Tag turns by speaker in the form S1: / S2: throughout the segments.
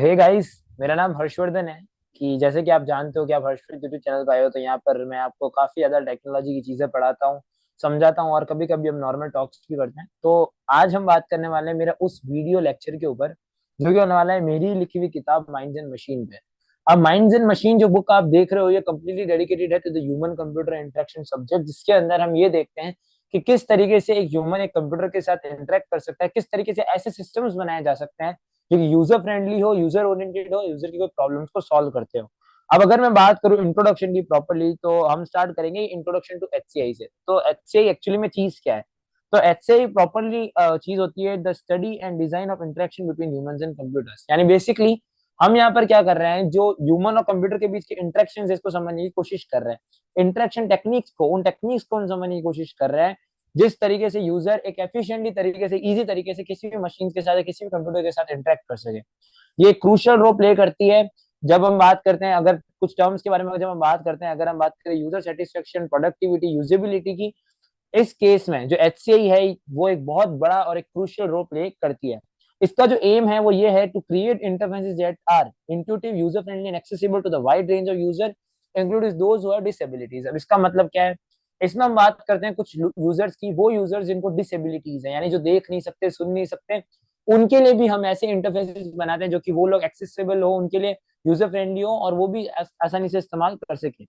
S1: Hey guys, मेरा नाम हर्षवर्धन है। कि जैसे कि आप जानते हो कि आप हर्षवर्धन यूट्यूब चैनल पे आए हो, तो यहाँ पर मैं आपको काफी ज्यादा टेक्नोलॉजी की चीजें पढ़ाता हूँ, समझाता हूँ और कभी कभी हम नॉर्मल टॉक्स भी करते हैं। तो आज हम बात करने वाले हैं मेरा उस वीडियो लेक्चर के ऊपर जो कि होने वाला है मेरी लिखी हुई किताब माइंड्स एंड मशीन पे। अब माइंड्स एंड मशीन जो बुक आप देख रहे हो, ये कम्प्लीटली डेडिकेटेड है to the human computer interaction subject, जिसके अंदर हम ये देखते हैं कि किस तरीके से एक ह्यूमन एक कंप्यूटर के साथ इंटरेक्ट कर सकता है, किस तरीके से ऐसे सिस्टम्स बनाए जा सकते हैं जो कि यूजर फ्रेंडली हो, यूजर ओरिएंटेड हो, यूजर की कोई प्रॉब्लम्स को सॉल्व करते हो। अब अगर मैं बात करूं इंट्रोडक्शन की प्रॉपर्ली, तो हम स्टार्ट करेंगे इंट्रोडक्शन टू एचसीआई से। तो एचसीआई एक्चुअली में चीज क्या है? तो एचसीआई प्रॉपर्ली चीज होती है the study and design of interaction between humans and computers. यानी बेसिकली हम यहाँ पर क्या कर रहे हैं, जो ह्यूमन और कंप्यूटर के बीच के इंटरेक्शन इसको समझने की कोशिश कर रहे हैं। इंटरेक्शन टेक्निक्स को, उन टेक्निक्स को हम समझने की कोशिश कर रहे हैं जिस तरीके से यूजर एक एफिशिएंटली तरीके से, इजी तरीके से किसी भी मशीन के साथ या किसी भी कंप्यूटर के साथ इंटरेक्ट कर सके। ये क्रूशियल रोल प्ले करती है। जब हम बात करते हैं, अगर कुछ टर्म्स के बारे में जब हम बात करते हैं, अगर हम बात करें यूजर सेटिस्फेक्शन, प्रोडक्टिविटी, यूजेबिलिटी की, इस केस में जो एचसीआई है वो एक बहुत बड़ा और एक क्रूशियल रोल प्ले करती है। इसका जो एम है वो ये है to create interfaces that are intuitive, user friendly and accessible to the wide range of user including those who are disabilities. अब इसका मतलब क्या है? इसमें हम बात करते हैं कुछ यूजर्स की, वो यूजर्स जिनको डिसेबिलिटीज है, यानी जो देख नहीं सकते, सुन नहीं सकते, उनके लिए भी हम ऐसे इंटरफेसेस बनाते हैं जो कि वो लोग एक्सेसिबल हो, उनके लिए यूजर फ्रेंडली हो और वो भी आसानी से इस्तेमाल कर सके।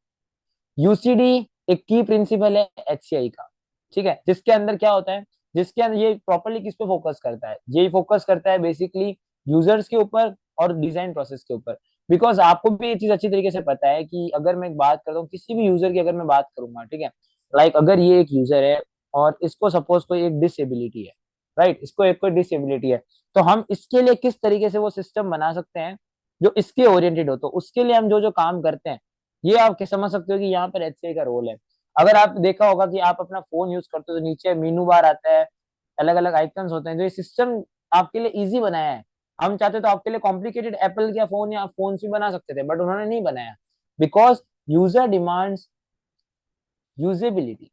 S1: यूसीडी एक की प्रिंसिपल है एचसीआई का, ठीक है, जिसके अंदर क्या होता है, जिसके अंदर ये प्रॉपर्ली किस पे फोकस करता है? ये फोकस करता है बेसिकली यूजर्स के ऊपर और डिजाइन प्रोसेस के ऊपर। बिकॉज आपको भी ये चीज अच्छी तरीके से पता है कि अगर मैं एक बात करता हूँ किसी भी यूजर की, अगर मैं बात करूंगा, ठीक है, लाइक अगर ये एक यूजर है और इसको सपोज कोई एक डिसेबिलिटी है, राइट, इसको एक कोई डिसेबिलिटी है, तो हम इसके लिए किस तरीके से वो सिस्टम बना सकते हैं जो इसके ओरिएंटेड हो। तो उसके लिए हम जो जो काम करते हैं, ये आप समझ सकते हो कि यहाँ पर एचसीआई का रोल है। अगर आप देखा होगा कि आप अपना फोन यूज करते हो तो नीचे मीनू बार आता है, अलग अलग आइकन्स होते हैं, जो ये सिस्टम आपके लिए इजी बनाया है। हम चाहते तो आपके लिए कॉम्प्लिकेटेड एप्पल का फोन या फोन भी बना सकते थे, बट उन्होंने नहीं बनाया। Because user demands usability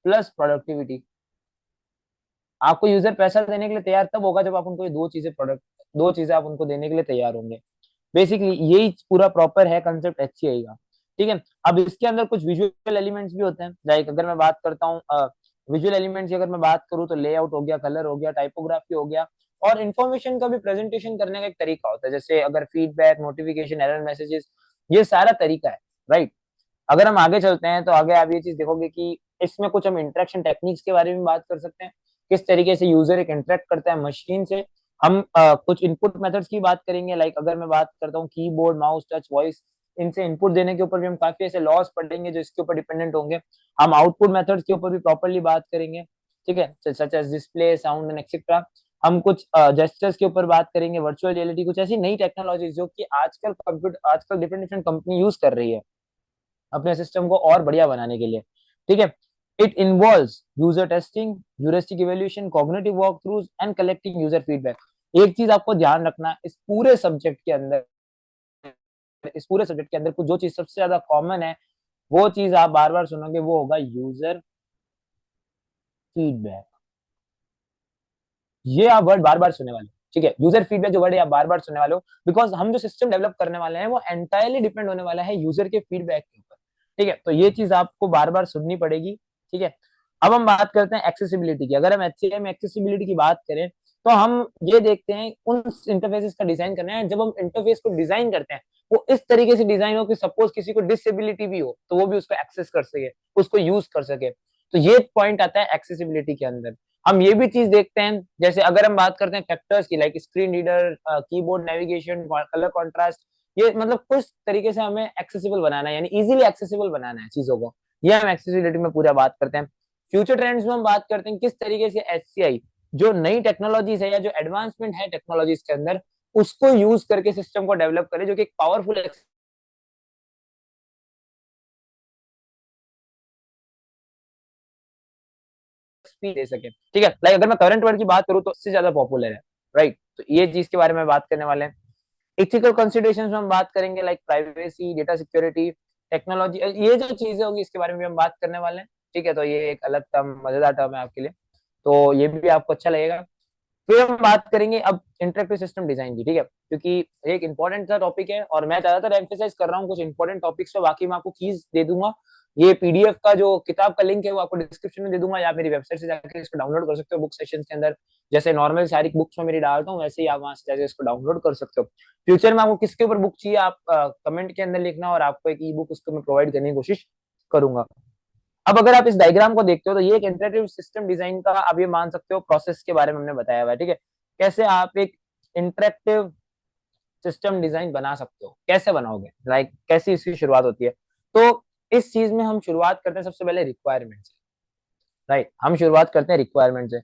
S1: plus productivity. आपको यूजर पैसा देने के लिए तैयार तब होगा जब आप उनको ये दो चीजें आप उनको देने के लिए तैयार होंगे। बेसिकली यही पूरा प्रॉपर है कंसेप्ट एचसीआई का, ठीक है। अब इसके अंदर कुछ विजुअल एलिमेंट्स भी होते हैं, लाइक अगर मैं बात करता हूँ विजुअल एलिमेंट्स की, अगर मैं बात करूँ तो लेआउट हो गया, कलर हो गया, टाइपोग्राफी हो गया, और इन्फॉर्मेशन का भी प्रेजेंटेशन करने का एक तरीका होता है, जैसे अगर फीडबैक, नोटिफिकेशन, एरर मैसेजेस, ये सारा तरीका है, राइट। अगर हम आगे चलते हैं तो आगे आप ये चीज देखोगे कि इसमें कुछ हम इंटरेक्शन टेक्निक्स के बारे में बात कर सकते हैं, किस तरीके से यूजर एक इंटरेक्ट करता है मशीन से। हम कुछ इनपुट मेथड्स की बात करेंगे, लाइक अगर मैं बात करता हूँ कीबोर्ड, माउस, टच, वॉइस, इनसे इनपुट देने के ऊपर भी हम काफी ऐसे लॉस पढ़ेंगे जो इसके ऊपर डिपेंडेंट होंगे। हम आउटपुट मेथड्स के ऊपर भी प्रॉपरली बात करेंगे, ठीक है, such as display, sound and etcetera. हम कुछ जेस्चर्स के ऊपर बात करेंगे, वर्चुअल रियलिटी, कुछ ऐसी नई टेक्नोलॉजी जो कि आजकल डिफरेंट डिफरेंट कंपनी यूज कर रही है अपने सिस्टम को और बढ़िया बनाने के लिए, ठीक है। It involves user testing, heuristic evaluation, cognitive walk throughs and collecting user feedback. एक चीज आपको ध्यान रखना, इस पूरे सब्जेक्ट के अंदर कुछ जो चीज सबसे ज्यादा कॉमन है, वो चीज आप बार बार सुनोगे, वो होगा यूजर फीडबैक। ये आप वर्ड बार बार सुनने वाले हो, ठीक है, यूजर फीडबैक जो वर्ड है आप बार बार सुनने वाले हो, बिकॉज हम जो सिस्टम डेवलप करने वाले हैं वो एंटायरली डिपेंड होने वाला है यूजर के फीडबैक के ऊपर, ठीक है। तो ये चीज आपको बार बार सुननी पड़ेगी, ठीक है। अब हम बात करते हैं एक्सेसिबिलिटी की। अगर हम एचसीआई में एक्सेसिबिलिटी की बात करें तो हम ये देखते हैं उन इंटरफेसेस का डिजाइन करना है। जब हम इंटरफेस को डिजाइन करते हैं, वो इस तरीके से डिजाइन हो कि सपोज किसी को डिसेबिलिटी भी हो तो वो भी उसको एक्सेस कर सके, उसको यूज कर सके। तो ये पॉइंट आता है एक्सेसिबिलिटी के अंदर। हम ये भी चीज देखते हैं, जैसे अगर हम बात करते हैं फैक्टर्स की, like screen reader, keyboard navigation, colour contrast, ये मतलब कुछ तरीके से हमें एक्सेसिबल बनाना है, यानी इजीली एक्सेसिबल बनाना है चीजों को। ये हम एक्सेसिबिलिटी में पूरा बात करते हैं। फ्यूचर ट्रेंड्स में हम बात करते हैं किस तरीके से एचसीआई जो नई टेक्नोलॉजीज है या जो एडवांसमेंट है टेक्नोलॉजीज के अंदर, उसको यूज करके सिस्टम को डेवलप करे जो कि एक पावरफुल भी दे सके, ठीक है। लाइक अगर मैं करंट वर्ड की बात करूं तो इससे ज्यादा पॉपुलर है, राइट। तो ये चीज के बारे में बात करने वाले हैं। इथिकल कंसिडरेशंस में हम बात करेंगे, like privacy, data security, technology, ये जो चीजें होगी इसके बारे में भी हम बात करने वाले हैं, ठीक है। तो ये एक अलग टर्म, मजेदार टर्म है आपके लिए, तो ये भी आपको अच्छा लगेगा। फिर हम बात करेंगे अब इंटरेक्टिव सिस्टम डिजाइन की, ठीक है, क्योंकि एक इंपॉर्टेंट सा टॉपिक है और मैं ज्यादातर एम्फेसाइज कर रहा हूँ कुछ इंपॉर्टेंट टॉपिक्स पे। बाकी मैं आपको कीज दे दूंगा, ये पीडीएफ का जो किताब का लिंक है वो आपको डिस्क्रिप्शन में दे दूंगा, या मेरी वेबसाइट से जाकर इसको डाउनलोड कर सकते हो बुक सेशन के अंदर। जैसे नॉर्मल सारी बुक्स में मेरी डालता हूँ, वैसे ही आप वहां से जाकर इसको डाउनलोड कर सकते हो। फ्यूचर में आपको किसके ऊपर बुक चाहिए आप कमेंट के अंदर लिखना, और आपको एक ई बुक उसको मैं प्रोवाइड करने की कोशिश करूंगा। अब अगर आप इस डायग्राम को देखते हो तो ये एक इंटरेक्टिव सिस्टम डिजाइन का आप ये मान सकते हो प्रोसेस के बारे में हमने बताया हुआ है, ठीक है। कैसे आप एक इंटरेक्टिव सिस्टम डिजाइन बना सकते हो, कैसे बनाओगे, लाइक कैसी इसकी शुरुआत होती है। तो इस चीज में हम शुरुआत करते हैं सबसे पहले रिक्वायरमेंट से, राइट। हम शुरुआत करते हैं रिक्वायरमेंट से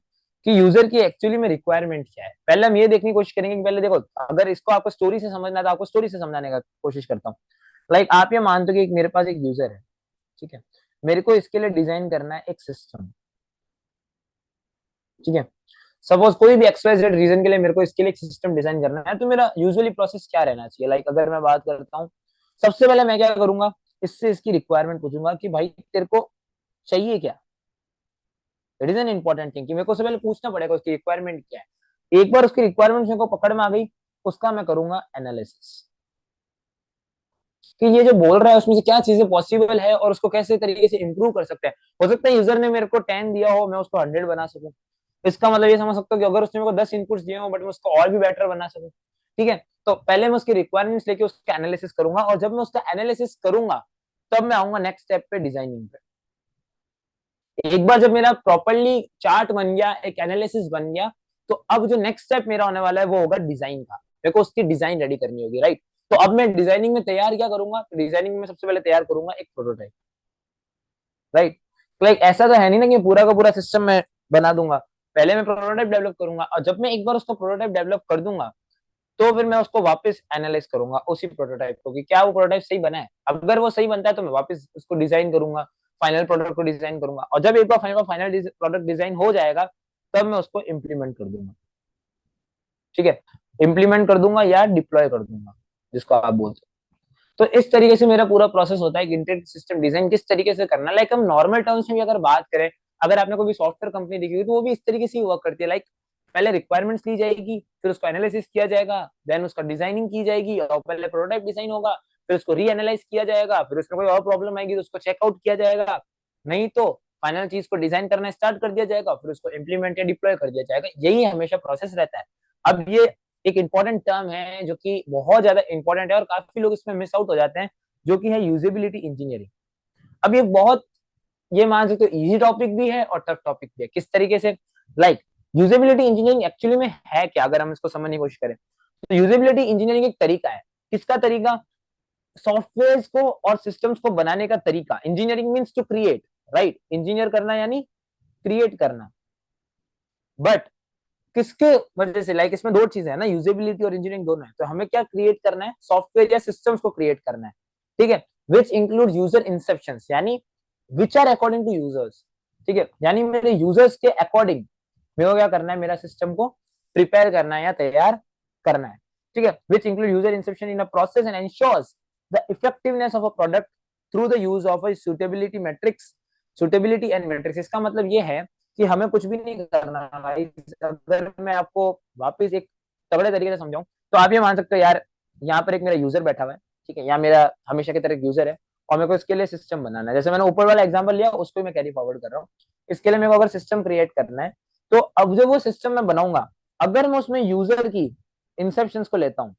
S1: कि यूजर की एक्चुअली में रिक्वायरमेंट क्या है। पहले हम ये देखने की कोशिश करेंगे कि पहले देखो, अगर इसको आपको स्टोरी से समझना है तो आपको स्टोरी से समझाने का कोशिश करता हूँ। लाइक आप ये मानते हो कि मेरे पास एक यूजर है, ठीक है, मेरे को इसके लिए डिजाइन करना है एक सिस्टम, ठीक है। सपोज कोई भी एक्सवाइजेड रीजन के लिए मेरे को इसके लिए एक सिस्टम डिजाइन करना है, तो मेरा यूजुअली प्रोसेस क्या रहना चाहिए। लाइक अगर मैं बात करता हूँ, सबसे पहले मैं क्या करूंगा, इससे इसकी रिक्वायरमेंट पूछूंगा कि भाई तेरे को चाहिए क्या। It is an important thing कि मेरे को सबसे पहले पूछना पड़ेगा उसकी रिक्वायरमेंट क्या है। एक बार उसकी रिक्वायरमेंट मेरे को पकड़ में आ गई, उसका मैं करूंगा एनालिसिस कि ये जो बोल रहा है उसमें से क्या चीजें पॉसिबल है और उसको कैसे तरीके से इंप्रूव कर सकते हैं। हो सकता है यूजर ने मेरे को 10 दिया हो, मैं उसको 100 बना सकूं। इसका मतलब ये समझ सकते हो कि अगर उसने मेरे को 10 इनपुट्स दिए हो बट मैं उसको और भी बेटर बना सकूं, ठीक है। तो पहले मैं उसकी रिक्वायरमेंट्स लेके उसका एनालिसिस करूंगा, और जब मैं उसका एनालिसिस करूंगा तब मैं आऊंगा नेक्स्ट स्टेप पे, डिजाइनिंग पे। एक बार जब मेरा प्रॉपरली चार्ट बन गया, एक एनालिसिस बन गया, तो अब जो नेक्स्ट स्टेप मेरा होने वाला है वो होगा डिजाइन का। मेरे को उसकी डिजाइन रेडी करनी होगी, राइट। तो अब मैं डिजाइनिंग में तैयार क्या करूंगा, डिजाइनिंग में सबसे पहले तैयार करूंगा एक प्रोटोटाइप, राइट। लाइक ऐसा तो है नहीं ना कि पूरा का पूरा सिस्टम मैं बना दूंगा। पहले मैं प्रोटोटाइप डेवलप करूंगा, और जब मैं एक बार उसको प्रोटोटाइप डेवलप कर दूंगा तो फिर मैं उसको वापस एनालाइज करूंगा उसी प्रोटोटाइप को कि क्या वो प्रोटोटाइप सही बना है। अगर वो सही बनता है तो मैं वापस उसको डिजाइन करूंगा, फाइनल प्रोडक्ट को डिजाइन करूंगा, और जब एक बार फाइनल प्रोडक्ट डिजाइन हो जाएगा तब मैं उसको इम्प्लीमेंट कर दूंगा, ठीक है। इम्प्लीमेंट कर दूंगा या डिप्लॉय कर दूंगा, जिसको आप बोलते हो। तो इस तरीके से मेरा पूरा प्रोसेस होता है कि इंटीग्रेटेड सिस्टम डिजाइन किस तरीके से करना। लाइक हम नॉर्मल टर्म्स में भी अगर बात करें, अगर आपने कोई सॉफ्टवेयर कंपनी देखी होगी तो वो भी इस तरीके से ही वर्क करती है। लाइक पहले रिक्वायरमेंट्स ली जाएगी, फिर उसको एनालिसिस किया जाएगा, देन उसका डिजाइनिंग की जाएगी, और पहले प्रोटोटाइप डिजाइन होगा, फिर उसको री एनालाइज किया जाएगा, फिर उसमें कोई और प्रॉब्लम आएगी तो उसको चेकआउट किया जाएगा, नहीं तो फाइनल चीज को डिजाइन करना स्टार्ट कर दिया जाएगा, फिर उसको इम्प्लीमेंट या डिप्लॉय कर दिया जाएगा। यही हमेशा प्रोसेस रहता है। अब ये एक इंपॉर्टेंट टर्म है जो कि बहुत ज्यादा इंपॉर्टेंट है और काफी लोग इसमें मिस आउट हो जाते हैं, जो कि है यूजेबिलिटी इंजीनियरिंग। अब ये बहुत, ये मान सकते हो इजी टॉपिक भी है और टफ टॉपिक भी है। किस तरीके से, लाइक यूजेबिलिटी इंजीनियरिंग एक्चुअली में है क्या, अगर हम इसको समझने की कोशिश करें तो यूजेबिलिटी इंजीनियरिंग एक तरीका है। किसका तरीका, सॉफ्टवेयर को और सिस्टम्स को बनाने का तरीका। Engineering means to create, right. Engineer करना यानी क्रिएट करना, बट किसके वजह से, लाइक इसमें दो चीजें है ना, यूजेबिलिटी और इंजीनियरिंग दोनों है। तो हमें क्या क्रिएट करना है, सॉफ्टवेयर या सिस्टम्स को क्रिएट करना है, ठीक है। विच इंक्लूड यूजर इंसेप्शन, यानी which are according to users, ठीक है। यानी मेरे यूजर्स के अकॉर्डिंग मेरे को क्या करना है, मेरा सिस्टम को प्रिपेयर करना है या तैयार करना है, ठीक है। Which include user Inception in a process and ensures the effectiveness of a product through the use of a suitability matrix. Suitability and matrix, इसका मतलब ये है कि हमें कुछ भी नहीं करना भाई। अगर मैं आपको वापस एक तगड़े तरीके से समझाऊं तो आप ये मान सकते हो यार, यहाँ पर एक मेरा यूजर बैठा हुआ है, ठीक है, यहाँ मेरा हमेशा की तरह एक यूजर है, और मेरे को इसके लिए सिस्टम बनाना है। जैसे मैंने ऊपर वाला एग्जांपल लिया उसको मैं कैरी फॉरवर्ड कर रहा हूँ। इसके लिए मेरे को अगर सिस्टम क्रिएट करना है, तो अब जो वो सिस्टम मैं बनाऊंगा, अगर मैं उसमें यूजर की इंसेप्शन को लेता हूँ,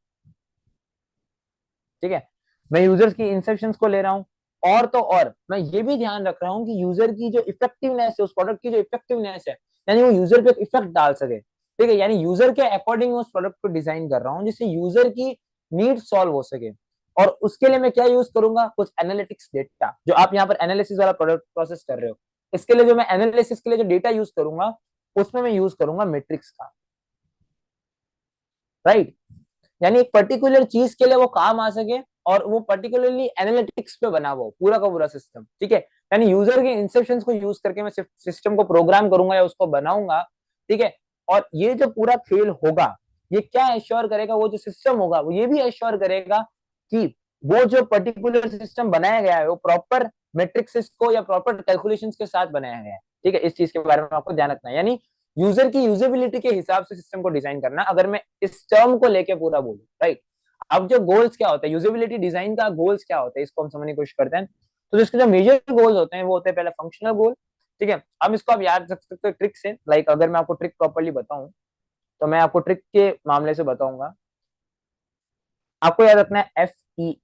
S1: ठीक है, मैं यूजर्स की इंसेप्शन को ले रहा हूँ, और तो और मैं ये भी ध्यान रख रहा हूँ कि यूजर की जो इफेक्टिवनेस है, उस प्रोडक्ट की जो इफेक्टिवनेस है, यानी वो यूजर पे इफेक्ट डाल सके, ठीक है। यानी यूजर के अकॉर्डिंग उस प्रोडक्ट को डिजाइन कर रहा हूँ जिससे यूजर की नीड सॉल्व हो सके। और उसके लिए मैं क्या यूज करूंगा, कुछ एनालिटिक्स डेटा, जो आप यहाँ पर एनालिसिस वाला प्रोडक्ट प्रोसेस कर रहे हो। इसके लिए जो मैं एनालिसिस के लिए जो डेटा यूज करूंगा, उसमें मैं यूज करूंगा मैट्रिक्स का, राइट। यानी एक पर्टिकुलर चीज के लिए वो काम आ सके, और वो पर्टिकुलरली एनालिटिक्स पे बना वो पूरा का पूरा सिस्टम, ठीक है। यानी यूजर के इंस्ट्रक्शंस को यूज करके मैं सिस्टम को प्रोग्राम करूंगा या उसको बनाऊंगा, ठीक है। और ये जो पूरा खेल होगा, ये क्या एश्योर करेगा, वो जो सिस्टम होगा वो ये भी एश्योर करेगा कि वो जो पर्टिकुलर सिस्टम बनाया गया है वो प्रॉपर मेट्रिक्स को या प्रॉपर कैलकुलेशंस के साथ बनाया गया है, ठीक है। इस चीज के बारे में आपको ध्यान रखना है। यानी यूजर की यूजेबिलिटी के हिसाब से सिस्टम को डिजाइन करना, अगर मैं इस टर्म को लेके पूरा बोलूं, राइट। अब जो गोल्स क्या होता है, यूजेबिलिटी डिजाइन का गोल्स क्या होता है, इसको हम समझने की कोशिश करते हैं। तो इसके जो मेजर गोल्स होते हैं वो होते हैं पहले फंक्शनल गोल, ठीक है। अब इसको आप याद रख सकते हो ट्रिक से, लाइक अगर मैं आपको ट्रिक प्रॉपर्ली बताऊं तो मैं आपको ट्रिक के मामले से बताऊंगा। आपको याद रखना है FESFD,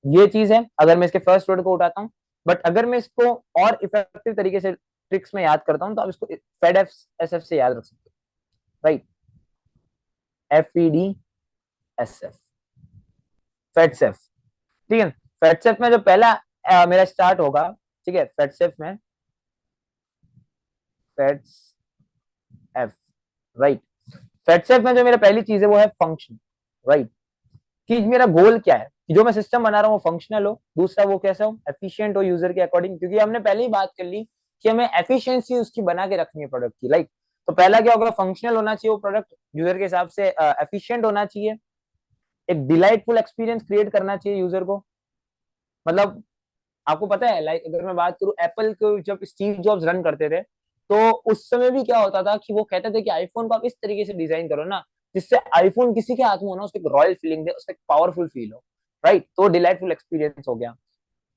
S1: ये चीज है अगर मैं इसके फर्स्ट वर्ड को उठाता हूँ। बट अगर मैं इसको और इफेक्टिव तरीके से ट्रिक्स में याद करता हूँ तो आप इसको FEDSF से याद रख सकते हो, राइट। FEDSF, फेडसेफ, ठीक है। फेडसेफ में जो पहला मेरा स्टार्ट होगा, ठीक है, फेडसेफ में फेड्स एफ, राइट। फेडसेफ में जो मेरा पहली चीज है वो है फंक्शन, राइट। कि मेरा गोल क्या है कि जो मैं सिस्टम बना रहा हूँ वो फंक्शनल हो, दूसरा वो कैसा हो, एफिशिएंट हो यूजर के अकॉर्डिंग, क्योंकि हमने पहले ही बात कर ली कि हमें एफिशिएंसी उसकी बना के रखनी है प्रोडक्ट की, लाइक। तो पहला क्या होगा, फंक्शनल होना चाहिए वो प्रोडक्ट यूजर के हिसाब से, एफिशिएंट होना चाहिए, एक डिलाइटफुल एक्सपीरियंस क्रिएट करना चाहिए यूजर को। मतलब आपको पता है, लाइक अगर मैं बात करूं एप्पल को जब स्टीव जॉब्स रन करते थे, तो उस समय भी क्या होता था कि वो कहते थे कि आईफोन को आप इस तरीके से डिजाइन करो ना जिससे आईफोन किसी के हाथ में हो ना उसको एक रॉयल फीलिंग दे, उसको एक पावरफुल फील हो, राइट। तो डिलाइटफुल एक्सपीरियंस हो गया।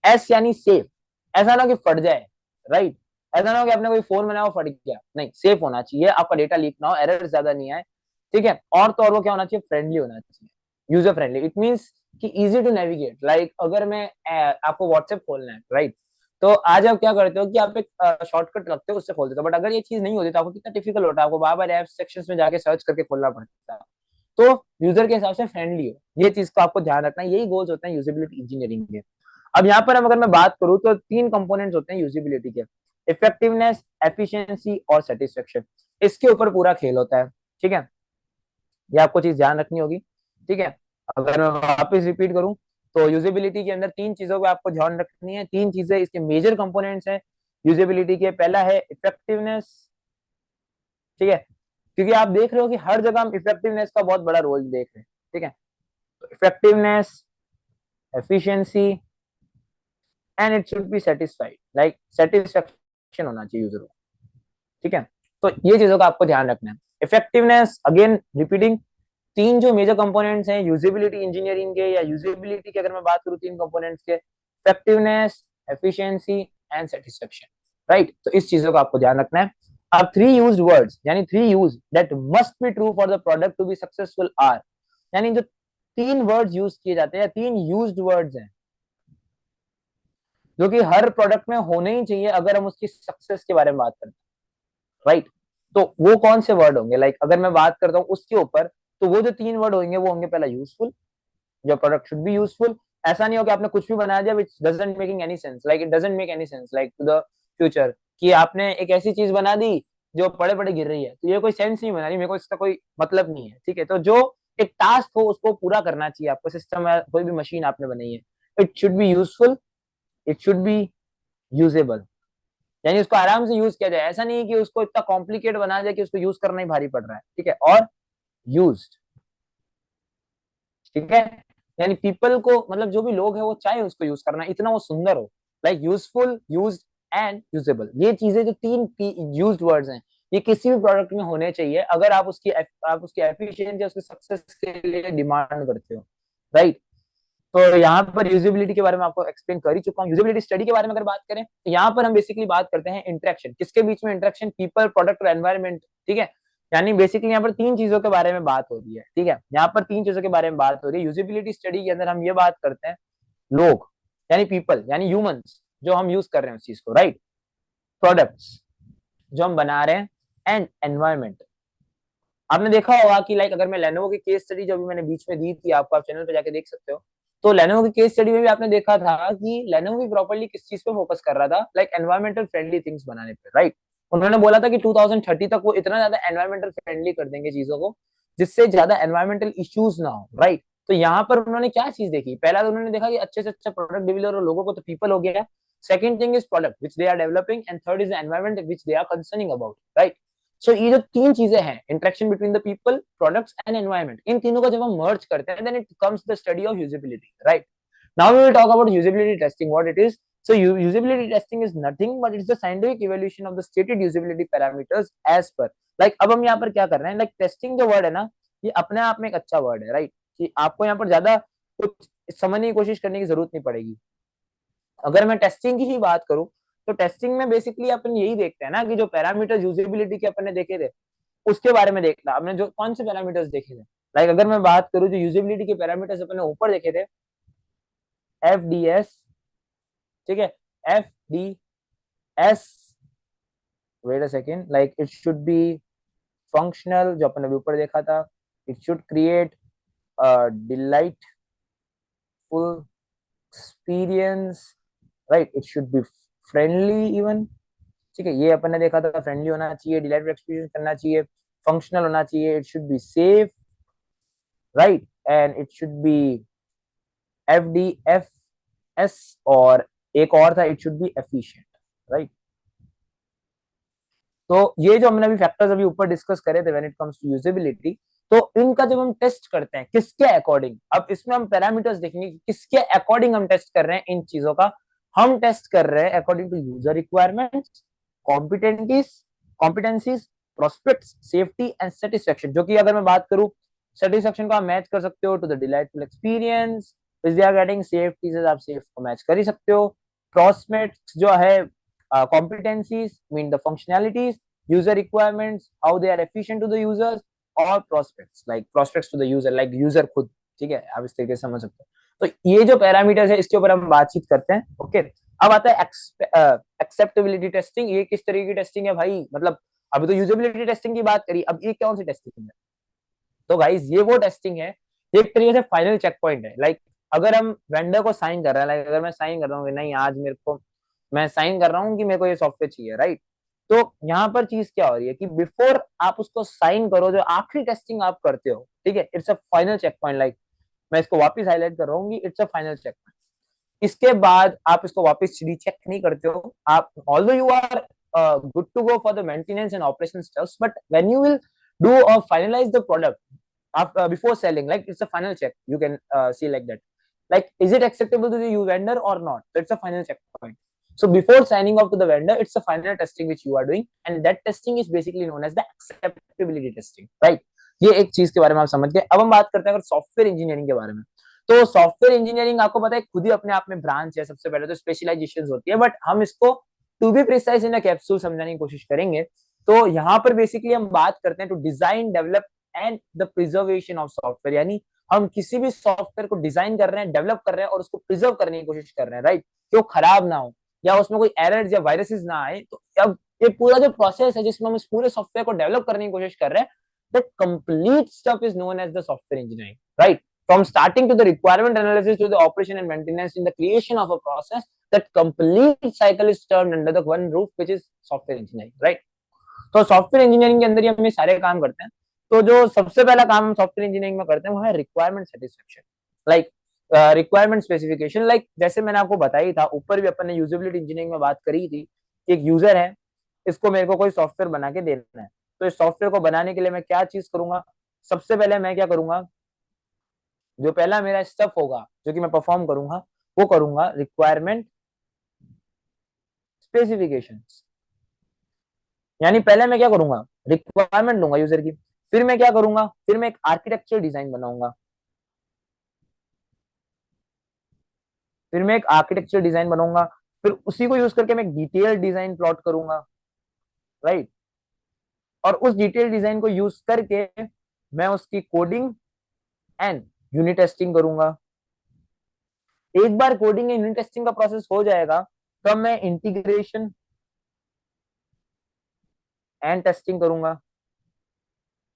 S1: एस यानी सेफ, ऐसा ना कि फट जाए, राइट। ऐसा ना हो कि आपने कोई फोन बनाया फट गया, नहीं, सेफ होना चाहिए, आपका डेटा लीक ना हो, एरर ज्यादा नहीं आए, ठीक है। और तो और वो क्या होना चाहिए, फ्रेंडली होना चाहिए, यूजर फ्रेंडली। इट मीन्स कि इजी टू नेविगेट, लाइक अगर मैं आपको व्हाट्सएप खोलना है, राइट, तो आज आप क्या करते हो कि आप एक शॉर्टकट रखते हो उससे खोल देते हो। बट अगर ये चीज नहीं होती तो आपको कितना डिफिकल्ट होता है, आपको बार बार ऐप सेक्शन में जाके सर्च करके खोलना पड़ता है। तो यूजर के हिसाब से फ्रेंडली हो, ये चीज को आपको ध्यान रखना है, यही गोल्स होते हैं यूजिबिलिटी इंजीनियरिंग के। अब यहाँ पर हम अगर मैं बात करूँ तो तीन कंपोनेंट्स होते हैं यूजिबिलिटी के, इफेक्टिवनेस, एफिशिएंसी और सेटिस्फेक्शन। इसके ऊपर पूरा खेल होता है, ठीक है। ये आपको चीज ध्यान रखनी होगी, ठीक है। अगर मैं वापस रिपीट करूं तो यूजेबिलिटी के अंदर तीन चीजों को आपको ध्यान रखनी है, तीन चीजें इसके मेजर कंपोनेंट्स हैं यूजेबिलिटी के। पहला है इफेक्टिवनेस, ठीक है, क्योंकि आप देख रहे हो कि हर जगह हम इफेक्टिवनेस का बहुत बड़ा रोल देख रहे हैं, ठीक है। तो effectiveness, efficiency and it should be satisfied, like satisfaction होना चाहिए यूजर को, ठीक है। तो ये चीजों का आपको ध्यान रखना है। इफेक्टिवनेस, अगेन रिपीटिंग, तीन जो मेजर कंपोनेंट्स हैं यूजेबिलिटी इंजीनियरिंग के या यूजेबिलिटी के, अगर मैं बात करूं तीन कंपोनेंट्स के, effectiveness, efficiency and satisfaction, right. तो इस चीजों का आपको ध्यान रखना है। अब थ्री यूज्ड वर्ड्स यानी three use that must be true for the product to be successful are, यानी जो तीन वर्ड्स यूज किए जाते हैं, तीन यूज्ड वर्ड्स हैं जो कि हर प्रोडक्ट में होने ही चाहिए अगर हम उसकी सक्सेस के बारे में बात करते हैं, राइट। तो वो कौन से वर्ड होंगे, लाइक अगर मैं बात करता हूँ उसके ऊपर, तो वो जो तीन वर्ड होंगे वो होंगे, पहला useful, your product should be useful। ऐसा नहीं हो कि आपने कुछ भी बना दिया which doesn't making any sense, like it doesn't make any sense like to the future, कि आपने एक ऐसी चीज बना दी जो पड़े पड़े गिर रही है, तो ये कोई सेंस नहीं बना रही, मेरे को इसका कोई मतलब नहीं है, ठीक है। तो जो एक टास्क हो उसको पूरा करना चाहिए आपको, सिस्टम या कोई भी मशीन आपने बनाई है, it should be useful, it should B usable, यानी उसको आराम से यूज किया जाए, ऐसा नहीं है कि उसको इतना कॉम्प्लिकेट बना जाए कि उसको यूज करना ही भारी पड़ रहा है, ठीक है। और यूज्ड, ठीक है, यानी पीपल को, मतलब जो भी लोग है वो चाहे उसको यूज करना, इतना वो सुंदर हो, like useful, used and usable. ये चीजें जो तीन यूज्ड वर्ड्स हैं ये किसी भी प्रोडक्ट में होने चाहिए अगर आप उसकी एफिशिएंसी या उसकी सक्सेस के लिए डिमांड करते हो, राइट। तो यहाँ पर यूजेबिलिटी के बारे में आपको एक्सप्लेन कर ही चुका हूँ। यूजेबिलिटी स्टडी के बारे में अगर बात करें तो यहाँ पर हम बेसिकली बात करते हैं इंटरेक्शन, किसके बीच में इंटरेक्शन, पीपल, प्रोडक्ट और एनवायरमेंट, ठीक है। यानी बेसिकली यहाँ पर तीन चीजों के बारे में बात हो रही है, ठीक है। यहाँ पर तीन चीजों के बारे में बात हो रही है यूजेबिलिटी स्टडी के अंदर। हम ये बात करते हैं लोग यानी पीपल यानी ह्यूमंस जो हम यूज कर रहे हैं उस चीज को, राइट। प्रोडक्ट्स जो हम बना रहे हैं एंड एनवायरमेंट। आपने देखा होगा कि लाइक अगर मैं लेनोवो की केस स्टडी जो अभी मैंने बीच में दी थी आपको, आप चैनल पे जाके देख सकते हो, तो लेनोवो की केस स्टडी में भी आपने देखा था कि लेनोवो भी प्रॉपर्ली किस चीज पे फोकस कर रहा था, लाइक एनवायरमेंटल फ्रेंडली थिंग्स बनाने पे, राइट। उन्होंने बोला था कि 2030 तक वो इतना ज्यादा एनवायरमेंटल फ्रेंडली कर देंगे चीजों को जिससे ज्यादा एनवायरमेंटल इश्यूज ना हो, राइट। तो यहाँ पर उन्होंने क्या चीज देखी, पहला तो उन्होंने देखा कि अच्छे से अच्छा प्रोडक्ट डिवेलपर और लोगों को तो पीपल हो गया, second thing is product which they are developing and third is the environment which they are concerning about, right. So ये जो तीन चीजें हैं, interaction between the people, products and environment, इन तीनों को जब हम मर्ज करते हैं then it comes the study of usability, right. Now we will talk about usability testing, what it is. So usability testing is nothing but it's the scientific evaluation of the stated usability parameters as per, like अब हम यहाँ पर क्या कर रहे हैं, like testing जो word है ना, ये अपने आप में एक अच्छा वर्ड है, राइट, कि आपको यहाँ पर ज्यादा कुछ समझने की कोशिश करने की जरूरत नहीं पड़ेगी। अगर मैं टेस्टिंग की ही बात करूं, तो टेस्टिंग में बेसिकली अपन यही देखते हैं ना कि जो पैरामीटर यूजेबिलिटी के अपन ने देखे थे उसके बारे में देखना, हमने जो कौन से पैरामीटर्स देखे थे, लाइक अगर मैं बात करूं जो यूजेबिलिटी के पैरामीटर्स अपन ने ऊपर देखे थे, एफ डी एस, ठीक है, F D S, wait a second, like it should be functional, जो अपन ने ऊपर देखा था, it should create delightful experience, right, it should be friendly even, ठीक है, ये अपन ने देखा था, फ्रेंडली होना चाहिए, डिलाइटफुल एक्सपीरियंस करना चाहिए, फंक्शनल होना चाहिए, it should be safe, right, and it should B F D F S, और एक और था, it should be efficient, right. तो ये जो हमने अभी फैक्टर्स अभी ऊपर डिस्कस करे थे when it comes to usability, तो इनका जब हम टेस्ट करते हैं किसके अकॉर्डिंग, अब इसमें हम पैरामीटर्स देखेंगे कि किसके अकॉर्डिंग हम टेस्ट कर रहे हैं इन चीजों का, हम टेस्ट कर रहे हैं according to user requirements, competencies, prospects, safety and satisfaction, जो कि अगर मैं बात करूं सेटिस्फेक्शन को आप मैच कर सकते हो to the delightful experience, they are getting safety से आप सेफ को मैच कर ही सकते हो, प्रोस्पेक्ट्स जो है competencies mean the functionalities, user requirements, how they are efficient to the users, और prospects like prospects to the user like user खुद, ठीक है, आप इस तरीके से समझ सकते हो। तो ये जो पैरामीटर्स है इसके ऊपर हम बातचीत करते हैं, ओके। अब आता है एक्सेप्टेबिलिटी टेस्टिंग, ये किस तरीके की टेस्टिंग है भाई, मतलब अभी तो यूजेबिलिटी टेस्टिंग की बात करी, अब ये कौन सी टेस्टिंग है, तो गाइस ये वो टेस्टिंग है, ये एक तरीके से फाइनल चेक पॉइंट है, लाइक अगर हम वेंडर को साइन कर रहे हैं, लाइक अगर मैं साइन कर रहा हूँ कि नहीं आज मेरे को, मैं साइन कर रहा हूँ कि मेरे को ये सॉफ्टवेयर चाहिए, राइट, तो यहाँ पर चीज क्या हो रही है कि बिफोर आप उसको साइन करो, जो आखिरी टेस्टिंग आप करते हो, ठीक है, it's a final check point, like मैं इसको वापस हाईलाइट कर रहा हूँ कि it's a final check point. इसके बाद आप इसको वापस रीचेक नहीं करते हो, आप although you are good to go for the maintenance and operation stuffs, but when you will do और finalize the product before selling, like it's a final check, you can see like that, like is it acceptable to the vendor or not, so it's a final check point. So before signing off to the vendor, it's a final testing which you are doing, and that testing is basically known as the acceptability testing, right? ये एक चीज के बारे में आप समझ गए। अब हम बात करते हैं अगर सॉफ्टवेयर इंजीनियरिंग के बारे में, तो सॉफ्टवेयर इंजीनियरिंग आपको पता है खुद ही अपने आप में ब्रांच है, सबसे पहले तो स्पेशलाइजेशन होती है, बट हम इसको to be precise in a capsule समझाने की कोशिश करेंगे। तो यहाँ पर बेसिकली हम बात करते हैं to design, develop and the preservation of software, यानी हम किसी भी सॉफ्टवेयर को डिजाइन कर रहे हैं, डेवलप कर रहे हैं और उसको प्रिजर्व करने की कोशिश कर रहे हैं, राइट, कि वो खराब ना हो या उसमें कोई एरर्स या वायरसेस ना आए। तो अब ये पूरा जो प्रोसेस है जिसमें हम इस पूरे सॉफ्टवेयर को डेवलप करने की कोशिश कर रहे हैं, that complete stuff is known as the software engineering, right, from starting to the requirement analysis to the operation and maintenance in the creation of a process, that complete cycle is turned under the one roof which is software engineering, right? तो software engineering के अंदर ही हम ये सारे काम करते हैं। तो जो सबसे पहला काम हम सॉफ्टवेयर इंजीनियरिंग में करते हैं वो है requirement satisfaction, like requirement specification, like जैसे मैंने आपको बताई था ऊपर भी अपन ने यूजेबिलिटी इंजीनियरिंग में बात करी थी कि एक यूजर है, इसको मेरे को कोई सॉफ्टवेयर बना के देना है, तो इस सॉफ्टवेयर को बनाने के लिए मैं क्या चीज करूंगा, सबसे पहले मैं क्या करूंगा, जो पहला मेरा स्टेप होगा जो कि मैं परफॉर्म करूंगा वो करूंगा रिक्वायरमेंट स्पेसिफिकेशन, यानी पहले मैं क्या करूंगा, रिक्वायरमेंट लूंगा यूजर की, फिर मैं क्या करूंगा, फिर मैं एक आर्किटेक्चर डिजाइन बनाऊंगा, फिर मैं एक आर्किटेक्चर डिजाइन बनाऊंगा, फिर उसी को यूज करके मैं एक डिटेल डिजाइन प्लॉट करूंगा, राइट, और उस डिटेल डिजाइन को यूज करके मैं उसकी कोडिंग एंड यूनिट टेस्टिंग करूंगा। एक बार कोडिंग एंड यूनिट टेस्टिंग का प्रोसेस हो जाएगा तो मैं इंटीग्रेशन एंड टेस्टिंग करूंगा।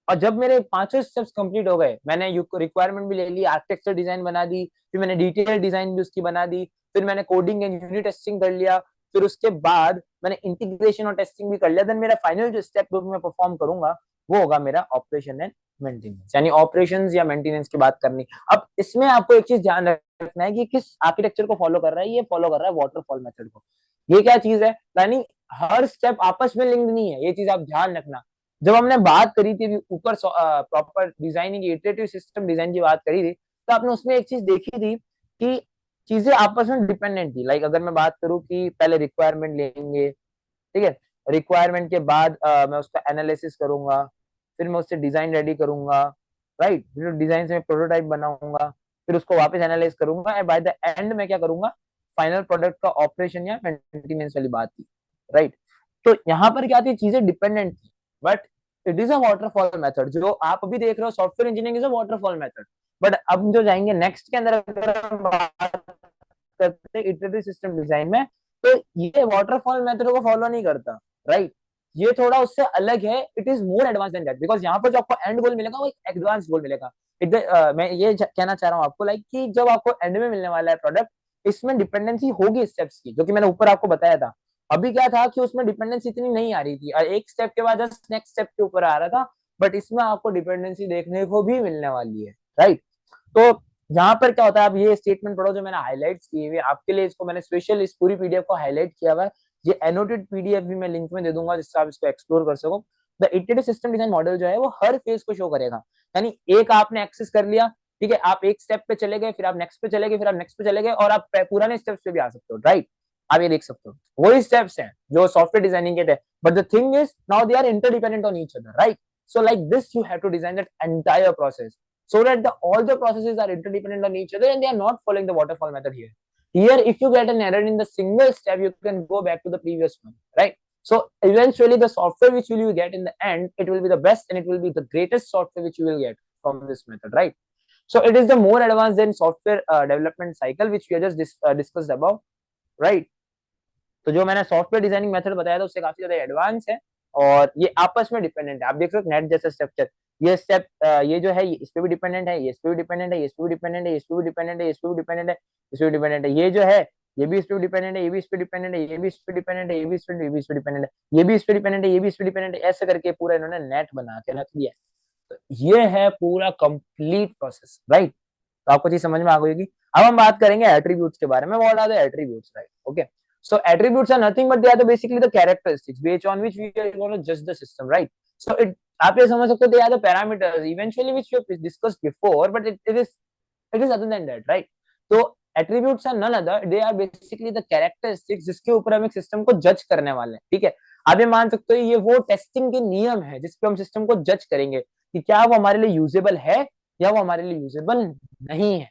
S1: और जब मेरे पांचों स्टेप्स कंप्लीट हो गए, मैंने रिक्वायरमेंट भी ले ली, आर्किटेक्चर डिजाइन बना दी, फिर मैंने डिटेल डिजाइन भी उसकी बना दी, फिर मैंने कोडिंग एंड यूनिट टेस्टिंग कर लिया, फिर उसके बाद मैंने इंटीग्रेशन और टेस्टिंग भी कर लिया, देन मेरा फाइनल जो स्टेप जो मैं परफॉर्म करूंगा वो होगा मेरा ऑपरेशन एंड मेंटेनेंस, यानी ऑपरेशन या मेंटेनेंस की बात करनी। अब इसमें आपको एक चीज ध्यान रखना है कि किस आर्किटेक्चर को फॉलो कर रहा है, ये फॉलो कर रहा है वाटरफॉल मेथड को। ये क्या चीज है, यानी हर स्टेप आपस में लिंक्ड नहीं है, ये चीज आप ध्यान रखना। जब हमने बात करी थी ऊपर proper designing iterative system design की बात करी थी, तो आपने उसमें एक चीज देखी थी कि चीजें आपस में डिपेंडेंट थी। लाइक अगर मैं बात करूँ कि पहले रिक्वायरमेंट लेंगे, ठीक है, रिक्वायरमेंट के बाद मैं उसका एनालिसिस करूंगा, फिर मैं उससे डिजाइन रेडी करूंगा, राइट, फिर डिजाइन से मैं प्रोटोटाइप बनाऊंगा, फिर उसको वापस एनालाइज करूंगा, एंड बाय द एंड मैं क्या करूंगा, फाइनल प्रोडक्ट का ऑपरेशन या मेंटेनेंस वाली बात थी, राइट। तो यहाँ पर क्या थी, चीजें डिपेंडेंट थी, but it is a waterfall method. जो आप अभी देख रहे हो software engineering is a waterfall method. But अब जो जाएंगे नेक्स्ट के अंदर, अगर हम बात करते हैं इटरेटिव सिस्टम डिजाइन में, तो ये वाटरफॉल मेथड को फॉलो नहीं करता, राइट। ये थोड़ा उससे अलग है, it is more advance than that, because यहाँ पर जो आपको एंड गोल मिलेगा वो एक एडवांस गोल मिलेगा। मैं ये कहना चाह रहा हूँ आपको, लाइक कि जब आपको एंड में मिलने वाला है प्रोडक्ट, इसमें डिपेंडेंसी होगी स्टेप्स की, जो कि मैंने ऊपर आपको बताया था। अभी क्या था कि उसमें डिपेंडेंसी इतनी नहीं आ रही थी, और एक स्टेप के बाद जस्ट नेक्स्ट स्टेप के ऊपर आ रहा था, बट इसमें आपको डिपेंडेंसी देखने को भी मिलने वाली है, राइट। तो यहाँ पर क्या होता है, आप ये स्टेटमेंट पढ़ो जो मैंने हाईलाइट किए हुए आपके लिए, इसको मैंने स्पेशल इस पूरी पीडीएफ को हाईलाइट किया हुआ है। ये एनोटेड पीडीएफ भी मैं लिंक में दे दूंगा, जिससे आप इसको एक्सप्लोर कर सको। The iterative system design model जो है वो हर फेज को शो करेगा। यानी एक आपने एक्सेस कर लिया, ठीक है, आप एक स्टेप पे चले गए, फिर आप नेक्स्ट पे चले गए, फिर आप नेक्स्ट पे चले गए, और आप पुराने स्टेप्स पे भी आ सकते हो, राइट। आप ये देख सकते हो वही स्टेप्स हैं जो सॉफ्टवेयर डिजाइनिंग के थे, but the thing is now they are interdependent on each other, right. So like this you have to design that entire process, so that all the processes are interdependent on each other and they are not following the waterfall method here. Here, if you get an error in the single step, you can go back to the previous one, right? So eventually, the software which will you get in the end, it will be the best and it will be the greatest software which you will get from this method, right? So it is the more advanced than software development cycle which we have just discussed above, right? तो जो मैंने software designing method बताया था उससे काफी ज्यादा advance है, और ये आपस में डिपेंडेंट है। आप देख रहे हो नेट जैसा स्ट्रक्चर, ये स्टेप, ये जो है ये इस पे भी डिपेंडेंट है, ये इस पे भी डिपेंडेंट है, ये इस पे भी डिपेंडेंट है, इस पे भी डिपेंडेंट है, इस पे भी डिपेंडेंट है, इस पे भी डिपेंडेंट है, ये जो है ये भी इस पे डिपेंडेंट है, ये भी इस पे डिपेंडेंट है, ये भी इस पे डिपेंडेंट है, ये भी इस पे, ये भी इस पे डिपेंडेंट है, ये भी इस पे डिपेंडेंट है, ये भी इस पे डिपेंडेंट है, ऐसे करके पूरा इन्होंने नेट बना के रख दिया। तो ये है पूरा कंप्लीट प्रोसेस, राइट। तो आपको चीज समझ में आ गई होगी। अब हम बात करेंगे एट्रीब्यूट्स के बारे में। What are the attributes, right, okay. So attributes are nothing but they are basically the characteristics based on which we are going to judge the system, right? So it, आप ये समझ सकते हो, they are the parameters eventually which we have discussed before, but it is other than that, right? तो attributes are none other, they are basically the characteristics जिसके ऊपर हम एक सिस्टम को जज करने वाले हैं, ठीक है। आप ये मान सकते हो ये वो टेस्टिंग के नियम है जिसपे हम सिस्टम को जज करेंगे कि क्या वो हमारे लिए यूजेबल है या वो हमारे लिए यूजेबल नहीं है,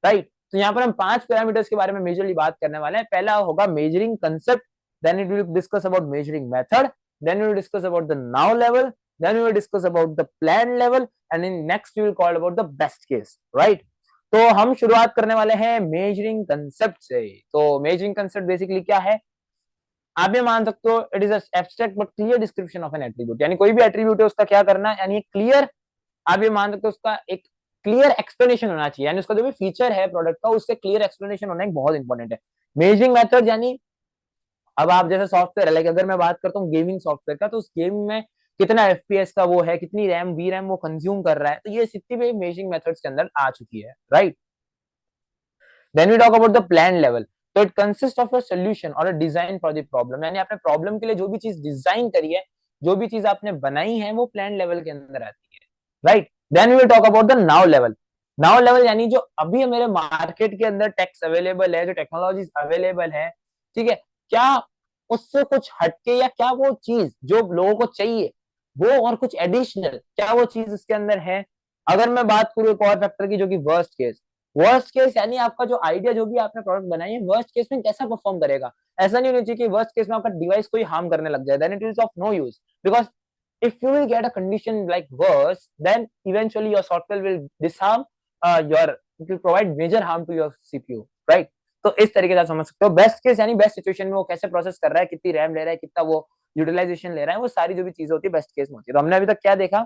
S1: राइट। तो यहाँ पर हम 5 पैरामीटर्स के बारे में मेजरली बात करने वाले हैं। पहला होगा measuring concept, then it will discuss about measuring method, then we will discuss about the now level, then we will discuss about the plan level, and in next we will call about the best case, right. तो हम शुरुआत करने वाले हैं measuring concept से। तो measuring concept basically क्या है, आप ये मान सकते हो it is abstract but clear description of N attribute. यानी कोई भी एट्रीब्यूट है उसका क्या करना है, यानी क्लियर, आप ये मान सकते हो उसका एक क्लियर एक्सप्लेनेशन होना चाहिए, यानी उसका जो भी फीचर है प्रोडक्ट का उससे क्लियर एक्सप्लेनेशन होना एक बहुत इंपॉर्टेंट है। मेजरिंग मेथड यानी, अब आप जैसे सॉफ्टवेयर है, लाइक अगर मैं बात करता हूँ गेमिंग सॉफ्टवेयर का, तो उस गेम में कितना एफपीएस का वो है, कितनी रैम वी रैम वो कंज्यूम कर रहा है, तो ये सिटी भी मेजरिंग मेथड्स के अंदर आ चुकी है, right. Then we talk about the plan level. तो it consist of a solution और a design for the problem, यानी आपने प्रॉब्लम के लिए जो भी चीज डिजाइन करी है, जो भी चीज आपने बनाई है, वो प्लान लेवल के अंदर आती है, right. Then we will talk about the now level. Now level यानी जो अभी मेरे मार्केट के अंदर टेक्स अवेलेबल है, जो टेक्नोलॉजीज अवेलेबल है, ठीक है, क्या उससे कुछ हटके या क्या वो चीज जो लोगों को चाहिए वो और कुछ एडिशनल, क्या वो चीज उसके अंदर है। अगर मैं बात करूँ एक और फैक्टर की, जो कि वर्स्ट केस, वर्स्ट केस यानी आपका जो आइडिया, जो भी आपने प्रोडक्ट बनाई है, वर्स्ट केस में कैसा परफॉर्म करेगा। ऐसा नहीं होना चाहिए कि वर्स्ट केस में आपका डिवाइस कोई हार्म करने लग जाए, then it is of no use, because if you will get a condition like worse, then eventually your software will disarm your, it will provide major harm to your CPU, right? तो इस तरीके से समझ सकते हो। Best case यानी best situation में वो कैसे प्रोसेस कर रहा है, कितनी रैम ले रहा है, कितना वो यूटिलाइजेशन ले रहा है, वो सारी जो भी चीजें होती है बेस्ट केस में होती है। तो हमने अभी तक क्या देखा,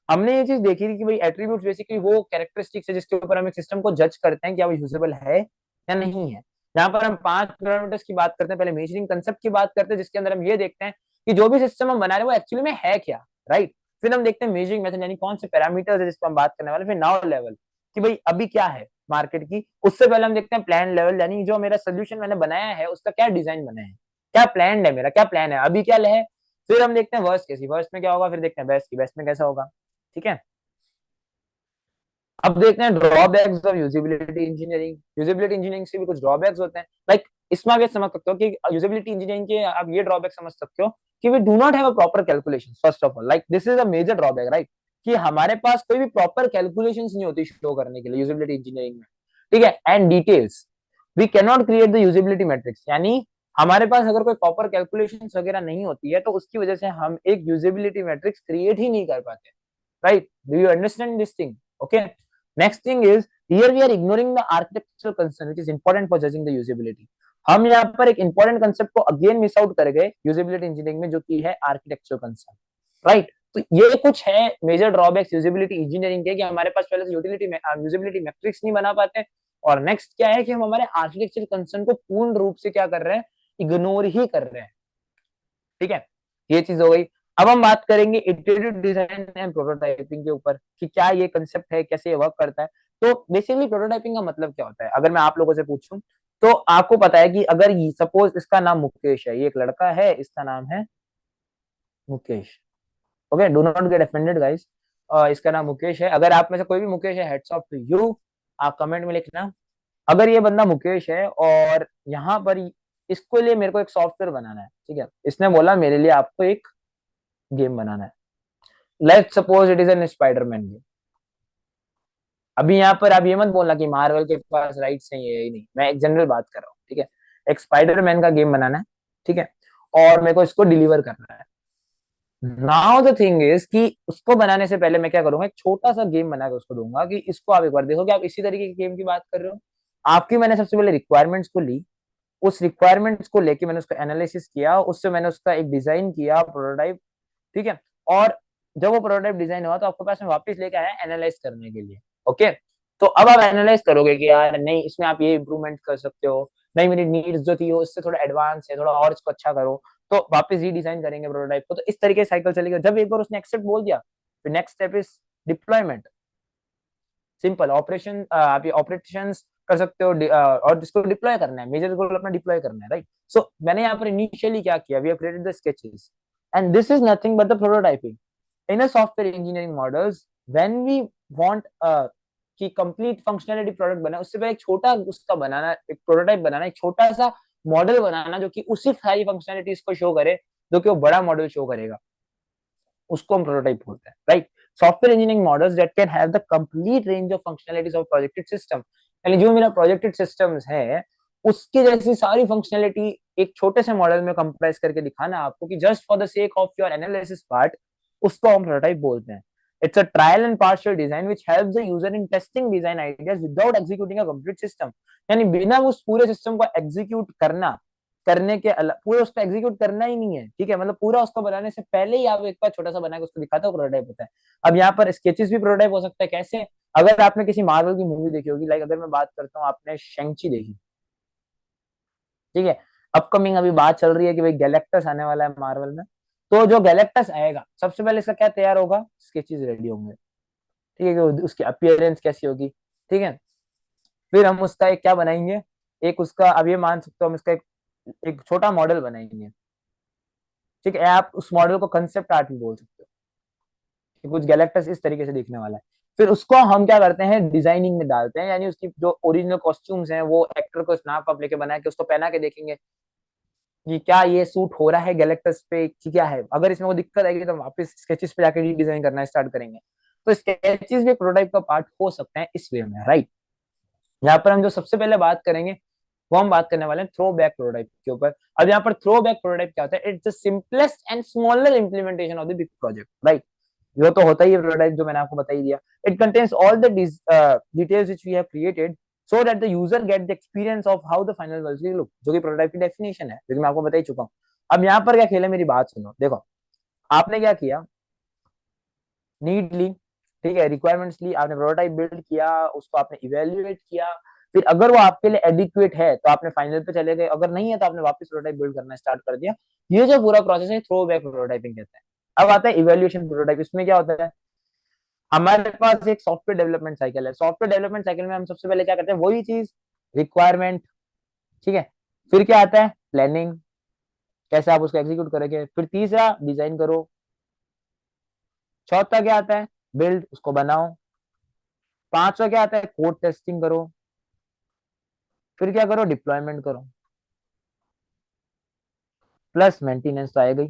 S1: हमने ये चीज देखी थी कि भाई एट्रीब्यूट बेसिकली वो कैरेक्टरिस्टिक्स है जिसके ऊपर हम एक सिस्टम को जज करते हैं कि वो यूजेबल है या नहीं है। यहाँ पर हम 5 पैरामीटर्स की बात करते हैं। पहले मेजरिंग कंसेप्ट की बात करते हैं, जिसके अंदर हम ये देखते हैं कि जो भी सिस्टम हम बना रहे हैं वो एक्चुअली में है क्या, राइट। फिर हम देखते हैं मेजरिंग मेथड, यानी कौन से पैरामीटर्स है जिसको हम बात करने वाले। फिर नाउ लेवल कि भाई अभी क्या है मार्केट की। उससे पहले हम देखते हैं प्लान लेवल, यानी जो मेरा सोल्यूशन मैंने बनाया है उसका क्या डिजाइन बना है, क्या प्लान है, मेरा क्या प्लान है, अभी क्या है। फिर हम देखते हैं वर्स्ट केस, वर्स्ट में क्या होगा, फिर देखते हैं बेस्ट की, बेस्ट में कैसा होगा, ठीक है। अब देखते हैं drawbacks of usability engineering. Usability engineering से भी कुछ ड्रॉबैक्स होते हैं, लाइक इसमें आप ये समझ सकते हो कि यूजिबिलिटी इंजीनियरिंग के आप ये ड्रॉबैक समझ सकते हो कि we do not have a proper calculation, first of all, like this is a major drawback, right, कि हमारे पास कोई भी प्रॉपर कैलकुलेशन नहीं होती शो करने के लिए यूजिबिलिटी इंजीनियरिंग में, ठीक है। And details, we can not create the usability matrix, यानी हमारे पास अगर कोई प्रॉपर कैलकुलेशन वगैरह नहीं होती है तो उसकी वजह से हम एक यूजिबिलिटी मैट्रिक्स क्रिएट ही नहीं कर पाते, right? Do you understand this thing? Okay. Next thing is, here we are ignoring the architectural concern which is important for judging the usability. हम यहाँ पर एक इंपॉर्टेंट कंसेप्ट को अगेन मिस आउट कर गए यूजिबिलिटी इंजीनियरिंग में, जो की है आर्किटेक्चरल कंसर्न, राइट। तो ये कुछ है मेजर ड्रॉबैक्स यूजिबिलिटी इंजीनियरिंग के, कि हमारे पास पहले से यूजिबिलिटी मैट्रिक्स नहीं बना पाते, और नेक्स्ट क्या है कि हम हमारे आर्किटेक्चरल कंसर्न को पूर्ण रूप से क्या कर रहे हैं, इग्नोर ही कर रहे हैं, ठीक है। ये चीज हो गई। अब हम बात करेंगे इटरेटिव डिजाइन एंड प्रोटोटाइपिंग के ऊपर, कि क्या ये कंसेप्ट है, कैसे ये वर्क करता है। तो बेसिकली प्रोटोटाइपिंग का मतलब क्या होता है, अगर मैं आप लोगों से पूछूं तो आपको पता है कि अगर सपोज इसका नाम मुकेश है, ये एक लड़का है, इसका नाम है Mukesh, okay, do not get offended guys, इसका नाम मुकेश है। अगर आप में से कोई भी मुकेश है, हेड्स ऑफ टू यू, आप कमेंट में लिखना। अगर ये बंदा मुकेश है और यहाँ पर इसको लिए मेरे को एक सॉफ्टवेयर बनाना है, ठीक है, इसने बोला मेरे लिए आपको एक गेम बनाना है, let's suppose it is an Spiderman game. अभी यहाँ पर आप ये मत बोलना कि मार्वल के पास राइट्स हैं, ये ही नहीं, मैं एक जनरल बात कर रहा हूँ, ठीक है। एक स्पाइडरमैन का गेम बनाना है, ठीक है, और मेरे को इसको डिलीवर करना है। नाउ द थिंग इज कि उसको बनाने से पहले मैं क्या करूंगा, एक छोटा सा गेम बना के उसको दूंगा कि इसको आप एक बार देखो कि आप इसी तरीके के गेम की बात कर रहे हो। आपकी मैंने सबसे पहले रिक्वायरमेंट्स को ली, उस रिक्वायरमेंट्स को लेके मैंने उसका एनालिसिस किया, उससे मैंने उसका एक डिजाइन किया, प्रोटोटाइप, ठीक है। और जब वो प्रोटोटाइप डिजाइन हुआ तो आपके पास में वापस लेके आया एनालाइज करने के लिए, ओके। तो अब आप एनालाइज करोगे कि यार नहीं, इसमें आप ये इंप्रूवमेंट कर सकते हो, नहीं मेरी नीड्स जो थी वो इससे थोड़ा एडवांस है, थोड़ा और इसको अच्छा करो, तो वापस रीडिजाइन करेंगे प्रोटोटाइप को। तो इस तरीके से साइकिल चलेगा। जब एक बार उसने एक्सेप्ट बोल दिया, फिर next step is deployment. Simple operation, आप ये ऑपरेशन कर सकते हो, और जिसको डिप्लॉय करना है, मेजर गोल अपना डिप्लॉय करना है, राइट। सो मैंने यहाँ पर इनिशियली क्या किया, we have created the sketches and this is nothing but the prototyping in a software engineering models. When we want कि कंप्लीट फंक्शनलिटी प्रोडक्ट बना, उससे पहले एक छोटा उसका बनाना, एक प्रोटोटाइप बनाना, एक छोटा सा मॉडल बनाना जो कि उसी सारी फंक्शनलिटीज को शो करे जो कि वो बड़ा मॉडल शो करेगा, उसको हम प्रोटोटाइप बोलते हैं, right. Software engineering models that can have the complete range of functionalities of projected system, यानी जो मेरा प्रोजेक्टेड सिस्टम्स है उसकी जैसी सारी फंक्शनलिटी एक छोटे से मॉडल में कंप्रेस करके दिखाना आपको, कि just for the sake of your analysis part, उसको हम प्रोटोटाइप बोलते हैं। It's a trial and partial design which helps the user in testing design ideas without executing a complete system, यानी बिना उस पूरे सिस्टम को एग्जीक्यूट करने के पूरा उसको एग्जीक्यूट करना ही नहीं है, ठीक है, मतलब पूरा उसको बनाने से पहले ही आप एक बार छोटा सा बना के उसको दिखाते हो, प्रोटोटाइप होता है। अब यहाँ पर स्केचेस भी प्रोटोटाइप हो सकता है, कैसे, अगर आपने किसी मार्वल की मूवी देखी होगी, लाइक अगर मैं बात करता हूँ, आपने शेंगची देखी, ठीक है, अपकमिंग अभी बात चल रही है कि भाई गैलेक्टस आने वाला है मार्वल में, तो जो गैलेक्टस आएगा सबसे पहले इसका क्या तैयार होगा, स्केचेस रेडी होंगे, ठीक है, कि उसकी अपीयरेंस कैसी होगी, ठीक है। फिर हम उसका एक क्या बनाएंगे, एक उसका, अब ये मान सकते हो हम इसका एक छोटा मॉडल बनाएंगे, ठीक है, आप उस मॉडल को कंसेप्ट आर्ट भी बोल सकते हो, कि कुछ गैलेक्टस इस तरीके से दिखने वाला है। फिर उसको हम क्या करते हैं, डिजाइनिंग में डालते हैं, यानी उसकी जो ओरिजिनल कॉस्ट्यूम्स हैं वो एक्टर को स्नैप अप लेके बना के उसको पहना के देखेंगे कि क्या ये सूट हो रहा है गैलेक्टस पे, कि क्या है। अगर इसमें कोई दिक्कत आएगी तो वापस स्केचेस पे जाके डिजाइन करना स्टार्ट करेंगे। तो स्केचेस भी प्रोटोटाइप का पार्ट हो सकते हैं इस वे में, राइट। यहाँ पर हम जो सबसे पहले बात करेंगे वो हम बात करने वाले हैं थ्रो बैक प्रोटोटाइप के ऊपर। अब यहाँ पर थ्रो बैक प्रोटोटाइप क्या होता है, it's the simplest and smaller implementation of the big project, right. वो तो होता ही है प्रोटोटाइप, जो मैंने आपको बता ही दिया। It contains all the details which we have created so that the user get the experience of how the final work will look, जो कि प्रोटोटाइप की डेफिनेशन है, जो कि मैं आपको बता ही चुका हूँ। अब यहाँ पर क्या खेल है, मेरी बात सुनो, देखो आपने क्या किया, नीड ली, ठीक है, रिक्वायरमेंट्स ली, आपने प्रोटोटाइप बिल्ड किया, उसको आपने इवेल्युएट किया, फिर अगर वो आपके लिए एडिक्वेट है तो आपने फाइनल पे चले गए, अगर नहीं है तो आपने वापस प्रोटोटाइप बिल्ड करना स्टार्ट कर दिया। ये जो पूरा प्रोसेस है थ्रो बैक प्रोटोटाइपिंग कहते हैं। अब आता है इवेल्युएशन प्रोटोटाइप। इसमें क्या होता है, हमारे पास एक सॉफ्टवेयर डेवलपमेंट साइकिल है। सॉफ्टवेयर डेवलपमेंट साइकिल में हम सबसे पहले क्या करते हैं, वही चीज, रिक्वायरमेंट, ठीक है, फिर क्या आता है, प्लानिंग, कैसे आप उसको एग्जीक्यूट करेंगे, फिर तीसरा डिजाइन करो, चौथा क्या आता है, बिल्ड, उसको बनाओ, 500 क्या आता है, कोड टेस्टिंग करो, फिर क्या करो, डिप्लॉयमेंट करो, प्लस मेंटेनेंस तो आएगा ही।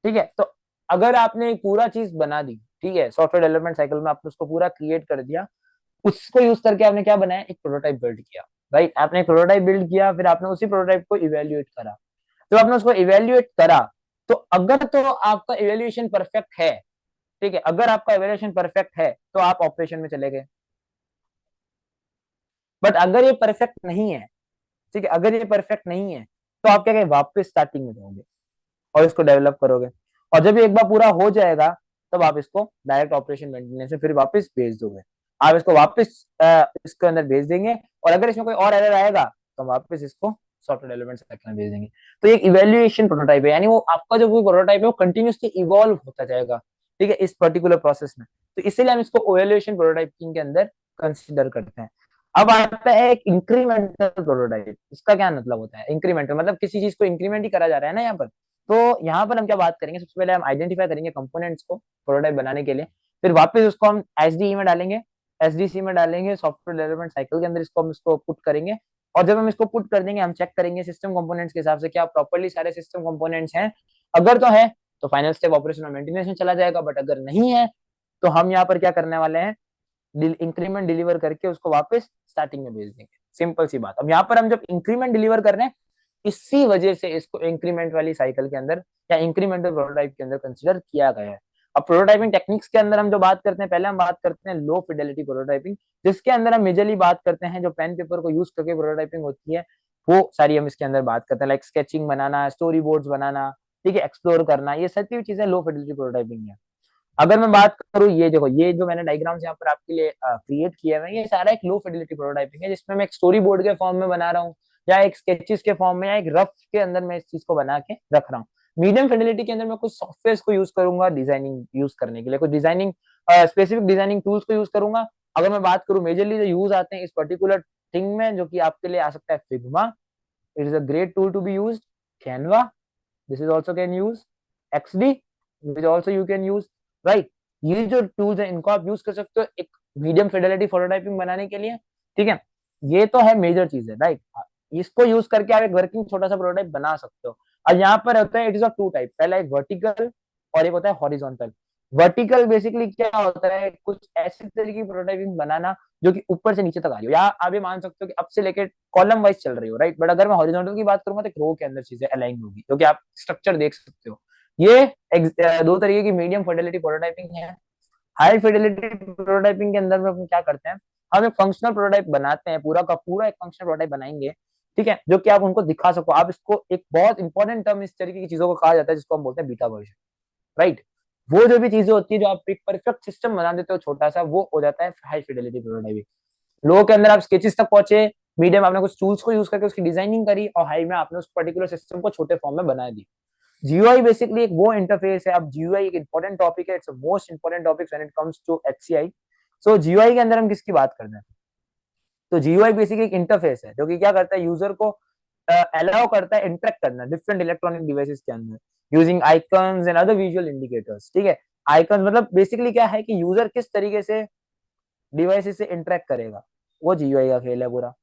S1: ठीक है, तो अगर आपने एक पूरा चीज बना दी, ठीक है, सॉफ्टवेयर डेवलपमेंट साइकिल में आपने उसको पूरा क्रिएट कर दिया, उसको यूज करके आपने क्या बनाया, एक प्रोटोटाइप बिल्ड किया। राइट, आपने एक प्रोटोटाइप बिल्ड किया, फिर आपने उसी प्रोटोटाइप को इवेल्युएट करा। तो आपने उसको इवेल्युएट करा, तो अगर तो आपका इवेल्युएशन परफेक्ट है, ठीक है, अगर आपका इवेल्युएशन परफेक्ट है तो आप ऑपरेशन में चले गए। बट अगर ये परफेक्ट नहीं है, ठीक है, अगर ये परफेक्ट नहीं है, तो आप क्या कहें, वापस स्टार्टिंग में जाओगे और इसको डेवलप करोगे। और जब ये एक बार पूरा हो जाएगा, तब आप इसको डायरेक्ट ऑपरेशन मेंटेनेंस से फिर वापस भेज दोगे। आप इसको वापस इसके अंदर भेज देंगे, और अगर इसमें कोई और एरर आएगा तो हम वापस इसको सॉफ्टवेयर डेवलपमेंट सेक्शन में भेज देंगे। तो एक इवेल्युएशन प्रोटोटाइप है, यानी वो आपका जो प्रोटोटाइप है वो कंटिन्यूसली इवॉल्व होता जाएगा, ठीक है, इस पर्टिकुलर प्रोसेस में। तो इसीलिए हम इसको इवेल्युएशन प्रोटोटाइपिंग के अंदर कंसिडर करते हैं। अब आता है एक इंक्रीमेंटल प्रोटोटाइप। इसका क्या मतलब होता है, इंक्रीमेंटल मतलब किसी चीज को इंक्रीमेंट ही करा जा रहा है ना यहाँ पर। तो यहाँ पर हम क्या बात करेंगे, सबसे पहले हम आइडेंटिफाई करेंगे कंपोनेंट्स को प्रोटोटाइप बनाने के लिए, फिर वापस उसको हम एसडीई में डालेंगे, एसडीसी में डालेंगे, सॉफ्टवेयर डेवलपमेंट साइकिल के अंदर इसको हम इसको पुट करेंगे। और जब हम इसको पुट कर देंगे, हम चेक करेंगे सिस्टम कंपोनेंट्स के हिसाब से क्या प्रॉपर्ली सारे सिस्टम कंपोनेंट्स हैं। अगर तो है तो फाइनल स्टेप ऑपरेशन और मेंटेनेंस में चला जाएगा, बट अगर नहीं है तो हम यहाँ पर क्या करने वाले हैं, इंक्रीमेंट डिलीवर करके उसको वापस स्टार्टिंग में भेज देंगे। सिंपल सी बात। अब यहाँ पर हम जब इंक्रीमेंट डिलीवर कर रहे हैं, इसी वजह से इसको इंक्रीमेंट वाली साइकिल के अंदर या इंक्रीमेंटल प्रोटोटाइप के अंदर कंसिडर किया गया है। अब प्रोटोटाइपिंग टेक्निक्स के अंदर हम जो बात करते हैं, पहले हम बात करते हैं लो फिडेलिटी प्रोटोटाइपिंग, जिसके अंदर हम मेजरली बात करते हैं जो पेन पेपर को यूज करके प्रोटोटाइपिंग होती है, वो सारी हम इसके अंदर बात करते हैं, लाइक स्केचिंग बनाना, स्टोरी बोर्ड्स बनाना, ठीक है, एक्सप्लोर करना, ये सभी चीजें लो फिडेलिटी प्रोटोटाइपिंग है। अगर मैं बात करूँ, ये देखो, ये जो मैंने डायग्राम्स यहाँ पर आपके लिए क्रिएट किए हुए हैं, ये सारा एक लो फिडेलिटी प्रोटोटाइपिंग है, जिसमें मैं एक स्टोरी बोर्ड के फॉर्म में बना रहा हूँ, या एक स्केचेस के फॉर्म में, या एक रफ के अंदर मैं इस चीज को बना के रख रहा हूँ। मीडियम फिडेलिटी के अंदर मैं कुछ सॉफ्टवेयर को यूज करूंगा डिजाइनिंग यूज करने के लिए, कुछ डिजाइनिंग स्पेसिफिक डिजाइनिंग टूल्स को यूज करूंगा। अगर मैं बात करूँ मेजरली जो यूज आते हैं इस पर्टिकुलर थिंग में, जो कि आपके लिए आ सकता है, Figma, it is a great tool to be use, Canva, this is also can use, XD, which also you can use, right. ये जो टूल्स है इनको आप यूज कर सकते हो एक मीडियम फिडेलिटी प्रोटोटाइपिंग बनाने के लिए, ठीक है। ये तो है मेजर चीज है, राइट। इसको यूज करके आप एक वर्किंग छोटा सा प्रोटोटाइप बना सकते हो। और यहाँ पर होता है, it is of two type, पहला एक वर्टिकल और एक होता है हॉरिजॉन्टल। वर्टिकल बेसिकली क्या होता है, कुछ ऐसे तरीके की प्रोटोटाइपिंग बनाना जो कि ऊपर से नीचे तक आ रही हो, या आप ये मान सकते हो कि अब से लेकर कॉलम वाइज चल रही हो, राइट। बट अगर मैं हॉरिजॉन्टल की बात करूंगा तो एक रो के अंदर चीजें अलाइन होगी, जो कि आप स्ट्रक्चर देख सकते हो। ये दो तरीके की मीडियम फिडेलिटी प्रोटोटाइपिंग है। हाई फिडेलिटी प्रोटोटाइपिंग के अंदर में हम क्या करते हैं, हम एक फंक्शनल प्रोटोटाइप बनाते हैं, पूरा का पूरा एक फंक्शनल प्रोटोटाइप बनाएंगे, ठीक है, जो कि आप उनको दिखा सको। आप इसको एक बहुत इंपॉर्टेंट टर्म इस तरीके की चीजों को कहा जाता है जिसको हम बोलते हैं बीटा वर्जन, राइट। वो जो भी चीजें होती है जो आप एक परफेक्ट सिस्टम बना देते हो छोटा सा, वो हो जाता है हाई फिडेलिटी प्रोटोटाइपिंग। लो के अंदर आप स्केचेस तक पहुंचे, मीडियम आपने कुछ टूल्स को यूज करके उसकी डिजाइनिंग करी, और हाई में आपने उस पर्टिकुलर सिस्टम को छोटे फॉर्म में बना दी। जीयूआई बेसिकली एक वो इंटरफेस है। अब जीयूआई एक इंपॉर्टेंट टॉपिक है, it's most important topic when it comes to HCI. So GUI के अंदर हम किसकी बात करते हैं, तो जीयूआई बेसिकली एक इंटरफेस है जो कि क्या करता है, यूजर को अलाउ करता है इंटरेक्ट करना डिफरेंट इलेक्ट्रॉनिक डिवाइसेस के अंदर, using icons and other visual indicators, ठीक है। आइकन्स मतलब बेसिकली क्या है कि यूजर किस तरीके से डिवाइसेस से इंटरेक्ट करेगा, वो जीयूआई का खेल है पूरा,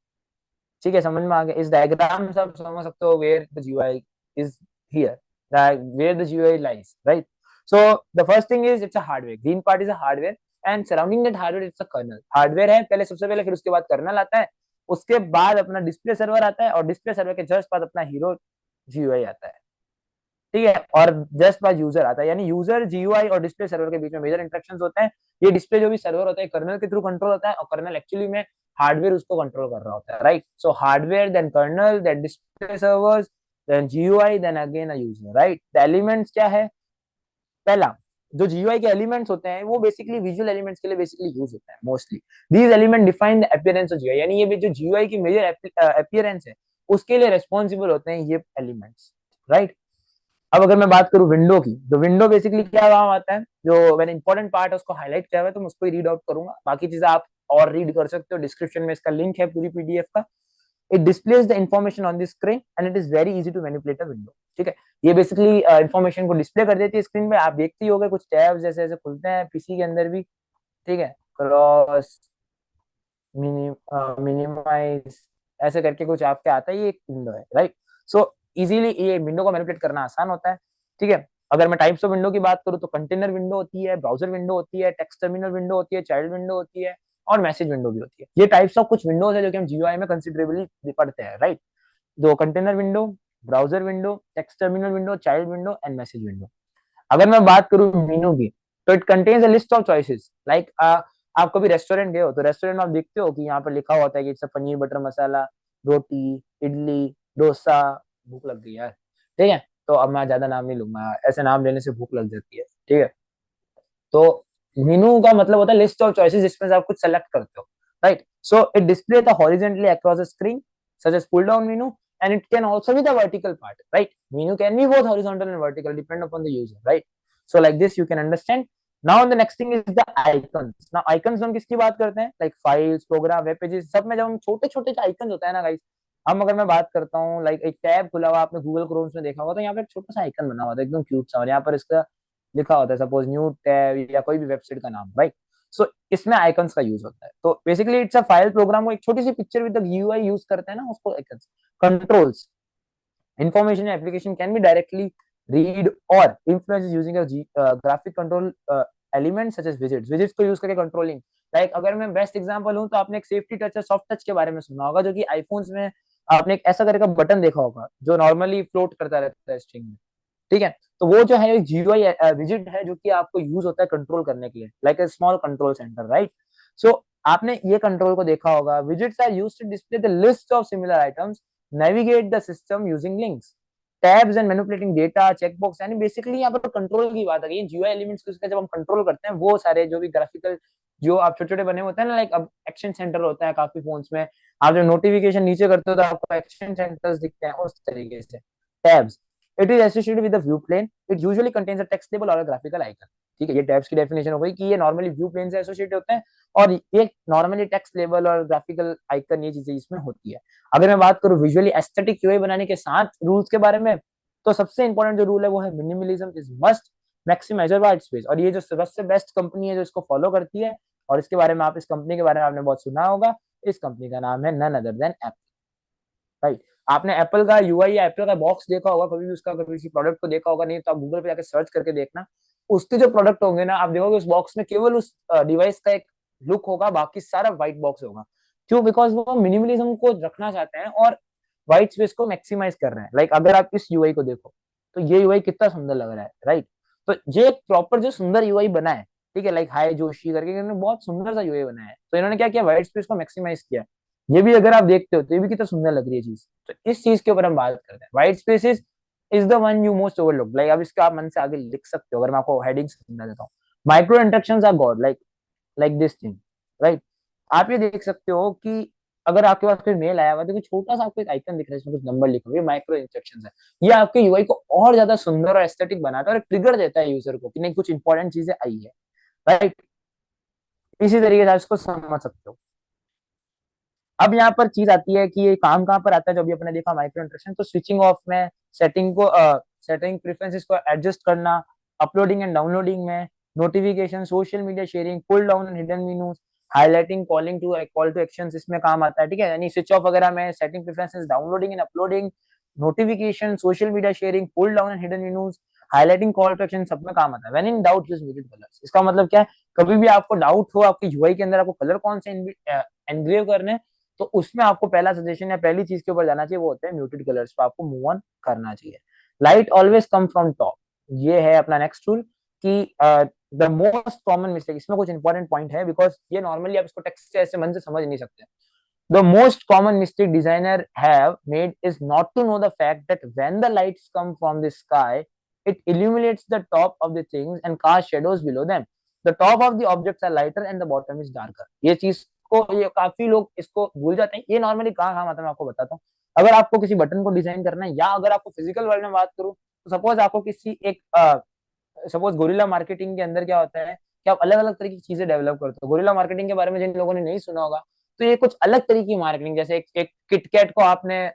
S1: ठीक है। समझ में आ गया, इस डायग्राम से आप समझ सकते हो where the GUI is here, where the GUI lies, right? So the first thing is it's a hardware. Green part is a hardware, and surrounding that hardware it's a kernel. Hardware है पहले, सबसे पहले, फिर उसके बाद colonel आता है, उसके बाद अपना डिस्प्ले सर्वर आता है, और डिस्प्ले सर्वर के जस्ट बाद अपना हीरो GUI आता है, ठीक है। और जस्ट बाद यूजर आता है, यानी यूजर, GUI और डिस्प्ले सर्वर के बीच में मेजर इंटरेक्शन होते हैं। ये डिस्प्ले जो भी सर्वर होता है कर्नल के थ्रू कंट्रोल होता है, और कर्नल एक्चुअली में हार्डवेयर उसको कंट्रोल कर रहा होता है, right. So hardware, then kernel, then display servers, then GUI, then again a user, right. The elements क्या है, पहला जो GUI के एलिमेंट्स होते हैं वो बेसिकली विजुअल एलिमेंट्स के लिए बेसिकली यूज होता है mostly. These element define the appearance of GUI, यानी ये भी जो GUI की मेजर अपीयरेंस है उसके लिए रेस्पॉन्सिबल होते हैं ये एलिमेंट्स, राइट। अब अगर मैं बात करूं विंडो की, तो विंडो बेसिकली क्या काम आता है, जो मैंने इंपॉर्टेंट पार्ट है उसको हाईलाइट किया हुआ है, तो मैं उसको ही रीड आउट करूंगा, बाकी चीजें आप और रीड कर सकते हो, डिस्क्रिप्शन में इसका लिंक है पूरी PDF का। It displays the information on the screen and it is very easy to manipulate a window, ठीक है। ये बेसिकली इन्फॉर्मेशन को डिस्प्ले कर देती है स्क्रीन पे, आप देखते ही होगे कुछ टैब्स जैसे जैसे खुलते हैं पीसी के अंदर भी, ठीक है, क्रॉस, मिनिमाइज, ऐसे करके कुछ आपके आता है, ये एक विंडो है, राइट। सो इजीली ये विंडो को मैनिपुलेट करना आसान होता है, ठीक है। अगर मैं टाइप्स ऑफ विंडो की बात करूँ तो कंटेनर विंडो होती है, ब्राउजर विंडो होती है, टेक्स्ट टर्मिनल विंडो होती है, चाइल्ड विंडो होती है, और मैसेज विंडो भी होती है। ये टाइप्स ऑफ कुछ विंडोज है जो कि हम जीयूआई में कंसिडरेबली पढ़ते हैं, राइट। दो, container window, browser window, text terminal window, child window and message window. अगर मैं बात करूं मीनू की, तो it contains a list of choices, like आप कभी रेस्टोरेंट गए हो तो रेस्टोरेंट में आप देखते हो कि यहाँ पर लिखा होता है कि इट्स पनीर बटर मसाला, रोटी, इडली, डोसा। भूख लग गई यार, ठीक है, तो अब मैं ज्यादा नाम नहीं लूंगा, ऐसे नाम लेने से भूख लग जाती है, ठीक है। तो मेनू का मतलब होता है लिस्ट ऑफ चॉइसेस जिसमें से आप कुछ सेलेक्ट करते हो, right. So it display the horizontally across the screen such as pull down menu, and it can also be the vertical part, right. Menu can be both horizontal and vertical depend upon the user, right. So like this you can understand. Now the next thing is the icons. Now icons हम किसकी बात करते हैं, like files, program, web pages, सब में जब हम छोटे छोटे आइकन होता है ना गाइस, हम अगर मैं बात करता हूँ लाइक एक टैब खुला हुआ आपने गूगल क्रोम्स में देखा होगा, तो यहाँ पे एक छोटा सा आइकन बना हुआ था एकदम क्यूट सा, और यहाँ पर इसका लिखा होता है सपोज न्यू टैब या कोई भी वेबसाइट का नाम, राइट। सो इसमें आइकन्स का यूज होता है, तो basically it's a file program को एक छोटी सी picture with the UI use करते हैं ना, उसको icons. Controls, information application can be directly read or influenced using a graphic control elements such as widgets को यूज करके कंट्रोलिंग, लाइक अगर मैं बेस्ट एग्जांपल हूं तो आपने एक सेफ्टी टच या सॉफ्ट टच के बारे में सुना होगा, जो कि आईफोन्स में आपने एक ऐसा करके बटन देखा होगा जो नॉर्मली फ्लोट करता रहता है स्ट्रिंग में, ठीक है। तो वो जो है एक जीयूआई विजिट है जो कि आपको यूज होता है कंट्रोल करने के लिए, like a small control center, right. So आपने ये कंट्रोल को देखा होगा, widgets are used to display the list of similar items, navigate the system using links, tabs and manipulating data, checkbox, यानी बेसिकली यहाँ पर कंट्रोल की बात आ गई। जीयूआई एलिमेंट्स को जब हम कंट्रोल करते हैं, वो सारे जो भी ग्राफिकल जो आप छोटे छोटे बने होते हैं ना, लाइक अब एक्शन सेंटर होता है काफी फोन्स में, आप जब नोटिफिकेशन नीचे करते हो तो आपको एक्शन सेंटर्स दिखते हैं उस तरीके से। Tabs, it is associated with the view plane, it usually contains a text label और अ ग्राफिकल आइकन, ठीक है। ये टैब्स की डेफिनेशन हो गई कि ये नॉर्मली व्यू प्लेन से एसोसिएट होते हैं, और ये नॉर्मली टेक्स्ट लेबल और ग्राफिकल आइकन ये चीजें इसमें होती है। अगर मैं बात करूं विजुअली एस्थेटिक यूआई बनाने के 7 रूल्स के बारे में, तो सबसे इंपॉर्टेंट जो रूल है वो है minimalism is must maximise white space, और ये जो सबसे बेस्ट कंपनी है जो इसको फॉलो करती है, और इसके बारे में आप इस कंपनी के बारे में आपने बहुत सुना होगा, इस कंपनी का नाम है none other than Apple, right. आपने एप्पल का यूआई या एप्पल का बॉक्स देखा होगा कभी भी, उसका कभी किसी प्रोडक्ट को देखा होगा, नहीं तो आप गूगल पे जाकर सर्च करके देखना, उसके जो प्रोडक्ट होंगे ना, आप देखोगे उस बॉक्स में केवल उस डिवाइस का एक लुक होगा, बाकी सारा व्हाइट बॉक्स होगा। क्यों? बिकॉज वो मिनिमलिज्म को रखना चाहते हैं और व्हाइट स्पेस को मैक्सिमाइज कर रहे हैं। लाइक अगर आप इस यूआई को देखो तो ये यूआई कितना सुंदर लग रहा है, राइट। तो ये एक प्रॉपर जो सुंदर यूआई बना है, ठीक है, लाइक हाई जोशी करके इन्होंने बहुत सुंदर सा यूआई बनाया है, तो इन्होंने क्या किया, व्हाइट स्पेस को मैक्सिमाइज किया। ये भी अगर आप देखते हो तो ये भी कितना सुंदर लग रही है चीज। तो इस चीज के ऊपर हम बात करते हैं, white spaces is the one you most overlook, like अब इसका आप मन से आगे लिख सकते हो, अगर मैं आपको हेडिंग समझा देता हूँ। Micro interactions are good, like this thing, right. आप ये देख सकते हो कि अगर आपके पास कोई मेल आया हुआ है तो छोटा सा आपको एक आइकन दिख रहा है, इसमें कुछ नंबर लिखा हुआ है, माइक्रो इंस्ट्रक्शंस है। ये आपके यूआई को और ज्यादा सुंदर और एस्थेटिक बनाता है और ट्रिगर देता है यूजर को कि नहीं कुछ इंपॉर्टेंट चीजें आई है, राइट। इसी तरीके से आप इसको समझ सकते हो। अब यहाँ पर चीज आती है कि ये काम कहाँ पर आता है, जो अभी अपने देखा माइक्रो इंटरेक्शन, तो स्विचिंग ऑफ में, सेटिंग प्रेफरेंसेस को एडजस्ट करना, अपलोडिंग एंड डाउनलोडिंग में, notification, social media sharing, pull down and hidden menus, highlighting, call to actions इसमें काम आता है, ठीक है। यानी स्विच ऑफ वगैरह में, setting preferences, downloading and uploading, notification, social media sharing, pull down and hidden menus, highlighting, call to action, सब में काम आता है। When in doubt use muted colours, इसका मतलब क्या है, कभी भी आपको डाउट हो आपके यूआई के अंदर आपको कलर कौन से एनग्रेव करने, तो उसमें आपको पहला सजेशन या पहली चीज के ऊपर जाना चाहिए, वो होता है म्यूटेड कलर्स पे आपको मूव ऑन करना चाहिए। Light always come from top, ये है अपना नेक्स्ट रूल कि द मोस्ट कॉमन मिस्टेक, इसमें कुछ इंपॉर्टेंट पॉइंट है बिकॉज ये नॉर्मली आप इसको टेक्स्ट से ऐसे मन से समझ नहीं सकते। The most common mistake designer have made is not to know the fact that when the lights come from the sky it illuminates the top of the things and casts shadows below them. The top of the objects are lighter and the bottom is darker. ये चीज को ये काफी लोग इसको भूल जाते हैं। ये नॉर्मली कहाँ काम आता है मैं आपको बताता हूँ। अगर आपको किसी बटन को डिजाइन करना है, या अगर आपको फिजिकल वर्ल्ड में बात करूँ, तो सपोज आपको किसी एक सपोज गोरिल्ला मार्केटिंग के अंदर क्या होता है कि आप अलग अलग तरह की चीजें डेवलप करते हो। गोरिल्ला मार्केटिंग के बारे में जिन लोगों ने नहीं सुना होगा, तो ये कुछ अलग तरीके की मार्केटिंग, जैसे एक किटकैट को आपने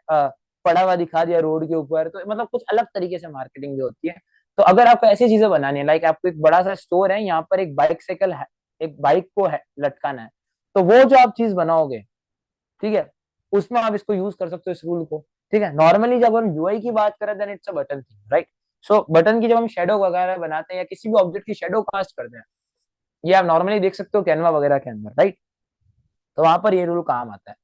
S1: पड़ा हुआ दिखा दिया रोड के ऊपर, तो मतलब कुछ अलग तरीके से मार्केटिंग भी होती है। तो अगर आपको ऐसी चीजें बनानी है, लाइक आपको एक बड़ा सा स्टोर है, यहाँ पर एक बाइक साइकिल एक बाइक को लटकाना है, तो वो जो आप चीज बनाओगे, ठीक है, उसमें आप इसको यूज कर सकते हो इस रूल को। ठीक है, नॉर्मली जब हम यूआई की बात करें then it's a button thing, right. So button की जब हम शेडो वगैरह बनाते हैं या किसी भी ऑब्जेक्ट की शेडो कास्ट करते हैं, ये आप नॉर्मली देख सकते हो कैनवा वगैरह के अंदर, राइट। तो वहां पर ये रूल काम आता है।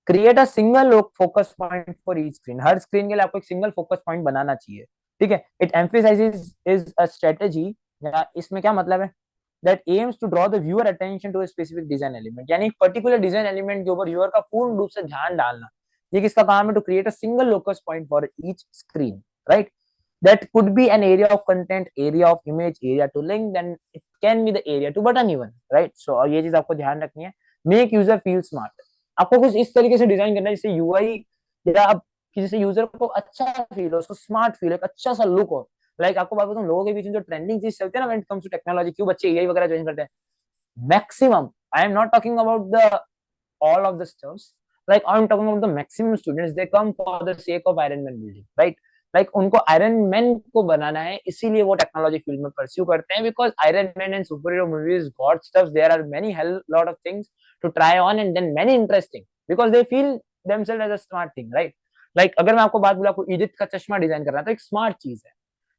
S1: Create a single focus point for each screen, her screen के लिए आपको एक सिंगल फोकस पॉइंट बनाना चाहिए। ठीक है, it emphasises is a strategy, इसमें क्या मतलब है, that aims to draw the viewer attention to a specific design element, यानी एक पर्टिकुलर डिजाइन एलिमेंट के ऊपर व्यूअर का पूर्ण रूप से ध्यान डालना। ये किसका काम है, to create a single locus point for each screen, right. That could be an area of content, area of image, area to link, then it can be the area to button even, right? So और ये चीज आपको ध्यान रखनी है। Make user feel smart, आपको कुछ इस तरीके से डिजाइन करना है जिससे यूआई या आप किसी यूजर को अच्छा फील हो, उसको स्मार्ट फील, एक अच्छा सा लुक हो। लाइक आपको बात बताऊं, लोगों के बीच में जो ट्रेंडिंग चीज चलती है ना when it comes to technology, क्यों बच्चे एआई वगैरह ज्वाइन करते हैं, maximum, I am not talking about the all of the stuffs, like I'm talking about the maximum students, they come for the sake of Iron Man building, right? Like उनको iron man को बनाना है, इसीलिए वो technology field में pursue करते हैं, because Iron Man and super hero movies good stuff, there are many hell lot of things to try on and then many interesting, because they feel themselves as a smart thing, right. Like अगर मैं आपको बात बोला, आपको Egypt का चश्मा design करना है तो एक स्मार्ट चीज है,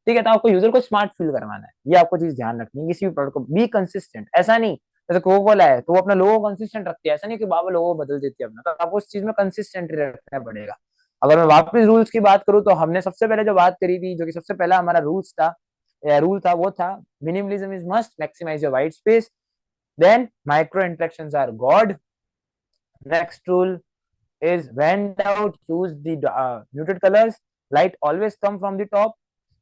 S1: ठीक है, तो आपको यूजर को स्मार्ट फील करवाना है, ये आपको चीज ध्यान रखनी है। किसी भी प्रोडक्ट को बी कंसिस्टेंट, ऐसा नहीं जैसे कोको कोला है तो वो अपना लोगो कंसिस्टेंट रखती है, ऐसा नहीं कि बाबा लोगो बदल देती है अपना, तो आपको उस चीज में कंसिस्टेंट रखना पड़ेगा। अगर मैं वापस रूल्स की बात करूं, तो हमने सबसे पहले जो बात करी थी, जो कि सबसे पहला हमारा रूल्स था या रूल था, वो था minimalism is must, maximise your white space, then micro interactions are good, next rule is when doubt choose the muted colors, light always come from the top,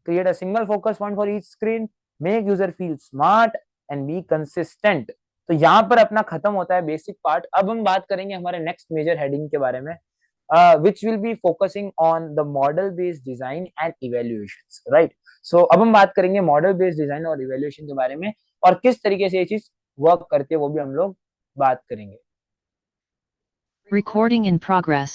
S1: create a single focus point for each screen, make user feel smart and be consistent। तो यहाँ पर अपना खत्म होता है basic part. अब हम बात करेंगे हमारे नेक्स्ट मेजर हेडिंग के बारे में, which will be focusing on the model based design and evaluations, right? So अब हम बात करेंगे मॉडल बेस्ड डिजाइन और इवेल्युएशन के बारे में, और किस तरीके से ये चीज वर्क करती है वो भी हम लोग बात करेंगे।
S2: Recording in progress.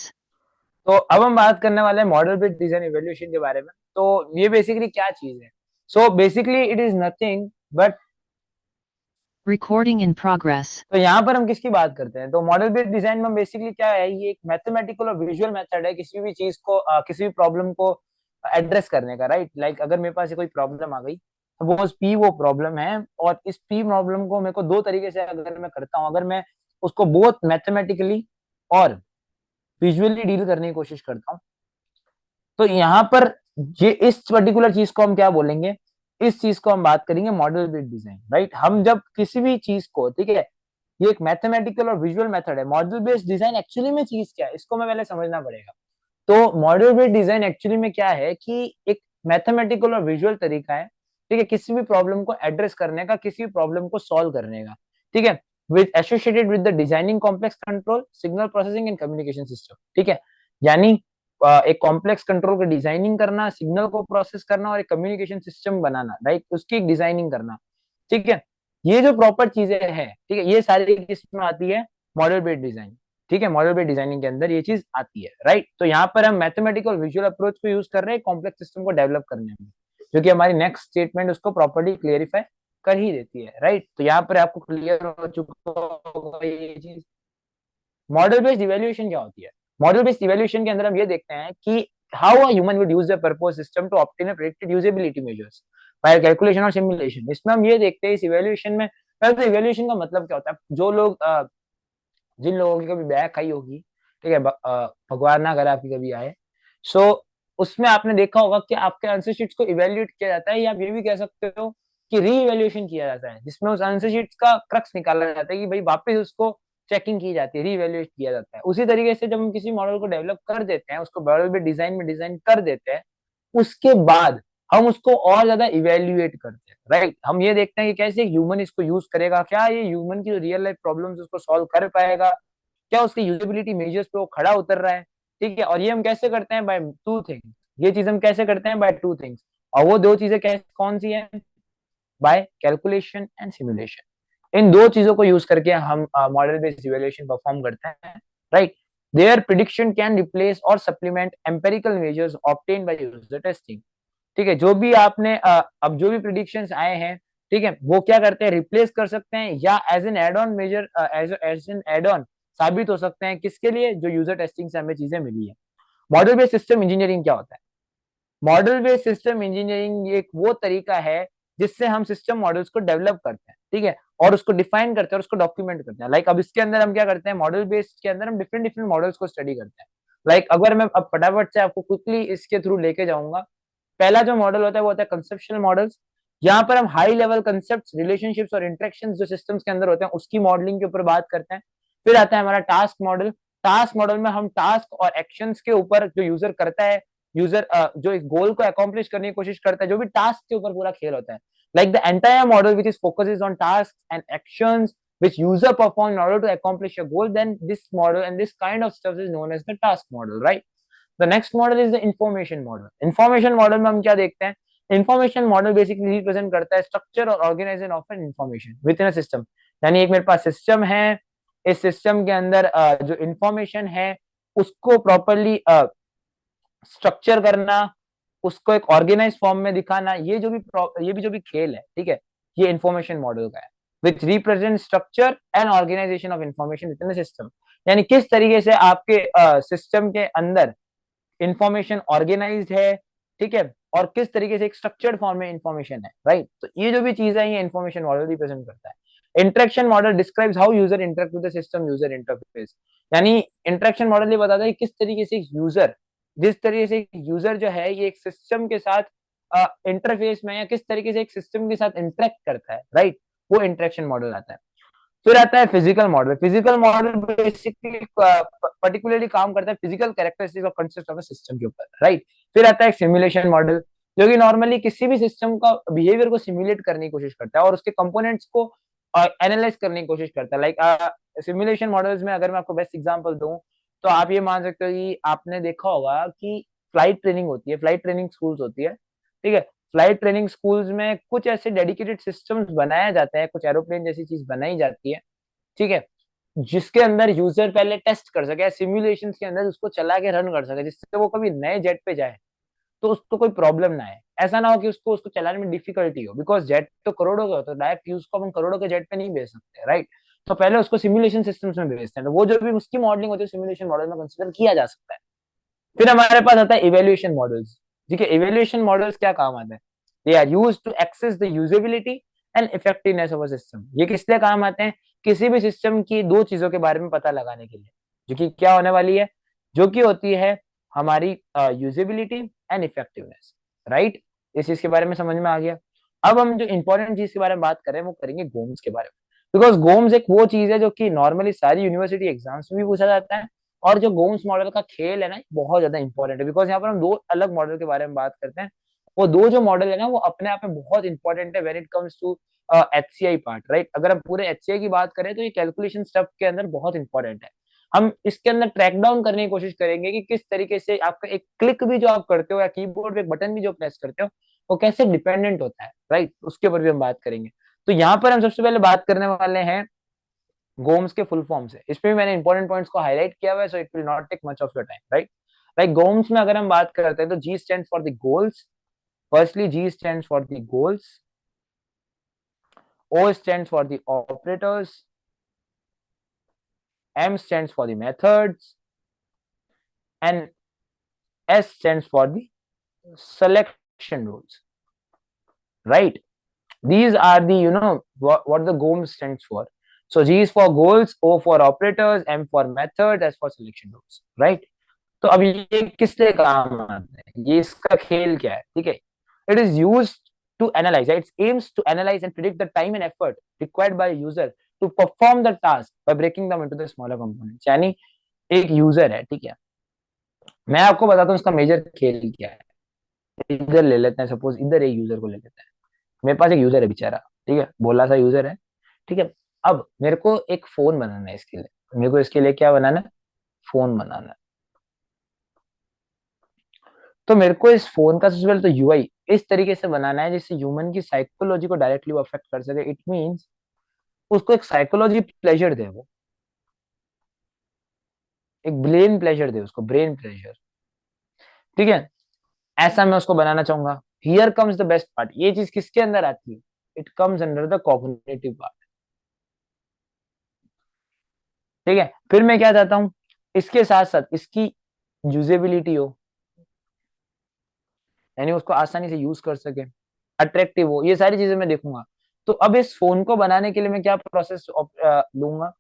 S1: तो अब हम बात करने वाले हैं मॉडल बेस्ड डिजाइन इवैल्यूएशन के बारे में। तो ये बेसिकली क्या चीज है, so basically it is nothing but,
S2: Recording in progress.
S1: तो यहाँ पर हम किसकी बात करते हैं, तो मॉडल बेस्ड डिजाइन में बेसिकली क्या है, ये एक मैथमेटिकल और विजुअल मेथड है किसी भी चीज को किसी भी प्रॉब्लम को एड्रेस करने का, राइट। लाइक अगर मेरे पास कोई प्रॉब्लम आ गई, सपोज पी वो प्रॉब्लम है, और इस पी प्रॉब्लम को मेरे को दो तरीके से अगर मैं करता हूँ, अगर मैं उसको बोथ मैथमेटिकली और विजुअली डील करने की कोशिश करता हूँ, तो यहाँ पर ये इस पर्टिकुलर चीज को हम क्या बोलेंगे, इस चीज को हम बात करेंगे मॉडल बेस्ड डिजाइन, राइट। हम जब किसी भी चीज को, ठीक है, ये एक मैथमेटिकल और विजुअल मेथड है। मॉडल बेस्ड डिजाइन एक्चुअली में चीज क्या है, इसको मैं पहले समझना पड़ेगा। तो मॉडल बेस्ड डिजाइन एक्चुअली में क्या है कि एक मैथमेटिकल और विजुअल तरीका है, ठीक है, किसी भी प्रॉब्लम को एड्रेस करने का, किसी भी प्रॉब्लम को सॉल्व करने का, ठीक है, with associated with the designing complex control, signal processing and communication system, ठीक है, यानी एक कॉम्प्लेक्स कंट्रोल को डिजाइनिंग करना, सिग्नल को प्रोसेस करना और एक कम्युनिकेशन सिस्टम बनाना, राइट, उसकी एक डिजाइनिंग करना, ठीक है। ये जो प्रॉपर चीजें हैं, ठीक है, ये सारी किसमें आती है, मॉडल बेस्ड डिजाइन, ठीक है, मॉडल बेस्ड डिजाइनिंग के अंदर ये चीज आती है, राइट। तो यहाँ पर हम मैथमेटिकल विजुअल अप्रोच को यूज कर रहे हैं कॉम्प्लेक्स सिस्टम को डेवलप करने में, जो कि हमारी नेक्स्ट स्टेटमेंट उसको प्रॉपर्ली क्लियरिफाई कर ही देती है, राइट। तो यहाँ पर आपको क्लियर हो चुका होगा ये चीज। मॉडल बेस्ड इवैल्यूएशन क्या होती है, मॉडल बेस्ड इवैल्यूएशन के अंदर हम ये देखते हैं कि how a human would use the propose system to obtain a predicted usability measures by calculation और सिमुलेशन। इसमें हम ये देखते हैं इस इवैल्यूएशन में, पहले तो इवैल्यूएशन का मतलब क्या होता है, जो लोग जिन लोगों की कभी बैक आई होगी, ठीक है, भगवान ना करे आपकी कभी आए, सो उसमें आपने देखा होगा कि आपके आंसर शीट्स को इवैल्यूएट किया जाता है, या आप ये भी कह सकते हो कि री इवैल्यूएशन किया जाता है, जिसमें उस आंसर शीट्स का क्रक्स निकाला जाता है कि भाई वापस उसको चेकिंग की जाती है, री इवैल्यूएट किया जाता है। उसी तरीके से जब हम किसी मॉडल को डेवलप कर देते हैं, उसको मॉडल में डिजाइन कर देते हैं, उसके बाद हम उसको और ज्यादा इवेल्युएट करते हैं, राइट। हम ये देखते हैं कि कैसे ह्यूमन इसको यूज करेगा, क्या ये ह्यूमन की जो रियल लाइफ प्रॉब्लम्स उसको सॉल्व कर पाएगा, क्या उसकी यूजेबिलिटी मेजर्स पे वो खड़ा उतर रहा है, ठीक है। और ये हम कैसे करते हैं, बाय टू थिंग्स, ये चीज हम कैसे करते हैं, बाय टू थिंग्स, और वो दो चीजें कैसे कौन सी है, बाय कैलकुलेशन एंड सिमुलेशन। इन दो चीजों को यूज करके हम मॉडल बेस्ड इवैल्यूएशन परफॉर्म करते हैं, right. Their prediction can replace और supplement empirical measures obtain by user testing, ठीक है। जो भी आपने अब जो भी प्रिडिक्शंस आए हैं, ठीक है, वो क्या करते हैं, रिप्लेस कर सकते हैं या as an add on measure, as an add on साबित हो सकते हैं, किसके लिए, जो यूजर टेस्टिंग से हमें चीजें मिली है। मॉडल बेस्ड सिस्टम इंजीनियरिंग क्या होता है? मॉडल बेस्ड सिस्टम इंजीनियरिंग एक वो तरीका है जिससे हम सिस्टम मॉडल्स को डेवलप करते हैं, ठीक है, और उसको डिफाइन करते हैं और उसको डॉक्यूमेंट करते हैं। लाइक अब इसके अंदर हम क्या करते हैं, मॉडल बेस्ड के अंदर हम डिफरेंट डिफरेंट मॉडल्स को स्टडी करते हैं। लाइक अगर मैं अब फटाफट से आपको क्विकली इसके थ्रू लेके जाऊंगा, पहला जो मॉडल होता है वो होता है कंसेप्शनल मॉडल्स। यहाँ पर हम हाई लेवल कंसेप्ट, रिलेशनशिप्स और इंटरेक्शंस जो सिस्टम्स के अंदर होते हैं उसकी मॉडलिंग के ऊपर बात करते हैं। फिर आता है हमारा टास्क मॉडल। टास्क मॉडल में हम टास्क और एक्शंस के ऊपर जो यूजर करता है, यूजर जो इस गोल को अकॉम्प्लिश करने की कोशिश करता है, जो भी टास्क के ऊपर पूरा खेल होता है, like the entire model which is focuses on task and actions which user perform in order to accomplish a goal, then this model and this kind of stuff is known as the task model, right? The next model is the information model. Information model में हम क्या देखते हैं, information model basically represent करता है structure और organization of an information within a system। यानी एक मेरे पास सिस्टम है, इस सिस्टम के अंदर जो इंफॉर्मेशन है उसको प्रॉपरली स्ट्रक्चर करना, उसको एक ऑर्गेनाइज फॉर्म में दिखाना, ये भी जो भी खेल है, ठीक है, ये इंफॉर्मेशन मॉडल का है, which represent structure and organisation of information within system. यानी किस तरीके से आपके सिस्टम के अंदर इंफॉर्मेशन ऑर्गेनाइज्ड है, ठीक है, और किस तरीके से एक स्ट्रक्चर्ड फॉर्म में इंफॉर्मेशन है, राइट। तो ये जो भी चीज है ये इंफॉर्मेशन मॉडल रिप्रेजेंट करता है। Interaction model describes how user interact with the system user interface. यानी इंटरेक्शन मॉडल ये बताता है किस तरीके से यूजर, जिस तरीके से यूजर जो है ये एक सिस्टम के साथ इंटरफेस में या किस तरीके से एक सिस्टम के साथ इंटरेक्ट करता है, राइट, वो इंटरेक्शन मॉडल आता है। फिर आता है physical model. Physical model basically particularly काम करता है फिजिकल कैरेक्टरिस्टिक्स और कंसेप्ट ऑफ अ सिस्टम के ऊपर, राइट। फिर आता है सिमुलेशन मॉडल, जो कि नॉर्मली किसी भी सिस्टम का बिहेवियर को सिमुलेट करने की कोशिश करता है और उसके कंपोनेंट्स को एनालाइज करने की कोशिश करता है। लाइक सिमुलेशन मॉडल्स में अगर मैं आपको बेस्ट एग्जांपल दूं तो आप ये मान सकते हो कि आपने देखा होगा कि फ्लाइट ट्रेनिंग होती है, फ्लाइट ट्रेनिंग स्कूल्स होती है, ठीक है। फ्लाइट ट्रेनिंग स्कूल्स में कुछ ऐसे डेडिकेटेड सिस्टम्स बनाया जाते हैं, कुछ एरोप्लेन जैसी चीज बनाई जाती है, ठीक है, जिसके अंदर यूजर पहले टेस्ट कर सके, सिमुलेशन के अंदर उसको चला के रन कर सके, जिससे वो कभी नए जेट पे जाए तो उसको कोई प्रॉब्लम ना आए। ऐसा ना हो कि उसको उसको चलाने में डिफिकल्टी हो, बिकॉज जेट तो करोड़ों का होता है, डायरेक्ट यूज को हम करोड़ों के जेट पे नहीं भेज सकते, राइट। तो पहले उसको सिमुलेशन सिस्टम्स में भेजते हैं, तो वो जो भी उसकी मॉडलिंग होती है सिमुलेशन मॉडल में कंसिडर किया जा सकता है। फिर हमारे पास आता है इवेल्युएशन मॉडल्स। ठीक है, इवेल्युएशन मॉडल्स क्या काम आते हैं, they are used to access the usability and effectiveness of a system. ये किस लिए काम आते हैं, किसी भी सिस्टम की दो चीजों के बारे में पता लगाने के लिए, जो कि क्या होने वाली है, जो कि होती है हमारी यूजेबिलिटी एंड इफेक्टिवनेस, राइट। इस चीज के बारे में समझ में आ गया। अब हम जो इंपॉर्टेंट चीज के बारे में बात करें वो करेंगे गोम्स के बारे में, बिकॉज गोम्स एक वो चीज है जो कि नॉर्मली सारी यूनिवर्सिटी एग्जाम्स में भी पूछा जाता है, और जो गोम्स मॉडल का खेल है ना बहुत ज्यादा इंपॉर्टेंट है, बिकॉज यहाँ पर हम दो अलग मॉडल के बारे में बात करते हैं। वो दो जो मॉडल है ना वो अपने आप में बहुत इंपॉर्टेंट है when it comes to HCI part, right. अगर हम पूरे एचसीआई की बात करें तो ये कैलकुलेशन स्टेप के अंदर बहुत इंपॉर्टेंट है। हम इसके अंदर ट्रैक डाउन करने की कोशिश करेंगे कि किस तरीके से आपका एक क्लिक भी जो आप करते हो या कीबोर्ड पे एक बटन भी जो प्रेस करते हो वो कैसे डिपेंडेंट होता है, राइट, उसके ऊपर भी हम बात करेंगे। तो यहाँ पर हम सबसे पहले बात करने वाले हैं गोम्स के फुल फॉर्म से। इसमें भी मैंने इंपॉर्टेंट पॉइंट्स को हाईलाइट किया हुआ है, so it will not take much of your time, right. Like GOMS में अगर हम बात करते हैं तो G stands for the goals. Firstly G stands for the goals, O stands for the operators, M stands for the methods and S stands for the selection rules, right? These are the, you know, what the GOM stands for. So G is for goals, O for operators, M for methods, S for selection rules, right? तो अब ये किस लिए काम आता है, ये इसका खेल क्या है, ठीक है। It is use to analyse, it's aims to analyse and predict the time and effort required by user to perform the task by breaking them into the smaller components. यानी एक यूजर है, ठीक है, मैं आपको बताता हूँ इसका मेजर खेल क्या है। इधर ले लेते हैं, सपोज इधर एक यूजर को ले लेते हैं। मेरे पास एक यूजर है बेचारा, ठीक है, भोला सा यूजर है, ठीक है। अब मेरे को एक फोन बनाना है इसके लिए, मेरे को इसके लिए क्या बनाना है, फोन बनाना है। तो मेरे को इस फोन का सबसे पहले तो यूआई इस तरीके से बनाना है जिससे ह्यूमन की साइकोलॉजी को डायरेक्टली वो अफेक्ट कर सके। इट मींस उसको एक साइकोलॉजी प्लेजर दे, वो एक ब्रेन प्लेजर दे उसको, ब्रेन प्लेजर, ठीक है। ऐसा मैं उसको बनाना चाहूंगा। Here comes the best part, ये चीज किसके अंदर आती है, it comes under the cognitive part. ठीक है, फिर मैं क्या चाहता हूं, इसके साथ साथ इसकी यूजेबिलिटी हो, यानी उसको आसानी से यूज कर सके, अट्रैक्टिव हो, ये सारी चीजें मैं देखूंगा। तो अब इस फोन को बनाने के लिए मैं क्या प्रोसेस लूंगा,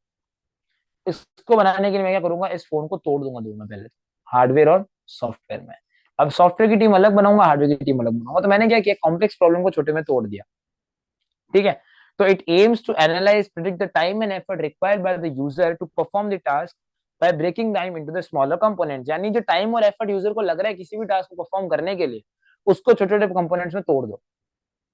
S1: इसको बनाने के लिए मैं क्या करूंगा, इस फोन को तोड़ दूंगा दो में, पहले हार्डवेयर और सॉफ्टवेयर में। अब सॉफ्टवेयर की टीम अलग बनाऊंगा, हार्डवेयर की टीम अलग बनाऊंगा। तो मैंने क्या किया, कॉम्प्लेक्स प्रॉब्लम को छोटे में तोड़ दिया। ठीक है, तो it aims to analyse predict the time and effort required by the user to perform the task by breaking time into the smaller components. यानी जो टाइम और एफर्ट यूजर को लग रहा है किसी भी टास्क को परफॉर्म करने के लिए, उसको छोटे छोटे कंपोनेंट्स में तोड़ दो।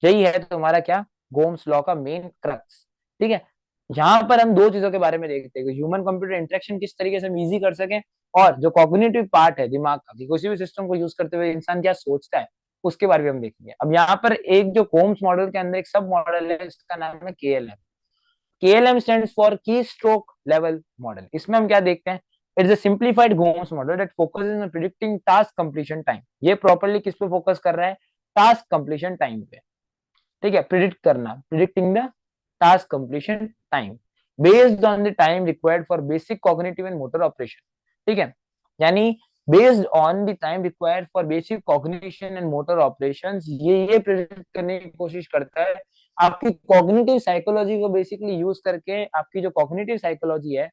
S1: यही है तुम्हारा क्या, गोम्स लॉ का मेन क्रक्स। ठीक है, यहाँ पर हम दो चीजों के बारे में देखते हैं, ह्यूमन कंप्यूटर इंटरेक्शन किस तरीके से हम इजी कर सकें, और जो कॉग्निटिव पार्ट है दिमाग का, कि किसी भी सिस्टम को यूज करते हुए इंसान क्या सोचता है, उसके बारे में हम देखेंगे। अब यहाँ पर एक जो गोम्स मॉडल के अंदर एक सब मॉडल है, इसका नाम है KLM। KLM स्टैंड्स फॉर की स्ट्रोक लेवल मॉडल। इसमें हम क्या देखते हैं, it's a simplified Gomes model that focuses on predicting task completion time. ये प्रॉपर्ली किस पे फोकस कर रहा है, टास्क कंप्लीशन टाइम पे। ठीक है, प्रिडिक्ट करना, predicting the task completion time based on the time required for basic cognitive and motor operation. ठीक है, यानी based on the time required for basic cognition and motor operations, ये predict करने की कोशिश करता है। आपकी कॉग्निटिव साइकोलॉजी को बेसिकली यूज करके, आपकी जो कॉग्निटिव साइकोलॉजी है,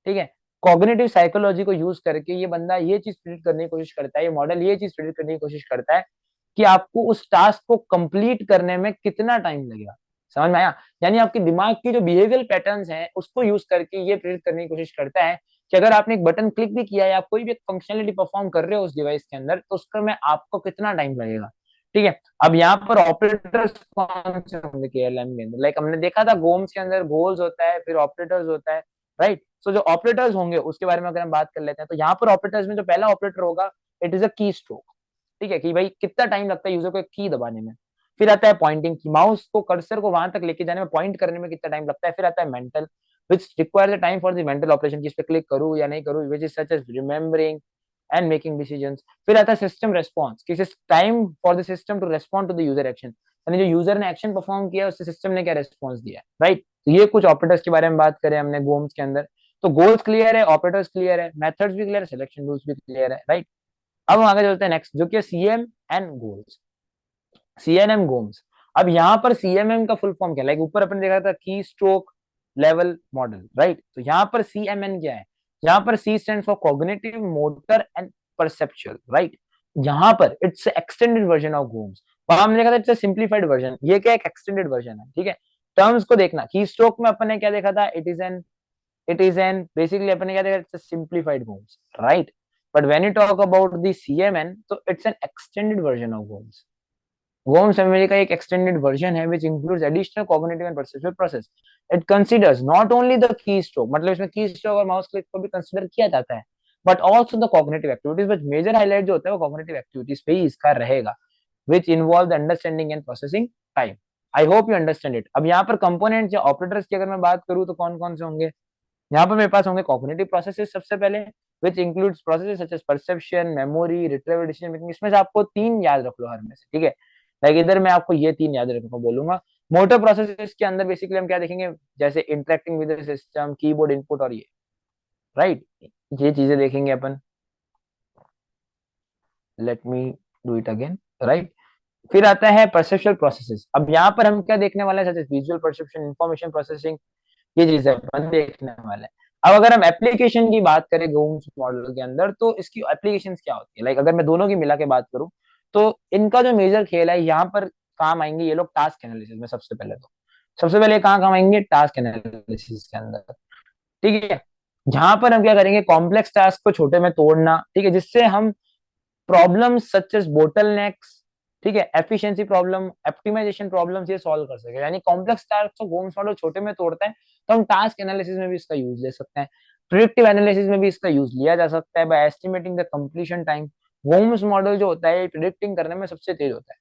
S1: ठीक है, कॉग्निटिव साइकोलॉजी को यूज करके ये बंदा ये चीज प्रिडिक्ट करने की कोशिश करता है, ये मॉडल ये चीज प्रिडिक्ट करने की कोशिश करता है कि आपको उस टास्क को कंप्लीट करने में कितना टाइम लगेगा। समझ में आया, यानी आपके दिमाग की जो बिहेवियल पैटर्न्स हैं उसको यूज करके ये प्रिडिक्ट करने की कोशिश करता है कि अगर आपने एक बटन क्लिक भी किया है, आप कोई भी एक फंक्शनलिटी परफॉर्म कर रहे हो उस डिवाइस के अंदर, तो उसका में आपको कितना टाइम लगेगा। ठीक है, अब यहाँ पर ऑपरेटर्स कौन से होंगे KLM के अंदर, लाइक हमने देखा था गोम्स के अंदर गोल्स होता है, फिर ऑपरेटर्स होता है, राइट। सो जो ऑपरेटर्स होंगे उसके बारे में अगर हम बात कर लेते हैं, तो यहाँ पर ऑपरेटर्स में जो पहला ऑपरेटर होगा, इट इज अ की स्ट्रोक। ठीक है, कि भाई कितना टाइम लगता है यूजर को एक की दबाने में। फिर आता है पॉइंटिंग, की माउस को कर्सर को वहां तक लेके जाने में, पॉइंट करने में कितना टाइम लगता है। फिर आता है mental, which require the time for the mental operation, किस पे क्लिक करूँ या नहीं करूँ, which is such as remembering and making decisions. फिर आता है सिस्टम रेस्पॉन्स, किस time for the system to respond to the user action, यानी जो यूजर ने एक्शन परफॉर्म किया उससे सिस्टम ने क्या रेस्पॉन्स दिया, राइट। तो ये कुछ ऑपरेटर्स के बारे में बात करें हमने गोम्स के अंदर। तो गोल्स क्लियर है, ऑपरेटर्स क्लियर है, मेथड्स भी क्लियर है, सिलेक्शन रूल्स भी क्लियर है, राइट। अब हम आगे चलते हैं नेक्स्ट, जो कि CM and goals, CNM Gomes. अब यहाँ पर CMM का फुल फॉर्म क्या है, लाइक ऊपर अपन देखा था की स्ट्रोक लेवल मॉडल, राइट। तो यहाँ पर CMN क्या है, यहाँ पर C stand for cognitive motor and perceptual, right. यहाँ पर it's extended version of Gomes, वहां हमने देखा था इट्स सिंप्लीफाइड वर्जन, ये क्या एक एक्सटेंडेड वर्जन है। ठीक है, टर्म्स को देखना, की स्ट्रोक में अपन ने क्या देखा था, इट इज एन बेसिकली अपन ने क्या देखा, it's simplified Gomes, right. But when you talk about the CMN, तो it's an extended version of Gomes. Worms memory का एक extended version है which includes additional cognitive and perceptual process. It considers not only the keystroke, मतलब इसमें keystroke और mouse click को भी consider किया जाता है, but also the cognitive activities, but major highlight जो होता है वो cognitive activities पे ही इसका रहेगा, which involve the understanding and processing time. I hope you understand it. अब यहाँ पर components या operators की अगर मैं बात करूँ तो कौन कौन से होंगे, यहाँ पर मेरे पास होंगे cognitive processes सबसे पहले, which includes processes such as perception, memory, retrieval, decision making। इसमें से आपको 3 याद रख लो हर में से, ठीक है। लाइक इधर मैं आपको ये 3 याद रखने को बोलूंगा। मोटर प्रोसेसेस के अंदर बेसिकली हम क्या देखेंगे, जैसे interacting with the system, keyboard input और ये, राइट, ये चीजें देखेंगे अपन। Let me do it again, right. फिर आता है परसेप्चुअल प्रोसेसेस। अब यहाँ पर हम क्या देखने वाले हैं, विजुअल परसेप्शन, इंफॉर्मेशन प्रोसेसिंग, ये चीजें अपन देखने वाले हैं। अब अगर हम एप्लीकेशन की बात करें गोम्स मॉडल के अंदर, तो इसकी एप्लीकेशन क्या होती है, लाइक अगर मैं दोनों की मिला के बात करूं, तो इनका जो मेजर खेल है यहाँ पर काम आएंगे ये लोग टास्क एनालिसिस में। सबसे पहले कहाँ काम आएंगे, टास्क एनालिसिस के अंदर। ठीक है, जहां पर हम क्या करेंगे, कॉम्प्लेक्स टास्क को छोटे में तोड़ना, ठीक है, जिससे हम प्रॉब्लम सच एज बोटलनेक्स, ठीक है, एफिशिएंसी प्रॉब्लम, ऑप्टिमाइजेशन प्रॉब्लम्स ये सॉल्व कर सके। यानी कॉम्प्लेक्स टास्क को गोम्स मॉडल छोटे में तोड़ता है, तो हम टास्क एनालिसिस में भी इसका यूज ले सकते हैं, प्रिडिक्टिव एनालिसिस में भी इसका यूज लिया जा सकता है by estimating the completion time. GOMS model जो होता है प्रिडिक्टिंग करने में सबसे तेज होता है।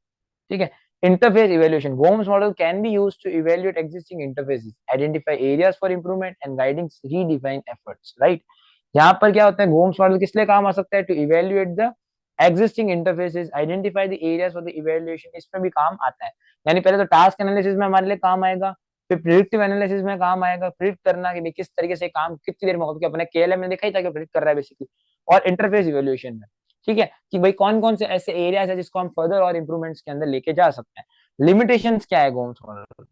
S1: ठीक है, interface evaluation, GOMS model can be used to evaluate existing interfaces, identify areas for improvement and guiding redefine efforts, right. यहाँ पर क्या होता है, गोम्स मॉडल किस लिए काम आ सकता है, to evaluate the existing interfaces, identify the areas for the evaluation, इसमें भी काम आता है। यानी पहले तो टास्क एनालिसिस में हमारे लिए काम आएगा, फिर प्रिडिक्टिव एनालिसिस में काम आएगा, प्रिडिक्ट करना कि किस तरीके से काम कितनी देर में होगा, अपने केएलएम में देखा ही था कि प्रिडिक्ट कर रहा है बेसिकली, और इंटरफेस इवैल्यूएशन में, ठीक है, कि भाई कौन कौन से ऐसे एरियाज है जिसको हम फर्दर और इंप्रूवमेंट्स के अंदर लेके जा सकते हैं। लिमिटेशंस क्या है गोम्स मॉडल,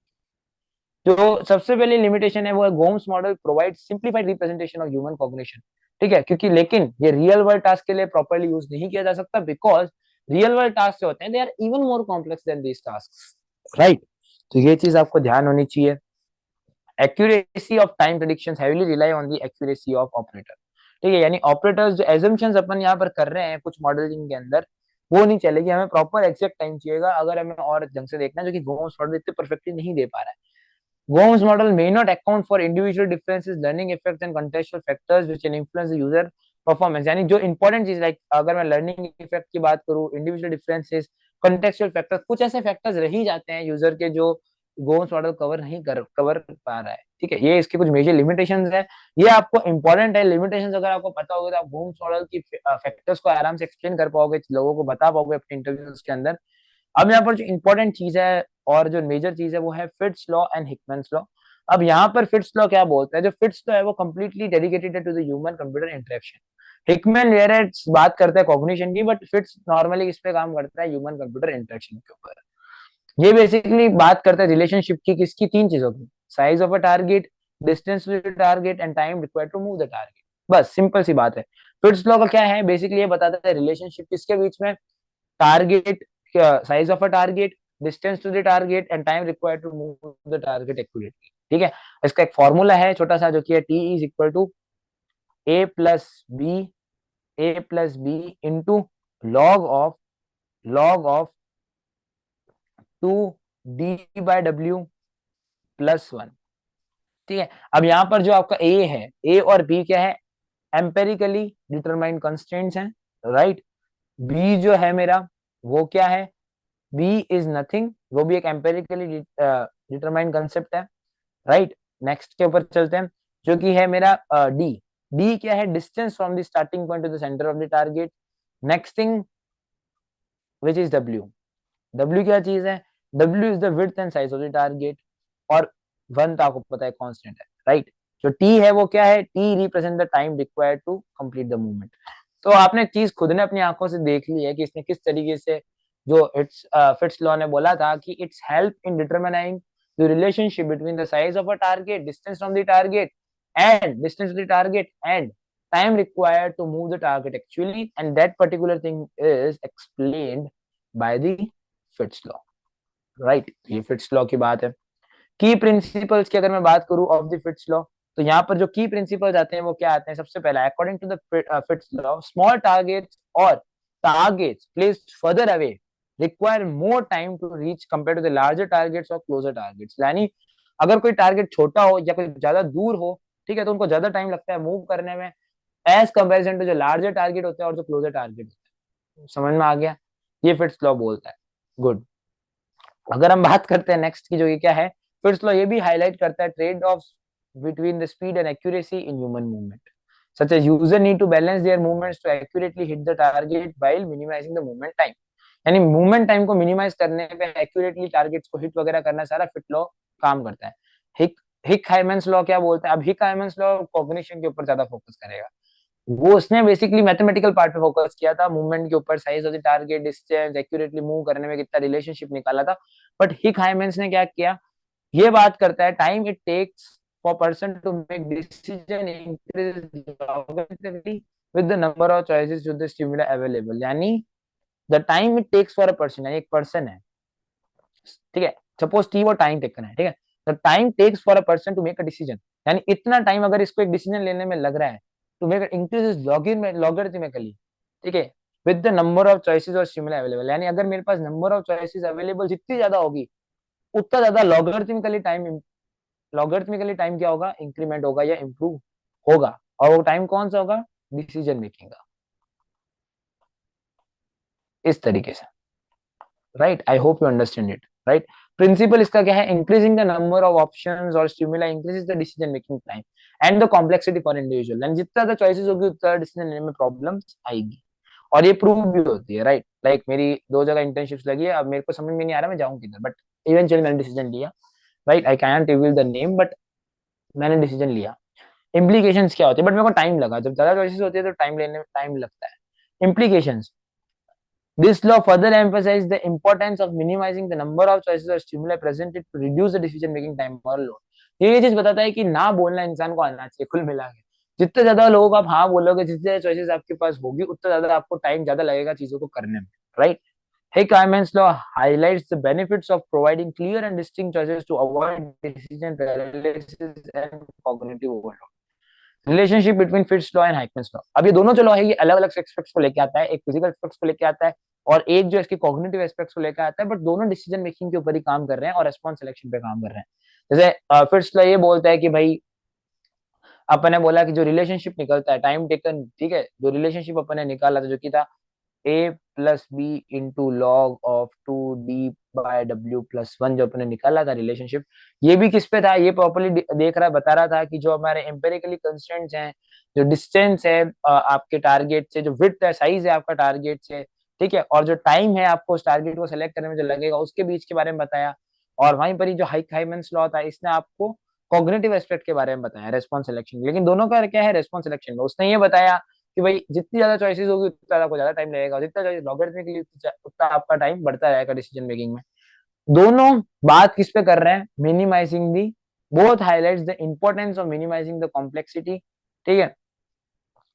S1: जो सबसे पहले लिमिटेशन है वो है Gomes model provide simplified representation of human cognition, ठीक है, क्योंकि लेकिन ये रियल वर्ल्ड टास्क के लिए प्रॉपर्ली यूज नहीं किया जा सकता, बिकॉज रियल वर्ल्ड टास्क जो होते हैं they are even more complex than these task, right. तो ये चीज आपको ध्यान होनी चाहिए। Accuracy of time predictions heavily rely on the accuracy of operator, ठीक है, यानी ऑपरेटर्स जो एजम्पशंस अपन यहाँ पर कर रहे हैं कुछ मॉडलिंग के अंदर, वो नहीं चलेगी, हमें प्रॉपर एग्जैक्ट टाइम चाहिएगा अगर हमें और ढंग से देखना है, जो कि गोम्स मॉडल इतने परफेक्टली नहीं दे पा रहा है। Gomes model may not account for individual differences, learning effects and contextual factors which can influence the user performance, यानी जो इंपॉर्टेंट चीज लाइक अगर मैं लर्निंग इफेक्ट की बात करूं, इंडिविजुअल डिफरेंसेस, कॉन्टेक्चुअल फैक्टर्स, कुछ ऐसे फैक्टर्स रह ही जाते हैं यूजर के जो गोम्स मॉडल कवर पा रहा है, ठीक है, ये इसके कुछ मेजर लिमिटेशंस है, ये आपको इंपॉर्टेंट है। लिमिटेशंस अगर आपको पता होगा तो आप गोम्स मॉडल की फैक्टर्स को आराम से एक्सप्लेन कर पाओगे, लोगों को बता पाओगे अपने इंटरव्यूज के अंदर। अब यहाँ पर जो इंपॉर्टेंट चीज है और जो मेजर चीज है वो है फिट्स लॉ एंड हिकमैन्स लॉ। अब यहाँ पर फिट्स लॉ क्या बोलता है, जो फिट्स लॉ है वो कंप्लीटली डेडिकेटेड है to the human computer interaction. Hickman वेरेट्स बात करता है कॉग्निशन की, बट फिट्स नॉर्मली इस पे काम करता है ह्यूमन कंप्यूटर इंटरेक्शन के ऊपर। ये बेसिकली बात करता है रिलेशनशिप की, किसकी, तीन चीजों की, size of a target, distance to the target and time required to move the target. बस सिंपल सी बात है। फिट्स लॉ का क्या है, बेसिकली ये बताता है रिलेशनशिप किसके बीच में, target, size of a target, distance to the target and time required to move the target accurately, ठीक है। इसका एक फॉर्मूला है छोटा सा, जो कि है T is equal to A plus B, A plus B into log of two D by W plus one, ठीक है। अब यहाँ पर जो आपका ए है, ए और बी क्या है, एम्पेरिकली डिटरमाइंड कंस्ट्रेंट्स हैं, राइट। बी जो है मेरा वो क्या है, बी इज नथिंग, वो भी एक एम्पेरिकली डिटरमाइंड कंसेप्ट है, राइट। नेक्स्ट के ऊपर चलते हैं, जो कि है मेरा डी, डी क्या है, distance from the starting point two the centre of the target. Next thing which is W, W क्या चीज है, W is the width and size of the target, और वन तो आपको पता है कांस्टेंट है, राइट। जो टी है वो क्या है, T represent the time required to complete the movement. तो आपने चीज खुद ने अपनी आंखों से देख ली है कि इसने किस तरीके से, जो इट्स फिट्स लॉ ने बोला था कि it's help in determining the relationship between the size of a target, distance from the target and time required to move the target actually, and that particular thing is explained by the Fitts law, right। ये fits law की बात है। की principles की अगर मैं बात करूं ऑफ द फिट्स लॉ, तो यहाँ पर जो की प्रिंसिपल्स आते हैं वो क्या आते हैं, सबसे पहला according to the Fitts law small targets और targets placed further away require more time to reach compare to the larger targets और क्लोजर टारगेट्स, यानी अगर कोई टारगेट छोटा हो या कोई ज्यादा दूर हो, ठीक है, तो उनको ज्यादा टाइम लगता है मूव करने में एज कंपेरिजन टू जो लार्जर टारगेट होते हैं और जो क्लोजर टारगेट होते हैं। समझ में आ गया, ये फिट्स लॉ बोलता है। गुड। अगर हम बात करते हैं नेक्स्ट की, जो ये क्या है, फिट्स लॉ ये भी हाईलाइट करता है trade off between the speed and accuracy in human movement, such as user need to balance their movements to accurately hit the target while minimising the movement time, यानी movement time को minimise करने पे accurately targets को hit वगैरह करना सारा fit law काम करता है। हिक हिक हाइमेंस लॉ क्या बोलता है, अब हिक हाइमेंस लॉ कॉग्निशन के ऊपर ज्यादा फोकस करेगा, वो उसने बेसिकली मैथमेटिकल पार्ट पे फोकस किया था, मूवमेंट के ऊपर, size of the target, distance, accurately move करने में कितना रिलेशनशिप निकाला था। बट हिक हाइमेंस ने क्या किया, ये बात करता है time it takes for person to make decision increase logarithmically with the number of choices to the stimula available, यानी the time it takes for a person, यानी एक पर्सन है, ठीक है, सपोज टी वो टाइम टेकन है, ठीक है, the time takes for a person to make a decision, यानी इतना टाइम अगर इसको एक डिसीजन लेने में लग रहा है टू मेक इंक्रीज लॉगरिथमिकली, ठीक है, with the number of choices और स्टिमुला अवेलेबल, यानी अगर मेरे पास नंबर ऑफ चॉइसेस अवेलेबल जितनी ज्यादा होगी उतना ज्यादा लॉगरिथमिकली टाइम क्या होगा, इंक्रीमेंट होगा या इंप्रूव होगा, और वो टाइम कौन सा होगा, डिसीजन मेकिंग का, इस तरीके से, right. I hope you understand it, right. Principle इसका क्या है, increasing the number of options और stimula increases the decision making time and the complexity for individual, यानी जितना ज्यादा चॉइसेस होगी उतना डिसीजन लेने में प्रॉब्लम्स आएगी। और ये प्रूव भी होती है, राइट। लाइक मेरी 2 जगह इंटर्नशिप्स लगी है, अब मेरे को समझ में नहीं आ रहा मैं जाऊँ किधर, बट इवेंचुअली मैंने डिसीजन लिया, right. I can reveal the name, but मैंने डिसीजन लिया। इम्प्लीकेशंस क्या होते हैं, बट मेरे को टाइम लगा, जब ज्यादा चॉइसेस होती है तो टाइम लेने में टाइम लगता है। Implications, this law further emphasizes the importance of minimizing the number of choices or stimuli presented to reduce the decision making time or load। ये चीज बताता है कि ना बोलना इंसान को आना चाहिए कुल मिला के। जितने ज्यादा लोगों को आप हाँ बोलोगे, जितने ज्यादा चॉइसेस आपके पास होगी, उतना ज्यादा आपको टाइम ज्यादा लगेगा चीजों को करने में, right. Hickman's law highlights the benefits of providing clear and distinct choices to avoid decision paralysis and cognitive overload। Relationship between Fitts law and Hickman's law, अब ये दोनों जो लॉ है ये अलग अलग एस्पेक्ट्स को लेके आता है, एक फिजिकल एस्पेक्ट्स को लेके आता है और एक जो इसके कॉग्निटिव एस्पेक्ट्स को लेके आता है, बट दोनों डिसीजन मेकिंग के ऊपर ही काम कर रहे हैं और रेस्पॉन्स सिलेक्शन पे काम कर रहे हैं। जैसे फिट्स लॉ ये बोलता है कि भाई अपन ने बोला कि जो रिलेशनशिप निकलता है टाइम टेकन, ठीक है, जो रिलेशनशिप अपन ने निकाला था जो कि था a plus B into log of 2d/w+1, जो अपने निकाला था रिलेशनशिप, ये भी किस पे था, ये प्रॉपर्ली देख रहा बता रहा था कि जो हमारे एम्पेरिकली कंस्ट्रेंट्स हैं, जो डिस्टेंस है आपके टारगेट से, जो विड्थ है, साइज है आपका टारगेट से, ठीक है, और जो टाइम है आपको उस टारगेट को सेलेक्ट करने में जो लगेगा उसके बीच के बारे में बताया। और वहीं पर ही जो हाइकमैन्स लॉ था इसने आपको कॉग्निटिव एस्पेक्ट के बारे में बताया, रेस्पॉन्स सिलेक्शन। लेकिन दोनों का क्या है, रेस्पॉन्स सिलेक्शन में उसने ये बताया कि भाई जितनी ज्यादा चॉइसेस होगी उतना आपको ज्यादा टाइम लगेगा, जितना चॉइस लॉगरिथमिकली उतना आपका टाइम बढ़ता रहेगा डिसीजन मेकिंग में। दोनों बात किस पे कर रहे हैं, minimising the, both highlights the importance of minimising the complexity, ठीक है,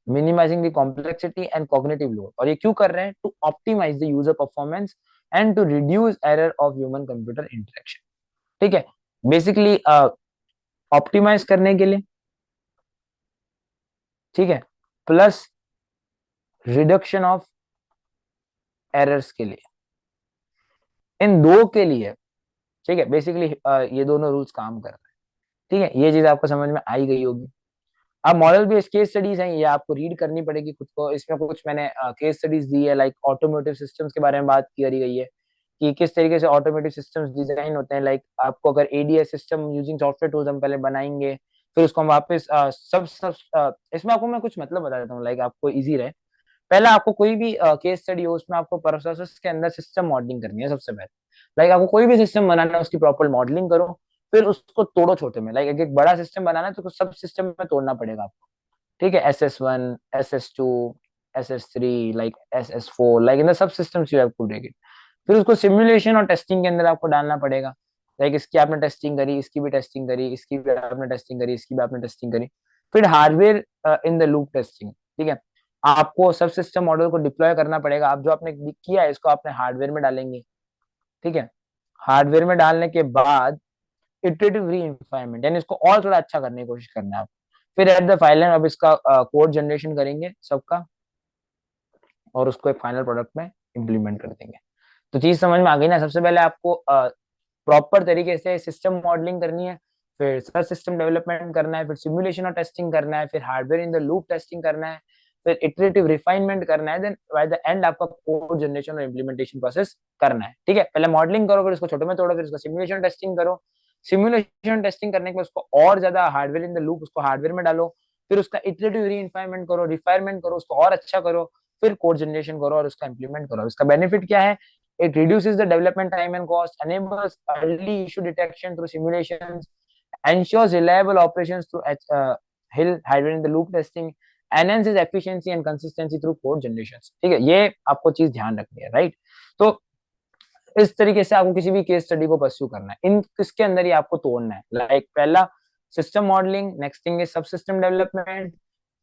S1: minimising the complexity and cognitive load. और ये क्यों कर रहे हैं, to optimise the user performance and to reduce error of human computer interaction, ठीक है, बेसिकली ऑप्टिमाइज करने के लिए, ठीक है, प्लस रिडक्शन ऑफ एरर्स के लिए, इन दो के लिए, ठीक है, बेसिकली ये दोनों रूल्स काम कर रहे हैं, ठीक है। ये चीज आपको समझ में आई गई होगी। अब मॉडल बेस्ड केस स्टडीज हैं, ये आपको रीड करनी पड़ेगी खुद को, इसमें कुछ मैंने केस स्टडीज दी है, लाइक ऑटोमोटिव सिस्टम्स के बारे में बात करी गई है कि किस तरीके से ऑटोमेटिक सिस्टम्स डिजाइन होते हैं। लाइक आपको अगर ADS system using software tools हम पहले बनाएंगे, फिर उसको हम वापस इसमें आपको मैं कुछ मतलब बता देता हूँ, लाइक आपको इजी रहे। पहले आपको कोई भी केस स्टडी हो उसमें आपको प्रोसेस के अंदर सिस्टम मॉडलिंग करनी है सबसे पहले। लाइक आपको कोई भी सिस्टम बनाना है उसकी प्रॉपर मॉडलिंग करो, फिर उसको तोड़ो छोटे में। लाइक एक बड़ा सिस्टम बनाना है तो सब सिस्टम में तोड़ना पड़ेगा आपको, ठीक है, SS1, SS2, SS3, like SS4, like इन सब systems you have to take it. फिर उसको सिमुलेशन और टेस्टिंग के अंदर आपको डालना पड़ेगा। लाइक इसकी आपने टेस्टिंग करी, इसकी भी टेस्टिंग करी, इसकी भी आपने टेस्टिंग करी, इसकी भी आपने टेस्टिंग करी। फिर hardware in the loop testing, ठीक है, आपको सब सिस्टम मॉडल को डिप्लॉय करना पड़ेगा। आप जो आपने किया है इसको आपने हार्डवेयर में डालेंगे, ठीक है, हार्डवेयर में डालने के बाद इटरेटिव री इन्फायरमेंट, यानी इसको और थोड़ा अच्छा करने की कोशिश करना है आप। फिर एट द फाइल अब इसका कोड जनरेशन करेंगे सबका, और उसको एक फाइनल प्रोडक्ट में इम्प्लीमेंट कर देंगे। तो चीज समझ में आ गई ना। सबसे पहले आपको प्रॉपर तरीके से सिस्टम मॉडलिंग करनी है, फिर सब सिस्टम डेवलपमेंट करना है, फिर सिमुलेशन और टेस्टिंग करना है, फिर hardware in the loop testing करना है, फिर इटरेटिव रिफाइनमेंट करना है, देन बाय द एंड आपका कोड जनरेशन और इम्प्लीमेंटेशन प्रोसेस करना है, ठीक है। पहले मॉडलिंग करो, फिर उसको छोटे में तोड़ो, फिर उसका सिमुलेशन टेस्टिंग करो। सिमुलेशन टेस्टिंग करने के बाद उसको और ज्यादा हार्डवेयर इन द लूप उसको हार्डवेयर में डालो, फिर उसका इटरेटिव री इन्फायरमेंट करो, रिफायरमेंट करो, उसको और अच्छा करो, फिर कोड जनरेशन करो और उसका इंप्लीमेंट करो। इसका बेनिफिट क्या है, it reduces the development time and cost, enables early issue detection through simulations, ensures reliable operations through hill hybrid in the loop testing, enhances efficiency and consistency through code generations, ठीक है। ये आपको चीज ध्यान रखनी है, राइट। तो इस तरीके से आपको किसी भी केस स्टडी को परस्यू करना है, इन किसके अंदर ही आपको तोड़ना है। लाइक पहला system modelling, next thing is sub system development,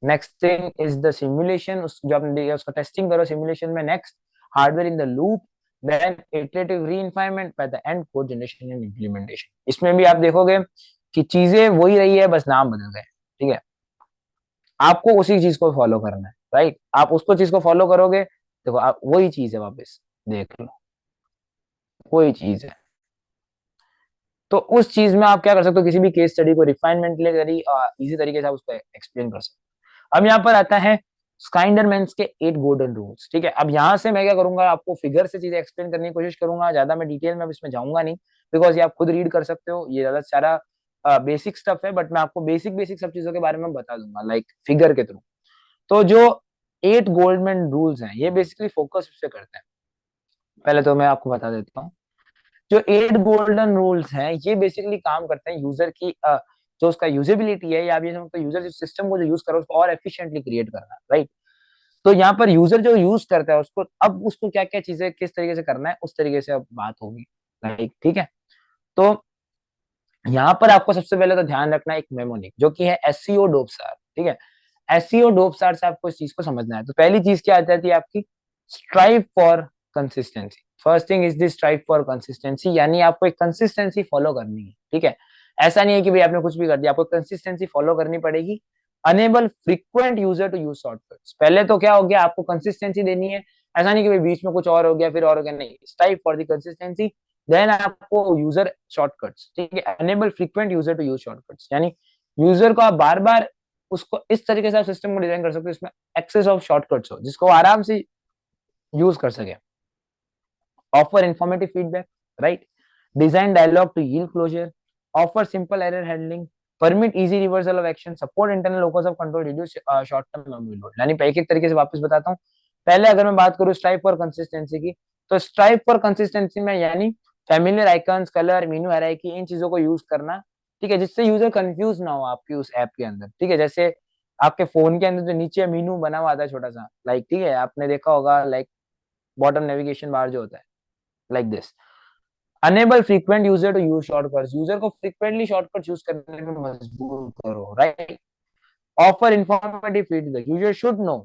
S1: next thing is the simulation, उस जो आपने दिया उसका टेस्टिंग करो सिमुलेशन में, next hardware in the loop, then iterative refinement, by the end code generation and implementation. इसमें भी आप देखोगे कि चीजें वही रही है, बस नाम बदल गए, ठीक है। आपको उसी चीज को फॉलो करना है, राइट। आप उसको चीज को फॉलो करोगे, देखो आप वही चीज है, वापस देख लो वही चीज है। तो उस चीज में आप क्या कर सकते हो, किसी भी केस स्टडी को रिफाइनमेंट ले करी इजी तरीके से आप उसको एक्सप्लेन कर सकते हो। अब यहाँ पर आता है स्काइंडरमैन्स के 8 गोल्डन रूल्स, ठीक है। अब यहाँ से मैं क्या करूंगा, आपको फिगर से चीजें एक्सप्लेन करने की कोशिश करूंगा, ज्यादा मैं डिटेल में अब इसमें जाऊंगा नहीं, बिकॉज ये आप खुद रीड कर सकते हो, ये ज्यादा सारा बेसिक स्टफ है, बट मैं आपको बेसिक बेसिक सब चीजों के बारे में बता दूंगा, लाइक फिगर के थ्रू। तो जो 8 गोल्डमैन रूल्स हैं, ये बेसिकली फोकस इस पे करते हैं। पहले तो मैं आपको बता देता हूँ, जो 8 गोल्डन रूल्स हैं ये बेसिकली काम करते हैं यूजर की जो उसका यूजेबिलिटी है, या आप ये समझो यूजर सिस्टम को जो यूज कर रहा है उसको और एफिशिएंटली क्रिएट करना, राइट। तो यहाँ पर यूजर जो यूज करता है उसको, अब उसको क्या क्या चीजें किस तरीके से करना है उस तरीके से अब बात होगी, राइट, ठीक है। तो यहाँ पर आपको सबसे पहले तो ध्यान रखना है एक मेमोनिक जो कि है एससीओ डोपसार, ठीक है। एससीओ डोपसार से आपको इस चीज को समझना है। तो पहली चीज क्या आ जाती है आपकी, strive for consistency. First thing is this, strive for consistency, यानी आपको एक कंसिस्टेंसी फॉलो करनी है, ठीक है। ऐसा नहीं है कि भाई आपने कुछ भी कर दिया, आपको कंसिस्टेंसी फॉलो करनी पड़ेगी। Enable frequent user to use shortcuts, पहले तो क्या हो गया, आपको कंसिस्टेंसी देनी है। ऐसा नहीं कि भाई बीच में कुछ और हो गया फिर और हो गया, नहीं, strive for the consistency. Then आपको यूजर शॉर्टकट्स, ठीक है, enable frequent user to use shortcuts, यानी यूजर को आप बार बार उसको इस तरीके से आप सिस्टम को डिजाइन कर सकते हो इसमें एक्सेस ऑफ शॉर्टकट्स हो जिसको आराम से यूज कर सके। Offer informative feedback, right. Design dialogue to yield closure, offer simple error handling, permit easy reversal of action, support internal locus of control, reduce short term memory load. यानी एक एक तरीके से वापस बताता हूँ। पहले अगर मैं बात करूँ स्ट्राइव फॉर कंसिस्टेंसी की, तो स्ट्राइव फॉर कंसिस्टेंसी में यानी familiar icons, colour, menu hierarchy, इन चीजों को यूज करना, ठीक है, जिससे यूजर कंफ्यूज ना हो आपकी उस ऐप के अंदर, ठीक है। जैसे आपके फोन के अंदर जो नीचे मेनू बना हुआ आता है छोटा सा, लाइक, ठीक है, आपने देखा होगा, लाइक बॉटम नेविगेशन बार जो होता है, like this. Enable frequent user to use shortcuts, user को फ्रीक्वेंटली शॉर्टकट्स यूज करने में मजबूर करो, right. Offer informative feedback, user should know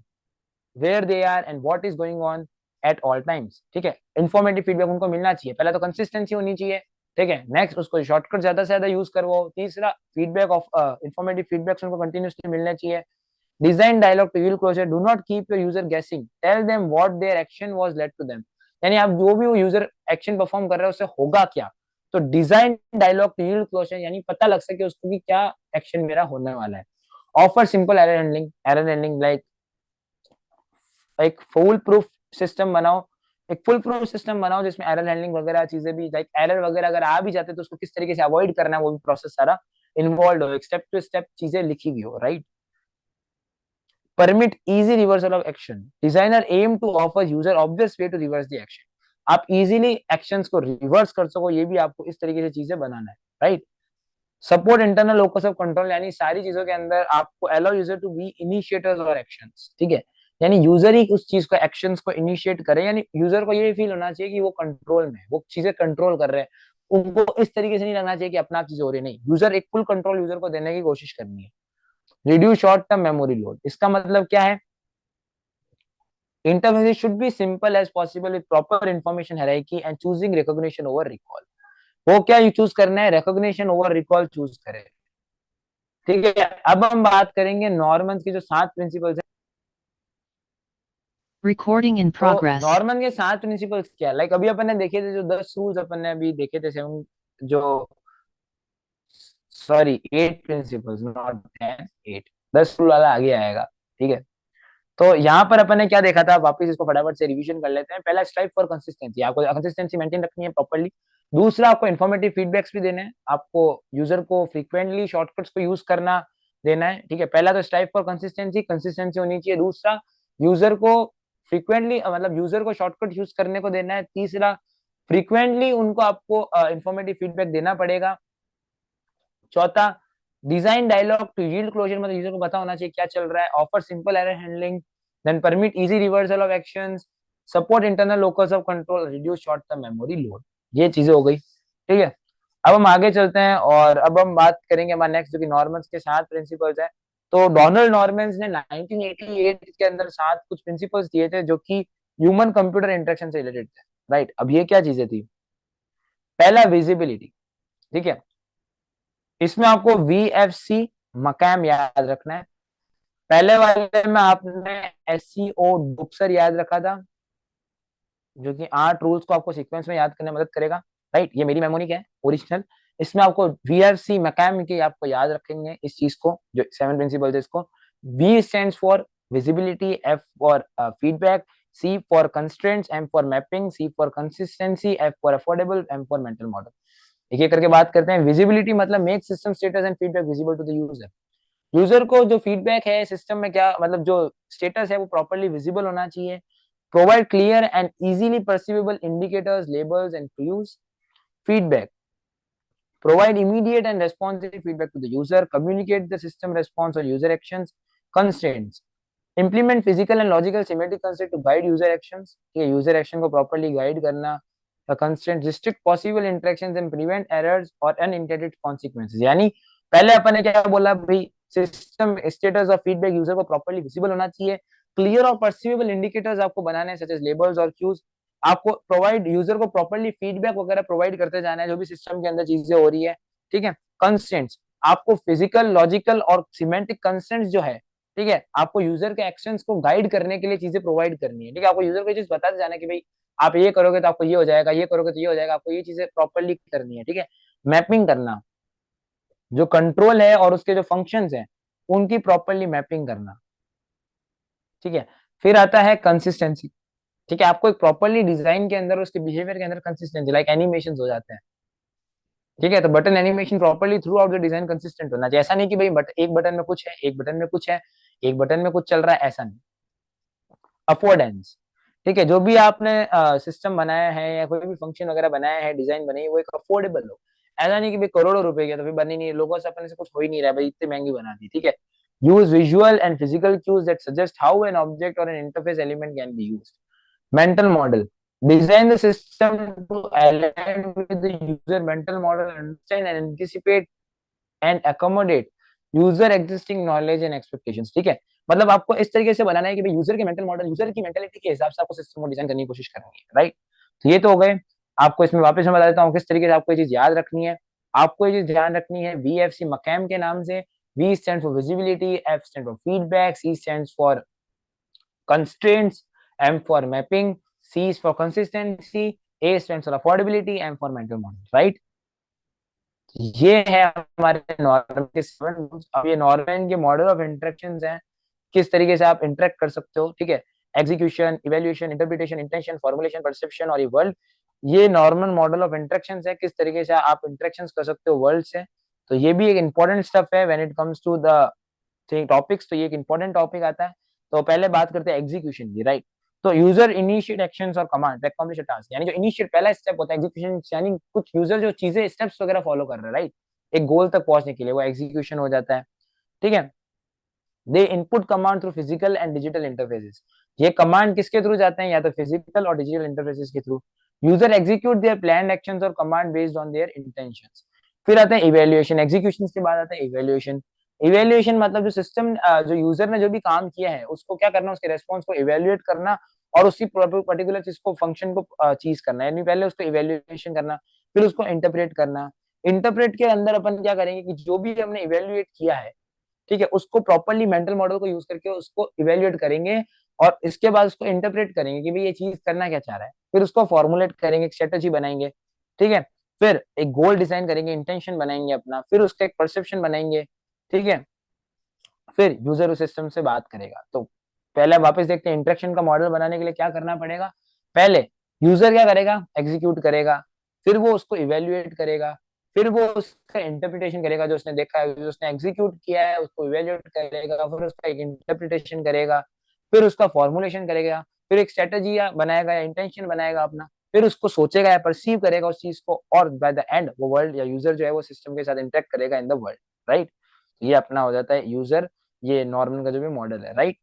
S1: where they are and what is going on at all times, ठीक है। इंफॉर्मेटिव फीडबैक उनको मिलना चाहिए, पहले तो कंसिस्टेंसी होनी चाहिए, ठीक है। नेक्स्ट उसको शॉर्टकट ज्यादा से ज्यादा यूज करवाओ। तीसरा फीडबैक ऑफ इंफॉर्मेटिव फीडबैक उनको कंटिन्यूसली मिलना चाहिए। Design dialogue to yield closure, do not keep your user guessing, tell them what their action was led to them, यानी आप जो भी वो यूजर एक्शन परफॉर्म कर रहे हैं उससे होगा क्या। तो design dialogue to yield closure, यानी पता लग सके उसको कि क्या एक्शन मेरा होने वाला है। Offer simple error handling, like एक फुल प्रूफ सिस्टम बनाओ, एक फुल प्रूफ सिस्टम बनाओ जिसमें एरर हैंडलिंग वगैरह चीजें भी, लाइक एरर वगैरह अगर आ भी जाते तो उसको किस तरीके से अवॉइड करना है वो भी प्रोसेस सारा इन्वॉल्व हो, स्टेप टू स्टेप चीजें लिखी हुई हो, right. Permit easy reversal of action, designer aim to offer user obvious way to reverse the action, आप इजीली एक्शंस को रिवर्स कर सको, ये भी आपको इस तरीके से चीजें बनाना है, right. Support internal locus of control, यानी सारी चीजों के अंदर आपको allow user to be initiators और एक्शंस, ठीक है, यानी यूजर ही उस चीज को एक्शंस को इनिशिएट करे, यानी यूजर को ये फील होना चाहिए कि वो कंट्रोल में, वो चीजें कंट्रोल कर रहे हैं। उनको इस तरीके से नहीं लगना चाहिए कि अपना आप चीजें हो रही, नहीं, यूजर एक फुल कंट्रोल यूजर को देने की कोशिश करनी है। Reduce short term memory load, इसका मतलब क्या है, interface should be simple as possible with proper information hierarchy and choosing recognition over recall, वो क्या चूज करना है, recognition over recall चूज करें, ठीक है। अब हम बात करेंगे नॉर्मन की जो 7 प्रिंसिपल्स है।
S2: Recording in
S1: तो
S2: progress.
S1: नॉर्मन के 7 प्रिंसिपल्स क्या, लाइक अभी अपन ने देखे थे जो 10 रूल्स अपन ने अभी देखे थे, 7 जो, सॉरी 8 प्रिंसिपल्स, नॉट 10, 8, 10 रूल वाला आगे आएगा, ठीक है। तो यहाँ पर अपन ने क्या देखा था, वापस इसको फटाफट से रिवीजन कर लेते हैं। पहला स्ट्राइव फॉर कंसिस्टेंसी, आपको कंसिस्टेंसी मेंटेन रखनी है प्रॉपर्ली। दूसरा आपको इन्फॉर्मेटिव फीडबैक्स भी देने हैं, आपको यूजर को फ्रीक्वेंटली शॉर्टकट्स को यूज करना देना है, ठीक है। पहला तो स्ट्राइव फॉर कंसिस्टेंसी, कंसिस्टेंसी होनी चाहिए। दूसरा यूजर को फ्रीक्वेंटली, मतलब यूजर को शॉर्टकट यूज करने को देना है। तीसरा फ्रीक्वेंटली उनको आपको इन्फॉर्मेटिव फीडबैक देना पड़ेगा। चौथा design dialogue to yield closure, मतलब यूजर को पता होना चाहिए क्या चल रहा है। Offer simple error handling, then permit easy reversal of actions, support internal locus of control, reduce short term memory load, ये चीजें हो गई, ठीक है। अब हम आगे चलते हैं और अब हम बात करेंगे हमारे नेक्स्ट जो कि नॉर्मन्स के 7 प्रिंसिपल्स है। तो डोनाल्ड नॉर्मन्स ने 1988 के अंदर 7 कुछ प्रिंसिपल्स दिए थे जो कि ह्यूमन कंप्यूटर इंटरेक्शन से रिलेटेड थे, राइट। अब ये क्या चीजें थी, पहला विजिबिलिटी, ठीक है, इसमें आपको VFC मकैम याद रखना है। पहले वाले में आपने SCO डुक्सर याद रखा था, जो कि 8 रूल्स को आपको सीक्वेंस में याद करने में मदद करेगा, राइट। ये मेरी मेमोरी का है ओरिजिनल। इसमें आपको VFC मकैम की आपको याद रखेंगे इस चीज को, जो 7 प्रिंसिपल्स है इसको। V stands for visibility, F for feedback, C for constraints, M for mapping, C for consistency, F for affordable, M for mental model. एक एक करके बात करते हैं। विजिबिलिटी मतलब make system status and feedback visible to the user, user को जो feedback है सिस्टम में क्या मतलब जो स्टेटस है वो प्रॉपरली विजिबल होना चाहिए। Provide clear and easily perceivable indicators, labels and cues. Feedback, provide immediate and responsive feedback to the user, communicate the system response or user actions, constraints, implement physical and logical semantic concept to guide user actions, ठीक है, user action को properly guide करना, constraint, restrict possible interactions and prevent errors or unintended consequences। यानी पहले अपन ने क्या बोला भाई, सिस्टम स्टेटस और फीडबैक यूजर को प्रॉपर्ली विजिबल होना चाहिए, क्लियर और परसीवेबल इंडिकेटर्स आपको बनाने हैं सच एज लेबल्स और क्यूज, आपको प्रोवाइड यूजर को प्रॉपर्ली फीडबैक वगैरह प्रोवाइड करते जाना है जो भी सिस्टम के अंदर चीजें हो रही है, ठीक है। कंस्ट्रेंट्स, आपको फिजिकल, लॉजिकल और सिमेंटिक कंस्ट्रेंट्स जो है, ठीक है, आपको यूजर के एक्शंस को गाइड करने के लिए चीजें प्रोवाइड करनी है, ठीक है। आपको यूजर को ये चीज बताते जाना कि भाई आप ये करोगे तो आपको ये हो जाएगा, ये करोगे तो ये हो जाएगा, आपको ये चीजें प्रॉपर्ली करनी है, ठीक है। मैपिंग करना, जो कंट्रोल है और उसके जो फंक्शंस हैं उनकी प्रॉपर्ली मैपिंग करना, ठीक है। फिर आता है कंसिस्टेंसी, ठीक है, आपको एक प्रॉपर्ली डिजाइन के अंदर उसके बिहेवियर के अंदर कंसिस्टेंसी, लाइक एनिमेशन हो जाते हैं, ठीक है, तो button animation properly through out the design consistent होना चाहिए। ऐसा नहीं कि भाई एक बटन में कुछ है, एक बटन में कुछ है, एक बटन में कुछ चल रहा है, ऐसा नहीं। अफोर्डेंस, ठीक है, जो भी आपने सिस्टम बनाया है या कोई भी फंक्शन वगैरह बनाया है, डिजाइन बनाई है, वो एक अफोर्डेबल हो। ऐसा नहीं कि भाई करोड़ों रुपए की तो फिर बनी नहीं है, लोगों से अपने से कुछ हो ही नहीं रहा है, भाई इतनी महंगी बना दी, ठीक है। Use visual and physical cues that suggest how an object और an interface element can be used. Mental model. Design the system to align with the user mental model, understand and anticipate and accommodate user existing knowledge and expectations, ठीक है। मतलब आपको इस तरीके से बनाना है कि भाई यूजर के मेंटल मॉडल, यूजर की मेंटेलिटी के हिसाब से आपको सिस्टम को डिजाइन करने की कोशिश करनी है, राइट। तो ये तो हो गए। आपको इसमें वापस मैं बता देता हूँ किस तरीके से आपको ये चीज याद रखनी है। आपको ये चीज ध्यान रखनी है VFC मकैम के नाम से। V stands for visibility, F stands for feedback, C stands for constraints, M for mapping, C is for consistency, A stands for affordability, M for mental model, right? ये है हमारे नॉर्मन के 7 रूल्स। अब ये Norman के model of interactions हैं, किस तरीके से आप इंटरेक्ट कर सकते हो, ठीक है। Execution, evaluation, interpretation, intention, formulation, perception और ये वर्ल्ड, ये नॉर्मल मॉडल ऑफ इंटरेक्शंस है, किस तरीके से आप इंटरेक्शंस कर सकते हो वर्ल्ड से। तो ये भी एक इंपॉर्टेंट स्टफ है when it comes to the topics, तो ये एक इंपॉर्टेंट टॉपिक आता है। तो पहले बात करते हैं एग्जीक्यूशन की, राइट। तो यूजर इनिशिएट एक्शंस और कमांड अकम्प्लिश अ टास्क, यानी जो इनिशिएट पहला स्टेप होता है एग्जीक्यूशन, यानी कुछ यूजर जो चीजें स्टेप्स वगैरह फॉलो कर रहे हैं, राइट, एक गोल तक पहुंचने के लिए, वो एग्जीक्यूशन हो जाता है, ठीक है। They input command through physical and digital interfaces, ये कमांड किसके थ्रू जाते हैं, या तो फिजिकल और डिजिटल इंटरफेसेस के through. User execute their planned actions और command based on their intentions. फिर आता है इवैल्यूएशन, एग्जीक्यूशन के बाद आता है इवैल्यूएशन। इवैल्यूएशन मतलब जो सिस्टम, जो यूजर ने जो भी काम किया है उसको क्या करना, उसके रेस्पॉन्स को इवैल्यूएट करना और उसी पर्टिकुलर चीज को, फंक्शन को चीज करना, यानी पहले उसको इवैल्यूएशन करना, फिर उसको इंटरप्रेट करना। इंटरप्रेट के अंदर अपन क्या करेंगे कि जो भी हमने इवैल्यूएट किया है, ठीक है, उसको प्रॉपरली मेंटल मॉडल को यूज करके उसको इवेल्युएट करेंगे और इसके बाद उसको इंटरप्रेट करेंगे कि भाई ये चीज करना क्या चाह रहा है, फिर उसको फॉर्मुलेट करेंगे, एक स्ट्रेटेजी बनाएंगे, ठीक है। फिर एक गोल डिजाइन करेंगे, इंटेंशन बनाएंगे अपना, फिर उसका एक परसेप्शन बनाएंगे, ठीक है। फिर यूजर उस सिस्टम से बात करेगा। तो पहले वापस देखते हैं इंटरेक्शन का मॉडल बनाने के लिए क्या करना पड़ेगा। पहले यूजर क्या करेगा, एग्जीक्यूट करेगा, फिर वो उसको इवेल्युएट करेगा, फिर वो उसका इंटरप्रिटेशन करेगा, जो उसने देखा है, जो उसने एग्जीक्यूट किया है उसको इवेल्युएट करेगा, फिर उसका एक इंटरप्रिटेशन करेगा, फिर उसका फॉर्मुलेशन करेगा, फिर एक स्ट्रेटेजी बनाएगा या इंटेंशन बनाएगा अपना, फिर उसको सोचेगा या परसीव करेगा उस चीज को, और बाय द एंड वो वर्ल्ड या यूजर जो है वो सिस्टम के साथ इंटरेक्ट करेगा इन द वर्ल्ड, राइट। ये अपना हो जाता है यूजर, ये नॉर्मन का जो भी मॉडल है, राइट।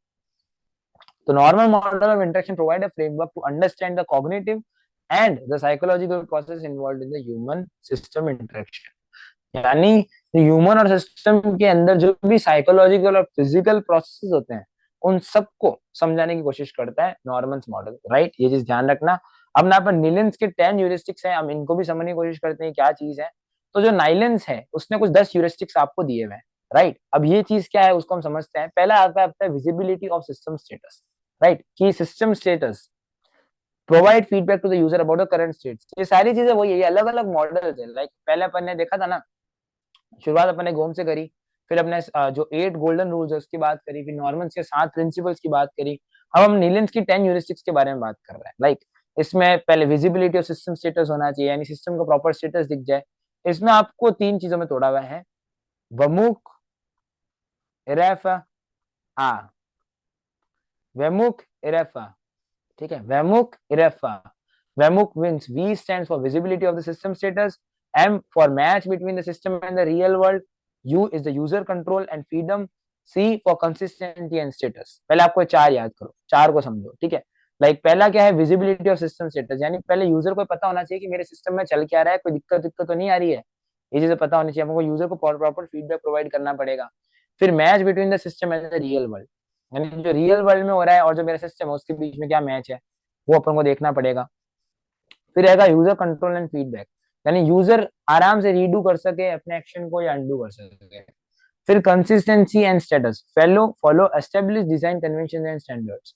S1: तो normal model of interaction provide a framework to understand the cognitive and the psychological process involve in the human system interaction. यानी ह्यूमन और सिस्टम के अंदर जो भी साइकोलॉजिकल और फिजिकल प्रोसेस होते हैं उन सबको समझाने की कोशिश करता है नॉर्मन्स मॉडल, राइट। ये चीज ध्यान रखना। अब ना अपन नीलेंस के 10 ह्यूरिस्टिक्स हैं, हम इनको भी समझने की कोशिश करते हैं क्या चीज है। तो जो नाइलेंस है उसने कुछ 10 ह्यूरिस्टिक्स आपको दिए हुए हैं, राइट। अब ये चीज क्या है उसको हम समझते हैं। पहला आता है visibility of system status, right, कि system status provide feedback to the user about the current state. ये सारी चीजें वही है, अलग अलग मॉडल है। लाइक पहले अपन ने देखा था ना, शुरुआत अपने गोम से करी, फिर अपने जो 8 गोल्डन रूल्स है उसकी बात करी, फिर नॉर्मन्स के 7 प्रिंसिपल्स की बात करी। अब हम नीलेंस की 10 ह्यूरिस्टिक्स के बारे में बात कर रहे हैं। लाइक इसमें पहले विजिबिलिटी ऑफ सिस्टम स्टेटस होना चाहिए, यानी सिस्टम का प्रॉपर स्टेटस दिख जाए। इसमें आपको 3 चीजों में तोड़ा हुआ है, वमुख, इरेफा आ, वेमुक इरेफा, ठीक है, वेमुक इरेफा। वेमुक means V stands for visibility of the system status, M for match between the system and the real world, U is the user control and freedom, C for consistency and status. पहले आपको चार याद करो, चार को समझो, ठीक है। पहला क्या है, विजिबिलिटी ऑफ सिस्टम स्टेटस, यानी पहले यूजर को पता होना चाहिए कि मेरे सिस्टम में चल क्या रहा है, कोई दिक्कत दिक्कत तो नहीं आ रही है, ये चीजें पता होनी चाहिए हमको, यूजर को प्रॉपर फीडबैक प्रोवाइड करना पड़ेगा। फिर match between the system and the real world, यानी जो रियल वर्ल्ड में हो रहा है और जो मेरा सिस्टम है उसके बीच में क्या मैच है, वो अपन को देखना पड़ेगा। फिर रहेगा यूजर कंट्रोल एंड फीडबैक, यानी यूजर आराम से रीडू कर सके अपने एक्शन को या अनडू कर सके। फिर consistency and status, follow follow establish design convention and standards.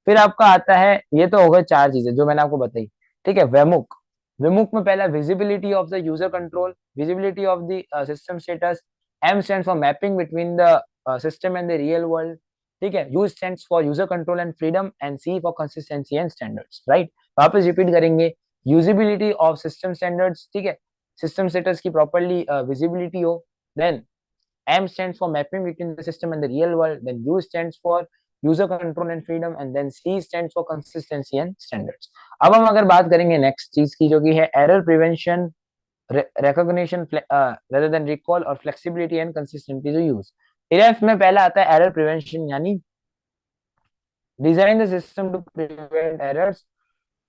S1: फिर आपका आता है, ये तो हो गए चार चीजें जो मैंने आपको बताई, ठीक है। वेमुक, विमुक में पहला visibility of the user control, visibility of the system status, M stands for mapping between the system and the real world, ठीक है। U stands for user control and freedom, and C for consistency and standards, right. वापस repeat करेंगे, usability of system standards, ठीक है, system status की properly visibility हो, then M stands for mapping between the system and the real world, then U stands for user control and freedom, and then C stands for consistency and standards. अब हम अगर बात करेंगे next चीज की, जो कि है error prevention, recognition rather than recall, और flexibility and consistency to use। इरेफ में पहला आता है एरर प्रिवेंशन, यानी design the system to prevent errors,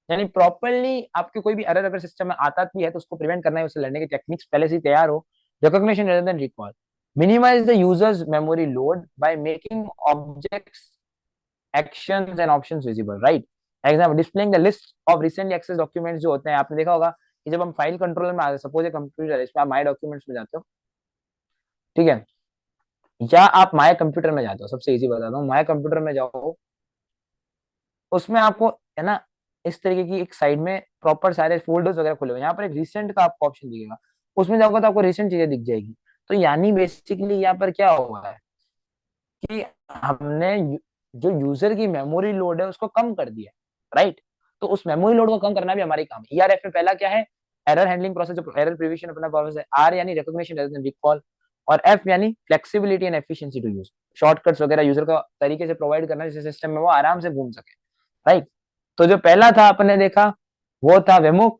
S1: यानी प्रॉपरली आपके कोई भी एरर अगर सिस्टम में आता भी है तो उसको प्रिवेंट करना है, उससे लड़ने की टेक्निक्स पहले से तैयार हो। Recognition rather than recall, minimize the user's memory load by making objects, actions and options visible, right? Example, displaying the list of recently accessed documents जो होते हैं, आपने देखा होगा कि जब हम फाइल कंट्रोलर में आते हैं, सपोज एक कंप्यूटर है, इसमें आप माय डॉक्यूमेंट्स में जाते हो, ठीक है, या आप माय कंप्यूटर में जाते हो, सबसे इजी बताता हूँ, माय कंप्यूटर में जाओ, उसमें आपको है ना इस तरीके की एक साइड में प्रॉपर सारे फोल्डर्स वगैरह खुले हुए, यहाँ पर एक रिसेंट का आपको ऑप्शन दिखेगा, उसमें जाओगे तो आपको रिसेंट चीजें दिख जाएगी। तो यानी बेसिकली यहाँ पर क्या हुआ है कि हमने जो यूजर की मेमोरी लोड है उसको कम कर दिया, राइट। तो उस मेमोरी लोड को कम करना भी हमारी काम है। ईआरएफ में पहला क्या है, एरर हैंडलिंग प्रोसेस, जो एरर प्रिवेंशन अपना प्रोसेस है। आर यानी रिकॉग्निशन रेदर देन रिकॉल, और एफ यानी flexibility and efficiency to use, shortcuts वगैरह यूजर को तरीके से प्रोवाइड करना जिससे सिस्टम में वो आराम से घूम सके, राइट। तो जो पहला था अपने देखा वो था वेमुक।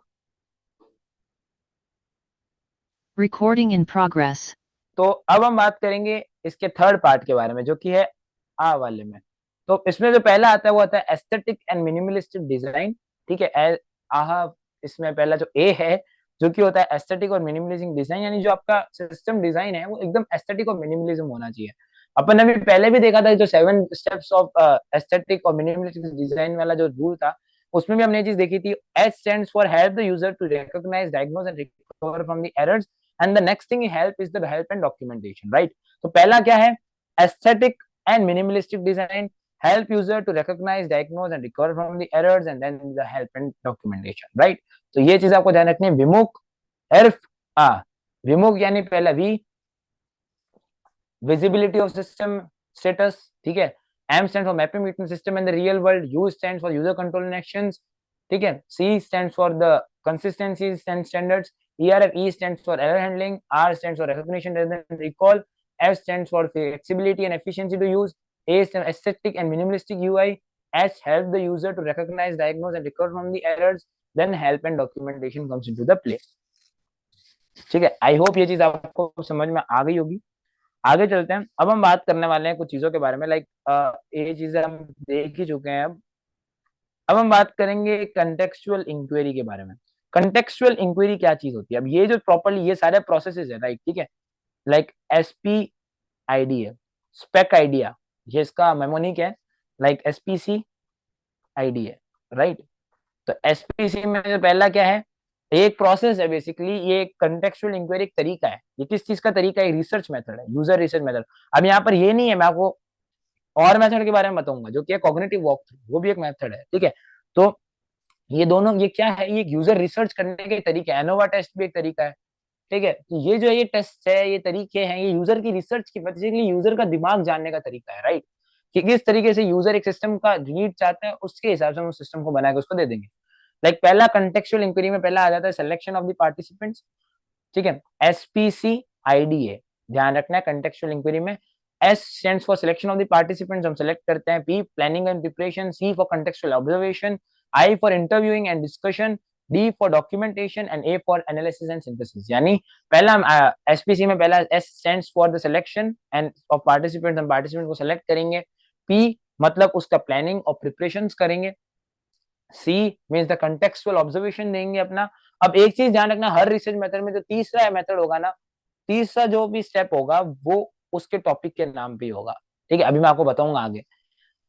S2: Recording in progress.
S1: तो अब हम बात करेंगे इसके थर्ड पार्ट के बारे में, जो कि है आ वाले में। तो इसमें जो पहला आता है वो आता है एस्थेटिक एंड मिनिमलिस्टिक डिजाइन, ठीक है। आहा, इसमें पहला जो ए है जो कि होता है एस्थेटिक और मिनिमलिज्म डिजाइन, यानी जो आपका सिस्टम डिजाइन है वो एकदम एस्थेटिक और मिनिमलिज्म होना चाहिए। अपन ने भी पहले भी देखा था जो 7 स्टेप्स ऑफ एस्थेटिक और मिनिमलिस्टिक डिजाइन वाला जो रूल था, उसमें भी हमने ये चीज देखी थी। H stands for help the user to recognise, diagnose and recover from the errors, and the next thing help is the help and documentation, right. तो पहला क्या है, aesthetic and minimalistic design, help user to recognize, diagnose and recover from the errors, and then the help and documentation, right। तो ये चीज आपको ध्यान रखनी है। विमुख, एर्फ, आ, विमुख यानी पहला V, visibility of system status, ठीक है। M stand for mapping between system and the real world, U stand for user control and actions, ठीक है। C stand for the consistency and standards, ERF, E stands for error handling, R stands for recognition rather than recall, F stands for flexibility and efficiency to use, A stands aesthetic and minimalistic UI, H help the user to recognize, diagnose and recover from the errors, then help and documentation comes into the play, ठीक है। I hope ये चीज आपको समझ में आ गई होगी। आगे चलते हैं, अब हम बात करने वाले हैं कुछ चीजों के बारे में, ये चीजें हम देख ही चुके हैं। अब हम बात करेंगे कंटेक्चुअल इंक्वायरी के बारे में। कंटेक्चुअल इंक्वायरी क्या चीज होती है, अब ये जो प्रॉपर्ली ये सारे प्रोसेसेस है, राइट, ठीक है। लाइक एसपी आईडी है, स्पेक आइडिया, ये इसका मेमोनिक है, लाइक एसपीसी आईडी है, राइट। तो एसपीसी में जो पहला क्या है, एक प्रोसेस है बेसिकली, ये कंटेक्चुअल इंक्वायरी एक तरीका है। ये किस चीज का तरीका है, रिसर्च मेथड है, यूजर रिसर्च मेथड। अब यहाँ पर ये नहीं है, मैं आपको और मेथड के बारे में बताऊंगा जो कि है कॉग्निटिव वॉक थ्रू, वो भी एक मेथड है, ठीक है। तो ये दोनों, ये क्या है, ये यूजर रिसर्च करने के तरीके है। एनोवा टेस्ट भी एक तरीका है, ठीक है। तो ये जो ये टेस्ट है, ये तरीके हैं, ये यूजर की रिसर्च की, बेसिकली यूजर का दिमाग जानने का तरीका है, राइट। कि किस तरीके से यूजर एक सिस्टम का नीड चाहता है, उसके हिसाब से हम उस सिस्टम को बना के उसको दे देंगे। लाइक पहला कंटेक्चुअल इंक्वायरी में पहला आ जाता है सिलेक्शन ऑफ द पार्टिसिपेंट्स, ठीक है। एसपीसी आईडी है, ध्यान रखना है कंटेक्चुअल इंक्वायरी में S stands for selection of the participants, हम select करते हैं. P planning and preparation. C for contextual observation. I for interviewing and discussion. D for documentation and A for analysis and synthesis. यानी पहला SPC में पहला S stands for the selection and of participants, हम participant को select करेंगे. P मतलब उसका planning और preparations करेंगे. C means the contextual observation देंगे अपना. अब एक चीज ध्यान रखना, हर रिसर्च मेथड में जो तीसरा मेथड होगा ना, तीसरा जो भी स्टेप होगा वो उसके टॉपिक के नाम पे होगा. ठीक है, अभी मैं आपको बताऊंगा आगे.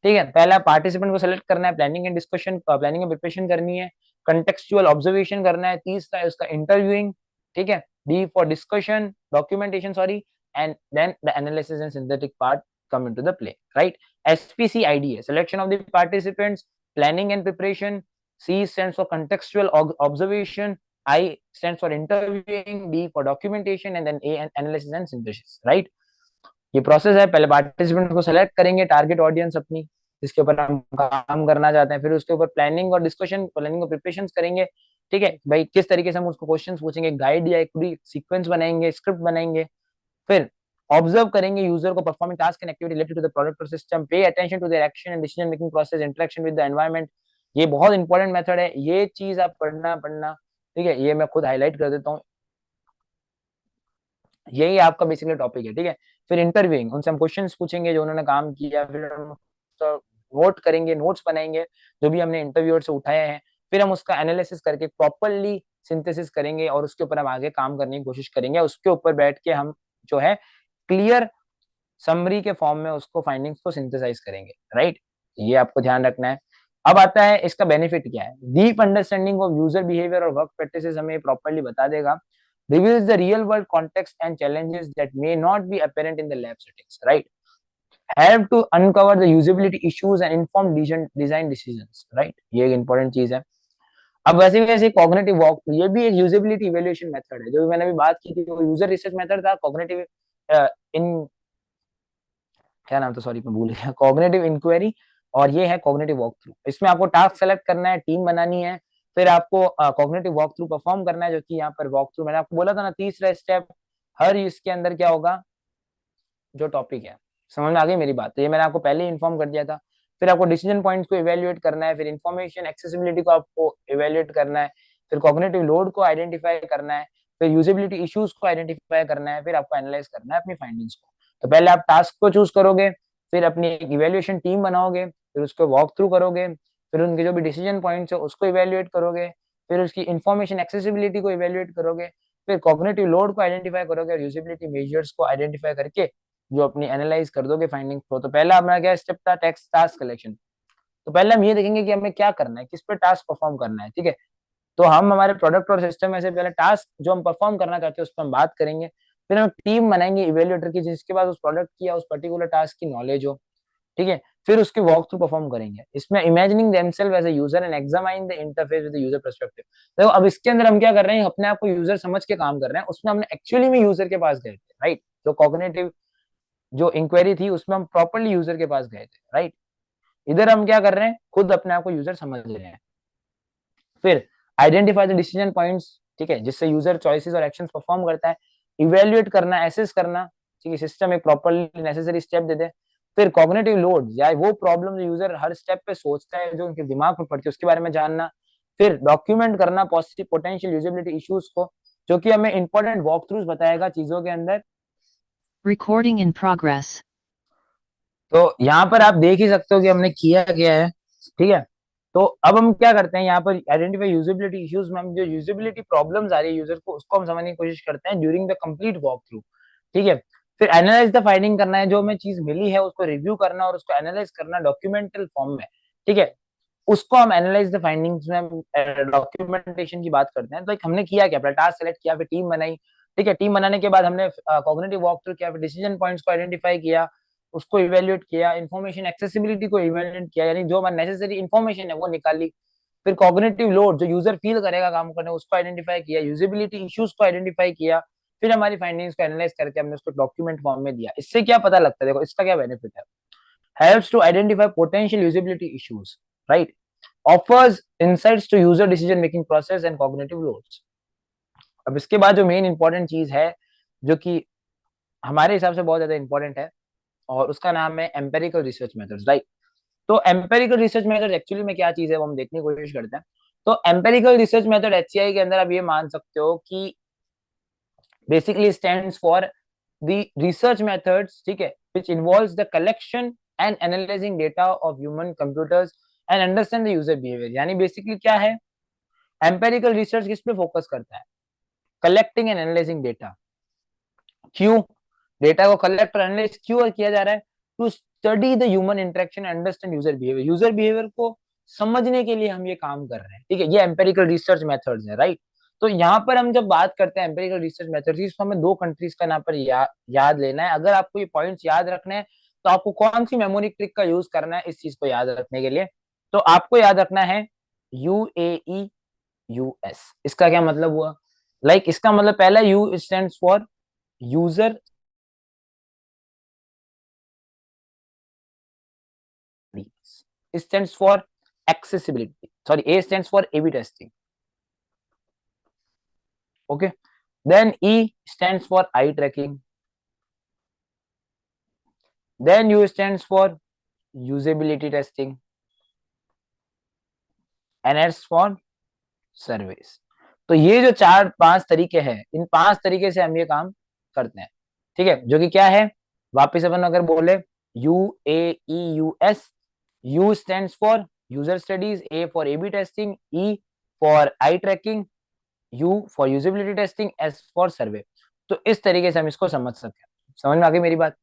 S1: ठीक है, पहला पार्टिसिपेंट को सेलेक्ट करना है, planning and discussion, planning and preparation करनी है, कंटेक्चुअल ऑब्जर्वेशन करना है, तीसरा है उसका इंटरव्यूइंग. ठीक है, D for discussion, documentation sorry, and then the analysis and synthetic part come into the play, right? SPC idea, selection of the participants, planning and preparation. C stands for contextual observation. I stands for interviewing. D for documentation, and then A and analysis and synthesis, right? ये process है. पहले participant को select करेंगे, target audience अपनी जिसके ऊपर हम काम करना चाहते हैं, फिर उसके ऊपर प्लानिंग और डिस्कशन, प्लानिंग और प्रिपरेशन करेंगे. ठीक है भाई, किस तरीके से हम उसको क्वेश्चंस पूछेंगे, गाइड या एक पूरी सीक्वेंस बनाएंगे, स्क्रिप्ट बनाएंगे. फिर ऑब्जर्व करेंगे यूजर को performing task and activity related to the product और system. Pay attention to their action and decision making process, interaction with the environment. ये बहुत इंपॉर्टेंट मेथड है, ये चीज आप पढ़ना. ठीक है, ये मैं खुद हाईलाइट कर देता हूँ. यही आपका बेसिकली टॉपिक है. ठीक है, फिर इंटरव्यूइंग, उनसे हम क्वेश्चंस पूछेंगे जो उन्होंने काम किया, फिर हम नोट करेंगे, नोट्स बनाएंगे जो भी हमने इंटरव्यूअर से उठाया है, फिर हम उसका एनालिसिस करके प्रॉपर्ली सिंथेसिस करेंगे और उसके ऊपर हम आगे काम करने की कोशिश करेंगे. उसके ऊपर बैठ के हम जो है क्लियर समरी के फॉर्म में उसको फाइंडिंग्स को सिंथेसाइज करेंगे, राइट? ये आपको ध्यान रखना है. अब आता है इसका बेनिफिट क्या है. Deep understanding of user behaviour और वर्क प्रैक्टिसेस हमें प्रॉपर्ली बता देगा. Reveals the real world context and challenges that may not be apparent in the lab settings, right? Help to uncover the usability issues and inform design decisions, right? ये एक important चीज है. अब वैसे वैसे कॉग्निटिव वॉक, ये भी एक यूजेबिलिटी इवैल्यूएशन मेथड है. जो मैंने अभी बात की थी वो यूजर रिसर्च मेथड था. कॉग्निटिव इन क्या नाम था, सॉरी मैं भूल गया, कॉग्निटिव इंक्वायरी. और ये है कॉग्निटिव वॉक थ्रू. इसमें आपको टास्क सेलेक्ट करना है, टीम बनानी है, फिर आपको कॉग्निटिव वॉक थ्रू परफॉर्म करना है. जो कि यहाँ पर वॉक थ्रू मैंने आपको बोला था ना, तीसरा स्टेप हर इसके अंदर क्या होगा, जो टॉपिक है. समझ में आ गई मेरी बात? तो ये मैंने आपको पहले ही इन्फॉर्म कर दिया था. फिर आपको डिसीजन पॉइंट्स को इवेल्युएट करना है, फिर इंफॉर्मेशन एक्सेसिबिलिटी को आपको इवेल्युएट करना है, फिर कॉग्निटिव लोड को आइडेंटिफाई करना है, फिर यूजेबिलिटी इश्यूज को आइडेंटिफाई करना है, फिर आपको एनालाइज करना है अपनी फाइंडिंग्स को. तो पहले आप टास्क को चूज करोगे, फिर अपनी एक इवेल्युएशन टीम बनाओगे, फिर उसको वॉक थ्रू करोगे, फिर उनके जो भी डिसीजन पॉइंट्स है उसको इवेल्युएट करोगे, फिर उसकी इंफॉर्मेशन एक्सेसिबिलिटी को इवेल्युएट करोगे, फिर कॉग्निटिव लोड को आइडेंटिफाई करोगे और यूजेबिलिटी मेजर्स को आइडेंटिफाई करके जो अपनी एनालाइज कर दोगे फाइंडिंग्स को. तो पहला हमारा क्या स्टेप था, टेक्स्ट टास्क कलेक्शन. तो पहले हम ये देखेंगे कि हमें क्या करना है, किस पे टास्क परफॉर्म करना है. ठीक है, तो हम हमारे प्रोडक्ट और सिस्टम में से पहले टास्क जो हम परफॉर्म करना चाहते हैं उस पर हम बात करेंगे. फिर हम टीम बनाएंगे इवेल्युएटर की जिसके पास उस प्रोडक्ट की या उस पर्टिकुलर टास्क की नॉलेज हो. ठीक है, फिर उसके वॉक थ्रू परफॉर्म करेंगे. इसमें imagining themselves as a user and examine the interface with the user perspective. देखो अब इसके अंदर हम क्या कर रहे हैं, अपने आप को यूजर समझ के काम कर रहे हैं. उसमें हमने एक्चुअली में यूजर के पास गए थे, राइट? जो कॉग्निटिव जो इंक्वायरी थी उसमें हम प्रॉपर्ली यूजर के पास गए थे, राइट? इधर हम क्या कर रहे हैं, खुद अपने आप को यूजर समझ रहे हैं. फिर आइडेंटिफाई द डिसीजन पॉइंट्स. ठीक है, जिससे यूजर चॉइसेस और एक्शंस परफॉर्म करता है. इवेल्युएट करना, एसेस करना. ठीक है, सिस्टम एक प्रॉपर्ली नेसेसरी स्टेप दे दे. फिर कॉग्निटिव लोड या वो प्रॉब्लम जो यूजर हर स्टेप पे सोचता है जो उनके दिमाग में पड़ती है उसके बारे में जानना. फिर डॉक्यूमेंट करना पॉसिटिव पोटेंशियल यूजेबिलिटी इश्यूज को, जो कि हमें इंपॉर्टेंट वॉक थ्रूज बताएगा चीजों के अंदर.
S2: Recording in progress.
S1: तो यहाँ पर आप देख ही सकते हो कि हमने किया क्या है. ठीक है, तो अब हम क्या करते हैं यहाँ पर, आइडेंटिफाई यूजेबिलिटी इश्यूज में हम जो यूजेबिलिटी प्रॉब्लम्स आ रही है यूजर को उसको हम समझने की कोशिश करते हैं during the complete walk through. ठीक है, फिर एनालाइज द फाइंडिंग करना है, जो हमें चीज मिली है उसको रिव्यू करना और उसको एनालाइज करना डॉक्यूमेंटल फॉर्म में. ठीक है, उसको हम एनालाइज द फाइंडिंग्स में डॉक्यूमेंटेशन की बात करते हैं. तो हमने किया क्या, पहले टास्क सेलेक्ट किया, फिर टीम बनाई. ठीक है, टीम बनाने के बाद हमने कॉग्निटिव वॉक थ्रू किया, फिर डिसीजन पॉइंट्स को आइडेंटिफाई किया, उसको इवेल्युएट किया, इन्फॉर्मेशन एक्सेसिबिलिटी को इवेल्युएट किया, यानी जो हमारी नेसेसरी इन्फॉर्मेशन है वो निकाली. फिर कॉग्निटिव लोड जो यूजर फील करेगा काम करने उसको आइडेंटिफाई किया, यूजेबिलिटी इश्यूज को आइडेंटिफाई किया, फिर हमारी फाइंडिंग्स को एनालाइज करके हमने उसको डॉक्यूमेंट फॉर्म में दिया. इससे क्या पता लगता है, देखो इसका क्या बेनिफिट है. Helps to identify potential usability issues, right? Offers insights to user decision making process and cognitive loads. अब इसके बाद जो मेन इंपॉर्टेंट चीज है जो कि हमारे हिसाब से बहुत ज्यादा इंपॉर्टेंट है और उसका नाम है एम्पेरिकल रिसर्च मेथड्स, राइट। तो एम्पेरिकल रिसर्च मेथड एक्चुअली में क्या चीज है वो हम देखने की कोशिश करते हैं। तो एम्पेरिकल रिसर्च मेथड एचसीआई के अंदर आप ये मान सकते हो कि basically stands for the research methods, ठीक है, which involves the collection and analysing data of human computers and understand the user behaviour. यानी बेसिकली क्या है, एम्पेरिकल रिसर्च किस पे फोकस करता है, कलेक्टिंग एंड एनालाइजिंग डेटा। क्यों डेटा को कलेक्ट और एनालाइज क्यों किया जा रहा है, to study the human interaction, understand user behaviour. User behaviour को समझने के लिए हम ये काम कर रहे हैं, ठीक है। ये एम्पेरिकल रिसर्च मेथड्स है, राइट। तो यहाँ पर हम जब बात करते हैं एम्पेरिकल रिसर्च मेथड्स की, तो हमें दो कंट्रीज का नाम पर याद लेना है। अगर आपको ये पॉइंट्स याद रखने हैं तो आपको कौन सी मेमोरी ट्रिक का यूज करना है इस चीज को याद रखने के लिए, तो आपको याद रखना है यूएई यूएस। इसका क्या मतलब हुआ, इसका मतलब पहला you stands for user, stands for accessibility. Sorry, A stands for A/B testing. Okay. Then E stands for eye tracking. Then U stands for usability testing. And S for surveys. तो ये जो चार पांच तरीके हैं, इन पांच तरीके से हम ये काम करते हैं, ठीक है। जो कि क्या है, वापिस अपन अगर बोले UAEUS, U stands for user studies, A for A/B testing, E for eye tracking, U for usability testing, S for survey। तो इस तरीके से हम इसको समझ सकते हैं। समझ में आ गई मेरी बात,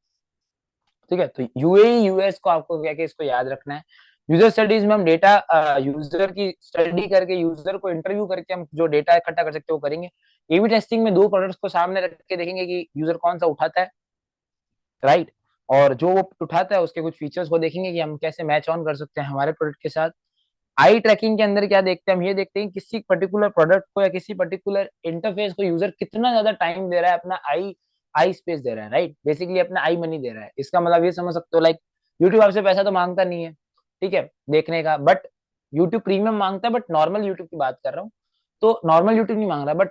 S1: ठीक है। तो यूएई यूएस को आपको क्या इसको याद रखना है। यूजर स्टडीज में हम डेटा यूजर की स्टडी करके, यूजर को इंटरव्यू करके हम जो डेटा इकट्ठा कर सकते हैं वो करेंगे। एबी टेस्टिंग में दो प्रोडक्ट्स को सामने रख के देखेंगे कि यूजर कौन सा उठाता है, राइट। और जो वो उठाता है उसके कुछ फीचर्स को देखेंगे कि हम कैसे मैच ऑन कर सकते हैं हमारे प्रोडक्ट के साथ। आई ट्रैकिंग के अंदर क्या देखते हैं, हम ये देखते हैं किसी पर्टिकुलर प्रोडक्ट को या किसी पर्टिकुलर इंटरफेस को यूजर कितना ज्यादा टाइम दे रहा है, अपना आई आई स्पेस दे रहा है, राइट। बेसिकली अपना आई मनी दे रहा है। इसका मतलब ये समझ सकते हो, यूट्यूब आपसे पैसा तो मांगता नहीं है, ठीक है, देखने का, बट यूट्यूब प्रीमियम मांगता है, बट नॉर्मल यूट्यूब की बात कर रहा हूँ। तो नॉर्मल यूट्यूब नहीं मांग रहा, बट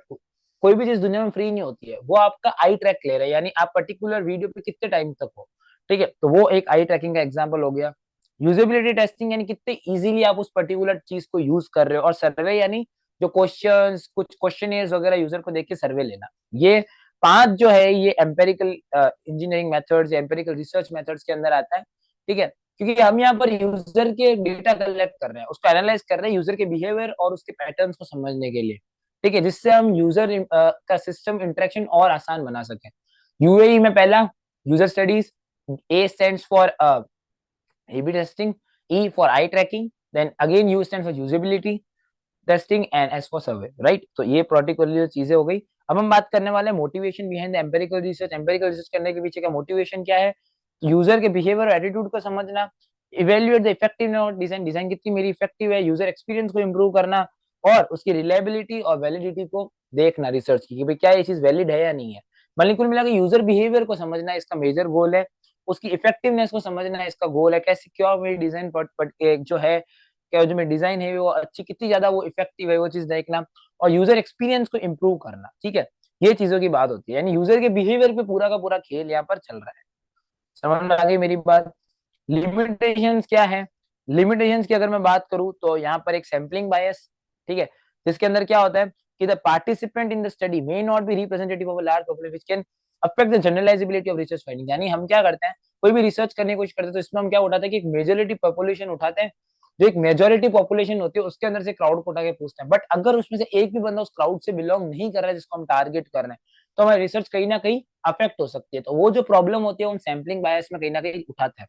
S1: कोई भी चीज दुनिया में फ्री नहीं होती है, वो आपका आई ट्रैक ले रहा है, यानी आप पर्टिकुलर वीडियो पे कितने टाइम तक हो, ठीक है। तो वो एक आई ट्रैकिंग का एग्जाम्पल हो गया। यूजेबिलिटी टेस्टिंग यानी कितने इजीली आप उस पर्टिकुलर चीज को यूज कर रहे हो, और सर्वे यानी जो क्वेश्चंस, कुछ क्वेश्चनियर्स वगैरह यूजर को देख के सर्वे लेना। ये पांच जो है ये empirical engineering methods, empirical research methods के अंदर आता है, ठीक है। क्योंकि हम यहाँ पर यूजर के डेटा कलेक्ट कर रहे हैं, उसको एनालाइज कर रहे हैं यूजर के बिहेवियर और उसके पैटर्न्स को समझने के लिए, ठीक है, जिससे हम यूजर का सिस्टम इंटरेक्शन और आसान बना सकें। यूएई में पहला user studies, A stands for A/B testing, E for eye tracking, then again U stands for usability testing and S for survey, right। तो ये पर्टिकुलर चीजें हो गई। अब हम बात करने वाले हैं motivation behind the empirical research. Empirical research करने के पीछे का मोटिवेशन क्या है, यूजर के बिहेवियर और एटीट्यूड को समझना, evaluate the effectiveness of design, design कितनी मेरी इफेक्टिव है, यूजर एक्सपीरियंस को इंप्रूव करना, और उसकी रिलायबिलिटी और वैलिडिटी को देखना रिसर्च की, कि भाई क्या ये चीज वैलिड है या नहीं है। मतलब कुल मिलाकर यूजर बिहेवियर को समझना इसका मेजर गोल है, उसकी इफेक्टिवनेस को समझना इसका गोल है, कैसे क्या मेरी डिजाइन जो है, क्या जो मेरी डिजाइन है वो अच्छी, कितनी ज्यादा वो इफेक्टिव है, वो चीज देखना, और यूजर एक्सपीरियंस को इम्प्रूव करना, ठीक है। ये चीजों की बात होती है, यानी यूजर के बिहेवियर पे पूरा का पूरा खेल यहाँ पर चल रहा है। समझ में आ गई मेरी बात। लिमिटेशंस क्या है, लिमिटेशंस की अगर मैं बात करूं तो यहाँ पर एक सैम्पलिंग बायस, ठीक है, जिसके अंदर क्या होता है कि the participant in the study may not be representative of a large population which can affect the generalisability of research finding. यानी हम क्या करते हैं, कोई भी रिसर्च करने की कोशिश करते हैं तो इसमें हम क्या उठाते हैं कि एक मेजोरिटी पॉपुलेशन उठाते हैं, जो एक मेजोरिटी पॉपुलेशन होती है उसके अंदर से क्राउड को उठा के पूछते हैं। बट अगर उसमें से एक भी बंदा उस क्राउड से बिलोंग नहीं कर रहा है जिसको हम टारगेट कर रहे हैं, तो हमारी रिसर्च कहीं ना कहीं अफेक्ट हो सकती है। तो वो जो प्रॉब्लम होती है उन सैम्पलिंग बायस में कहीं ना कहीं उठाते हैं।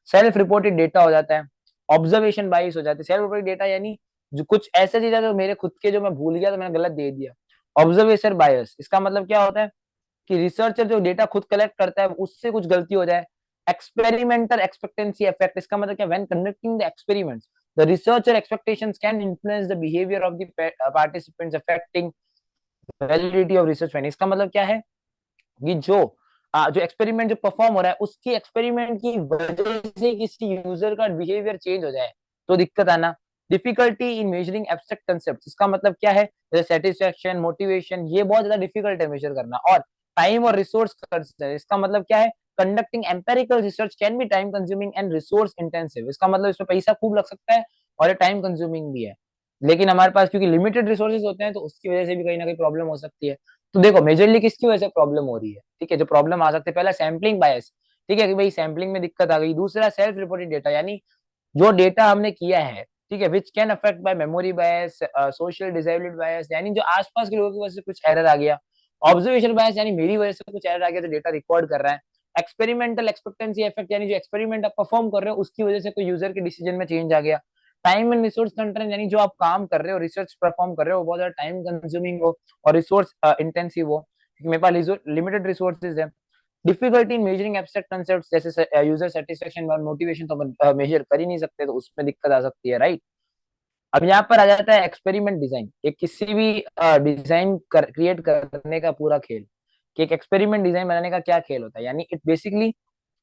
S1: सेल्फ रिपोर्टेड डेटा हो जाता है, ऑब्जर्वेशन बाइस हो जाती है। सेल्फ रिपोर्टेड डेटा यानी जो कुछ ऐसे चीजें जो मेरे खुद के जो मैं भूल गया तो मैंने गलत दे दिया। ऑब्जर्वेशन बायस, इसका मतलब क्या होता है कि रिसर्चर जो डेटा खुद कलेक्ट करता है उससे कुछ गलती हो जाए। एक्सपेरिमेंटल एक्सपेक्टेंसी इफेक्ट, इसका मतलब क्या, when conducting the experiments the researcher expectations can influence the behaviour of the participants affecting validity of research finding. इसका मतलब क्या है कि जो एक्सपेरिमेंट जो परफॉर्म हो रहा है उसकी एक्सपेरिमेंट की वजह से किसी यूजर का बिहेवियर चेंज हो जाए तो दिक्कत आना। Difficulty in measuring abstract concept, इसका मतलब क्या है, जैसे सेटिस्फेक्शन, मोटिवेशन, ये बहुत ज्यादा डिफिकल्ट है मेजर करना। और टाइम और रिसोर्स खर्च है, इसका मतलब क्या है conducting empirical research can be time consuming and resource intensive. इसका मतलब इसमें पैसा खूब लग सकता है और ये टाइम कंज्यूमिंग भी है, लेकिन हमारे पास क्योंकि लिमिटेड रिसोर्सेज होते हैं तो उसकी वजह से भी कहीं ना कहीं प्रॉब्लम हो सकती है। तो देखो मेजरली किसकी वजह से प्रॉब्लम हो रही है, ठीक है, जो प्रॉब्लम आ सकते हैं, पहला सैम्पलिंग बायस, ठीक है, कि भाई सैम्पलिंग में दिक्कत आ गई। दूसरा सेल्फ रिपोर्टेड डेटा, यानी जो डेटा हमने किया है, ठीक है, which can affect by memory bias, social disability bias, यानी जो आसपास के लोगों की वजह से कुछ एरर आ गया। ऑब्जर्वेशन बायस, यानी मेरी वजह से कुछ एरर आ गया तो डेटा रिकॉर्ड कर रहा है। एक्सपेरिमेंटल एक्सपेक्टेंसी इफेक्ट, यानी जो एक्सपेरिमेंट आप परफॉर्म कर रहे हो उसकी वजह से कोई यूजर के डिसीजन में चेंज आ गया। टाइम एंड रिसोर्स कंस्ट्रेंट, यानी जो आप काम कर रहे हो, रिसर्च परफॉर्म कर रहे हो, बहुत ज्यादा टाइम कंज्यूमिंग हो और रिसोर्स इंटेंसिव हो, क्योंकि मेरे पास लिमिटेड रिसोर्सेज है। Difficulty in measuring abstract concepts जैसे यूजर सेटिस्फेक्शन और मोटिवेशन, तो अपन मेजर कर ही नहीं सकते, तो उसमें दिक्कत आ सकती है, राइट। अब यहाँ पर आ जाता है एक्सपेरिमेंट डिजाइन, एक किसी भी डिजाइन क्रिएट करने का पूरा खेल, कि एक एक्सपेरिमेंट डिजाइन बनाने का क्या खेल होता है, यानी it basically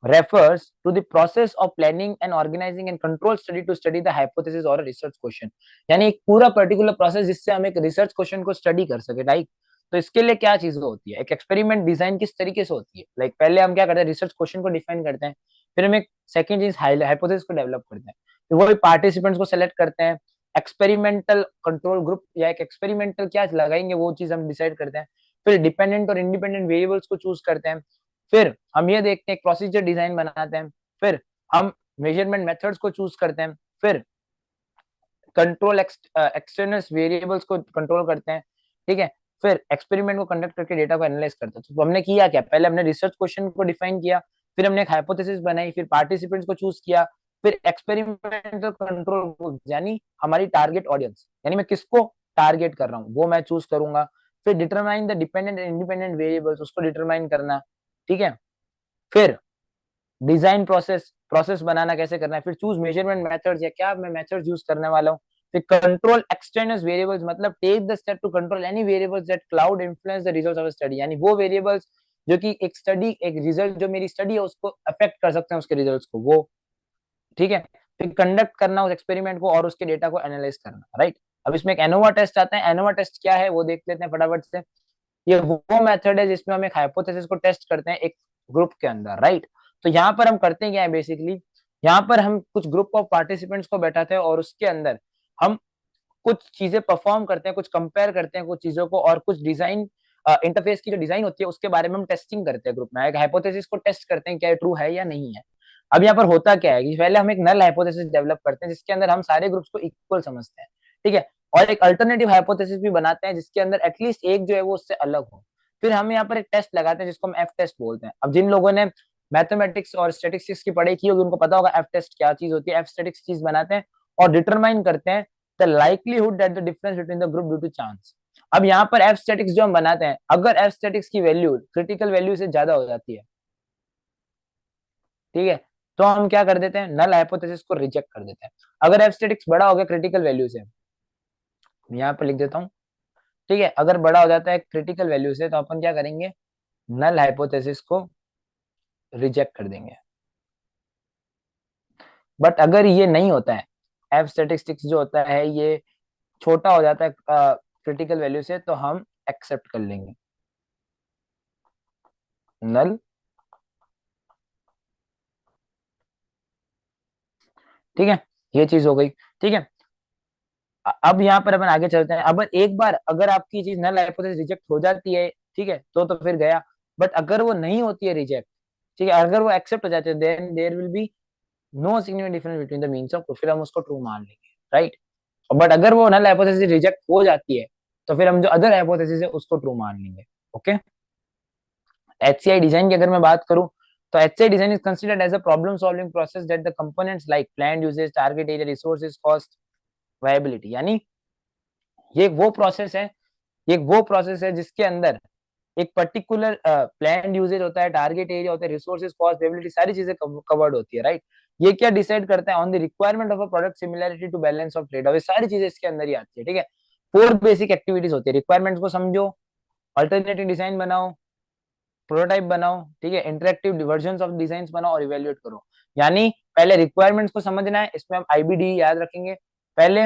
S1: refers to the process of planning and organizing and control study to study the hypothesis or a research question। यानी एक पूरा पर्टिकुलर प्रोसेस जिससे हम एक रिसर्च क्वेश्चन को स्टडी कर सके, राइट। तो इसके लिए क्या चीजें होती है, एक एक्सपेरिमेंट डिजाइन किस तरीके से होती है, लाइक पहले हम क्या करते हैं, रिसर्च क्वेश्चन को डिफाइन करते हैं, फिर हम एक सेकंड चीज हाइपोथेसिस को डेवलप करते हैं, फिर वो पार्टिसिपेंट्स को सेलेक्ट करते हैं, एक्सपेरिमेंटल कंट्रोल ग्रुप या एक एक्सपेरिमेंटल क्या लगाएंगे वो चीज हम डिसाइड करते हैं, फिर डिपेंडेंट और इंडिपेंडेंट वेरिएबल्स को चूज करते हैं, फिर हम ये देखते हैं प्रोसीजर डिजाइन बनाते हैं, फिर हम मेजरमेंट मेथड्स को चूज करते हैं, फिर कंट्रोल एक्सटर्नल वेरिएबल्स को कंट्रोल करते हैं, ठीक है, फिर एक्सपेरिमेंट को कंडक्ट करके डेटा को एनालाइज करते हैं। तो हमने किया क्या, पहले हमने रिसर्च क्वेश्चन को डिफाइन किया, फिर हमने एक हाइपोथेसिस बनाई, फिर पार्टिसिपेंट्स को चूज किया, फिर एक्सपेरिमेंटल कंट्रोल ग्रुप, यानी हमारी टारगेट ऑडियंस, यानी मैं किसको टारगेट कर रहा हूँ वो मैं चूज करूंगा, फिर determine the dependent and independent variables, उसको डिटरमाइन करना, ठीक है, फिर डिजाइन प्रोसेस बनाना कैसे करना है, फिर चूज मेजरमेंट मेथड्स या क्या मैं मेथड्स यूज करने वाला हूँ, फिर कंट्रोल एक्सटर्नल वेरिएबल्स, मतलब take the step to control any variables that could influence the results of study, यानी वो वेरिएबल्स जो कि एक स्टडी एक रिजल्ट जो मेरी स्टडी है उसको अफेक्ट कर सकते हैं उसके रिजल्ट्स को, वो, ठीक है, फिर कंडक्ट करना उस एक्सपेरिमेंट को और उसके डेटा को एनालाइज करना, राइट। अब इसमें एक एनोवा टेस्ट आता है, एनोवा टेस्ट क्या है वो देख लेते हैं फटाफट से। ये वो मेथड है जिसमें हम एक हाइपोथेसिस को टेस्ट करते हैं एक ग्रुप के अंदर, राइट। तो यहाँ पर हम करते हैं क्या है बेसिकली, यहाँ पर हम कुछ ग्रुप ऑफ पार्टिसिपेंट्स को बैठाते हैं और उसके अंदर हम कुछ चीजें परफॉर्म करते हैं, कुछ कंपेयर करते हैं कुछ चीजों को, और कुछ डिजाइन इंटरफेस की जो डिजाइन होती है उसके बारे में हम टेस्टिंग करते हैं ग्रुप में, एक हाइपोथेसिस को टेस्ट करते हैं क्या ट्रू है या नहीं है। अब यहाँ पर होता क्या है कि पहले हम एक नल हाइपोथेसिस डेवलप करते हैं जिसके अंदर हम सारे ग्रुप्स को इक्वल समझते हैं, ठीक है, और एक अल्टरनेटिव हाइपोथेसिस भी बनाते हैं जिसके अंदर एटलीस्ट एक जो है वो उससे अलग हो। फिर हम यहाँ पर एक टेस्ट लगाते हैं जिसको हम एफ टेस्ट बोलते हैं। अब जिन लोगों ने मैथमेटिक्स और स्टेटिस्टिक्स की पढ़ाई की होगी उनको पता होगा एफ टेस्ट क्या चीज होती है। एफ स्टेटिक्स चीज बनाते हैं और डिटरमाइन करते हैं the likelihood that the difference between the group due to chance. अब यहाँ पर एफ स्टेटिक्स जो हम बनाते हैं, अगर एफ स्टेटिक्स की वैल्यू क्रिटिकल वैल्यू से ज्यादा हो जाती है, ठीक है, तो हम क्या कर देते हैं, नल हाइपोथेसिस को रिजेक्ट कर देते हैं। अगर एफ स्टेटिक्स बड़ा हो गया क्रिटिकल वैल्यू से, यहाँ पर लिख देता हूँ, ठीक है, अगर बड़ा हो जाता है क्रिटिकल वैल्यू से तो अपन क्या करेंगे, नल हाइपोथेसिस को रिजेक्ट कर देंगे। बट अगर ये नहीं होता है, एफ स्टेटिस्टिक्स जो होता है ये छोटा हो जाता है क्रिटिकल वैल्यू से, तो हम एक्सेप्ट कर लेंगे नल, ठीक है, ये चीज हो गई, ठीक है। अब यहाँ पर अपन आगे चलते हैं। अब एक बार अगर आपकी चीज नल हाइपोथेसिस रिजेक्ट हो जाती है, ठीक है, तो फिर गया। बट अगर वो नहीं होती है रिजेक्ट, ठीक है, अगर वो एक्सेप्ट हो जाते हैं, then there will be no significant difference between the means of, फिर हम उसको ट्रू मान लेंगे, राइट। बट अगर वो नल हाइपोथेसिस रिजेक्ट हो जाती है तो फिर हम जो अदर हाइपोथेसिस है उसको ट्रू मान लेंगे, ओके। HCI डिजाइन की अगर मैं बात करूं तो HCI design is considered as a problem solving process that the components like planned usage, target area, resources, cost, viability, यानी ये वो प्रोसेस है, ये वो प्रोसेस है जिसके अंदर एक पर्टिकुलर प्लान यूजेज होता है, टारगेट एरिया होता है, रिसोर्सेज, कॉस्ट, वेबिलिटी, सारी चीजें कवर्ड होती है, राइट। ये क्या डिसाइड करता है, on the requirement of a product, similarity to balance of trade off, ये सारी चीजें इसके अंदर ही आती है, ठीक है। 4 बेसिक एक्टिविटीज होती है, रिक्वायरमेंट्स को समझो, अल्टरनेटिव डिजाइन बनाओ, प्रोटोटाइप बनाओ, ठीक है, इंटरेक्टिव वर्जन ऑफ डिजाइन बनाओ और इवेल्युएट करो। यानी पहले रिक्वायरमेंट्स को समझना है, इसमें हम IBD याद रखेंगे। पहले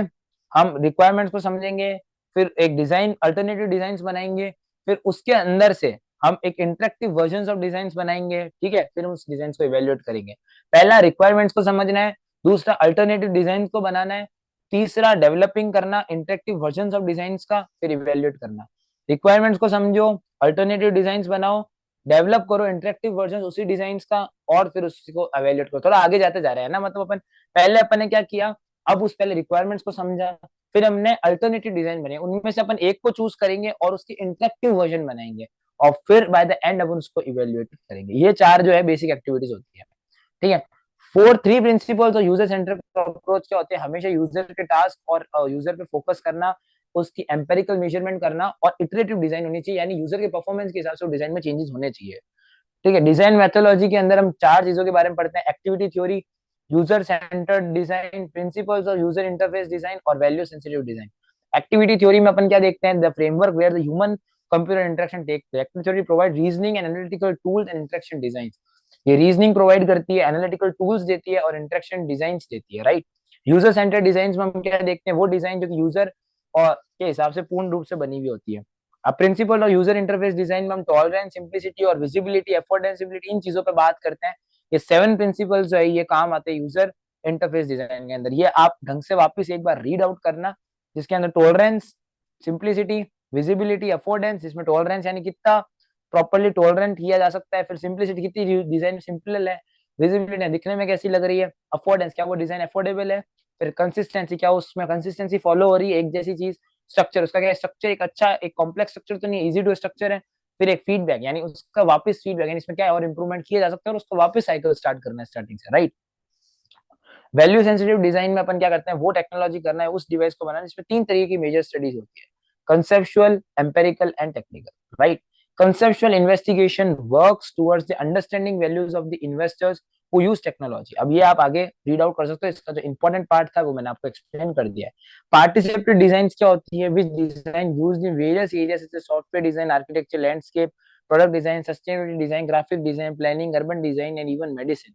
S1: हम रिक्वायरमेंट्स को समझेंगे, फिर एक डिजाइन अल्टरनेटिव डिजाइन बनाएंगे, फिर उसके अंदर से हम एक इंटरेक्टिव वर्जन ऑफ डिजाइन बनाएंगे, ठीक है, फिर हम उस डिजाइन को इवेल्युएट करेंगे। पहला रिक्वायरमेंट्स को समझना है, दूसरा अल्टरनेटिव डिजाइन को बनाना है, तीसरा डेवलपिंग करना इंटरेक्टिव वर्जन ऑफ डिजाइन का, फिर इवेल्युएट करना। रिक्वायरमेंट्स को समझो, अल्टरनेटिव डिजाइन बनाओ, डेवलप करो इंटरेक्टिव वर्जन उसी डिजाइन का, और फिर उसको इवेल्युएट करो। थोड़ा आगे जाते जा रहे हैं ना, मतलब अपन ने क्या किया, अब उस पहले रिक्वायरमेंट्स को समझा, फिर हमने अल्टरनेटिव डिजाइन बनाए, उनमें से अपन एक को चूज करेंगे और उसकी इंटरेक्टिव वर्जन बनाएंगे, और फिर बाय द एंड अपन उसको इवेल्युएट करेंगे। ये चार जो है बेसिक एक्टिविटीज होती है, ठीक है। फोर थ्री प्रिंसिपल्स और यूजर सेंट्रिक अप्रोच क्या होते हैं, हमेशा यूजर के टास्क और यूजर पे फोकस करना, उसकी एम्पेरिकल मेजरमेंट करना, और इटरेटिव डिजाइन होनी चाहिए, यानी यूजर के परफॉर्मेंस के हिसाब से डिजाइन में चेंजेस होने चाहिए, ठीक है। डिजाइन मेथोलॉजी के अंदर हम चार चीजों के बारे में पढ़ते हैं, activity theory, user centred design, principles of user interface design, और value sensitive design. Activity theory में अपन क्या देखते हैं, the framework where the human computer interaction take place. Activity theory provide reasoning and analytical tools and interaction design. ये reasoning provide करती है, analytical tools देती है, और इंटरेक्शन डिजाइन देती है, राइट। यूजर सेंटर्ड डिजाइन में हम क्या देखते हैं, वो डिजाइन जो कि यूजर और के हिसाब से पूर्ण रूप से बनी हुई होती है। अब प्रिंसिपल और यूजर इंटरफेस डिजाइन में हम टॉलरेंस, सिंप्लिसिटी और विजिबिलिटी, एफोर्डेंसिबिलिटी, इन चीजों पे बात करते हैं। ये 7 प्रिंसिपल्स जो है ये काम आते हैं यूजर इंटरफेस डिजाइन के अंदर। ये आप ढंग से वापस एक बार रीड आउट करना, जिसके अंदर टॉलरेंस, सिंप्लिसिटी, विजिबिलिटी, अफोर्डेंस, इसमें टॉलरेंस यानी कितना प्रॉपर्ली टॉलरेंट किया जा सकता है, फिर सिंप्लिसिटी कितनी डिजाइन सिंपल है, विजिबिलिटी दिखने में कैसी लग रही है, अफोर्डेंस क्या वो डिजाइन अफोर्डेबल है, फिर कंसिस्टेंसी क्या उसमें कंसिस्टेंसी फॉलो हो रही है एक जैसी चीज, स्ट्रक्चर उसका क्या स्ट्रक्चर एक अच्छा एक कॉम्प्लेक्स स्ट्रक्चर तो नहीं, इजी टू स्ट्रक्चर है, फिर एक फीडबैक यानी उसका वापस फीडबैक यानी इसमें क्या है और इंप्रूवमेंट किया जा सकता है और उसको वापस साइकिल स्टार्ट करना है स्टार्टिंग से, राइट। वैल्यू सेंसिटिव डिजाइन में अपन क्या करते हैं, वो टेक्नोलॉजी करना है उस डिवाइस को बनाना जिसमें 3 तरीके की मेजर स्टडीज होती है, conceptual, empirical and technical, right. Conceptual investigation works towards the understanding values of the investors who use technology. अब ये आप आगे रीड आउट कर सकते हो, इसका जो इंपॉर्टेंट पार्ट था वो मैंने आपको एक्सप्लेन कर दिया है। पार्टिसिपेटरी डिजाइन क्या होती है, which design used in various areas जैसे software design, architecture, landscape, product design, sustainability design, graphic design, planning, urban design and even medicine,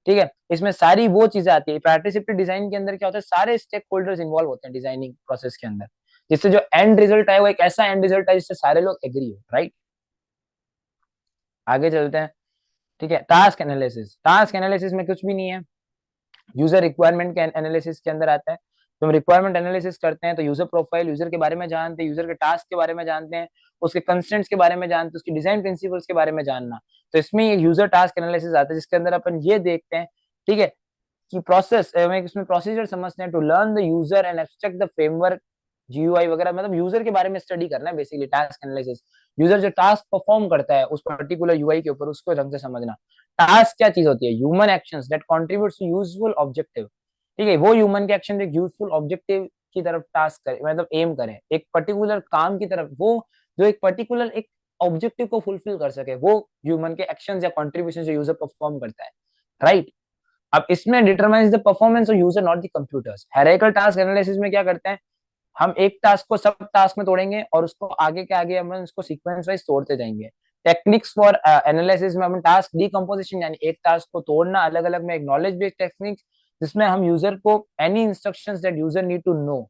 S1: ठीक है। इसमें सारी वो चीजें आती है। पार्टिसिपेटरी डिजाइन के अंदर क्या होता है, सारे स्टेक होल्डर्स इन्वॉल्व होते हैं डिजाइनिंग प्रोसेस के अंदर, जिससे जो एंड रिजल्ट है वो एक ऐसा एंड रिजल्ट है जिससे सारे लोग एग्री हो, राइट। आगे चलते हैं, ठीक है। टास्क एनालिसिस, टास्क एनालिसिस में कुछ भी नहीं है, यूजर रिक्वायरमेंट के एनालिसिस के अंदर आता है। तो हम रिक्वायरमेंट एनालिसिस करते हैं तो यूजर प्रोफाइल, यूजर के बारे में जानते हैं, यूजर के टास्क के बारे में जानते हैं, उसके कंस्ट्रेंट्स के बारे में जानते हैं, उसकी डिजाइन प्रिंसिपल्स के बारे में जानना। तो इसमें ये यूजर टास्क एनालिसिस आता है जिसके अंदर अपन ये देखते हैं, ठीक है, कि प्रोसेस इसमें प्रोसीजर समझते हैं to learn the user and abstract the framework, GUI वगैरह, मतलब यूजर के बारे में स्टडी करना है बेसिकली टास्क एनालिसिस। यूजर जो टास्क परफॉर्म करता है उस पर्टिकुलर यूआई के ऊपर उसको ढंग से समझना। टास्क क्या चीज होती है, human actions that contributes to useful objective, ठीक है, वो ह्यूमन के एक्शन एक यूजफुल ऑब्जेक्टिव की तरफ टास्क करे, मतलब एम करे एक पर्टिकुलर काम की तरफ, वो जो एक पर्टिकुलर एक ऑब्जेक्टिव को फुलफिल कर सके, वो ह्यूमन के एक्शन या कॉन्ट्रीब्यूशन जो यूजर परफॉर्म करता है, राइट। अब इसमें determines the performance of user not the computers. Hierarchical task analysis में क्या करते हैं, हम एक टास्क को सब टास्क में तोड़ेंगे और उसको आगे के आगे हम उसको सीक्वेंस वाइज तोड़ते जाएंगे। टेक्निक्स फॉर एनालिसिस में हम टास्क डीकंपोजिशन यानी एक टास्क को तोड़ना अलग अलग में, एक नॉलेज बेस्ड टेक्निक्स जिसमें हम यूजर को any instructions that user need to know,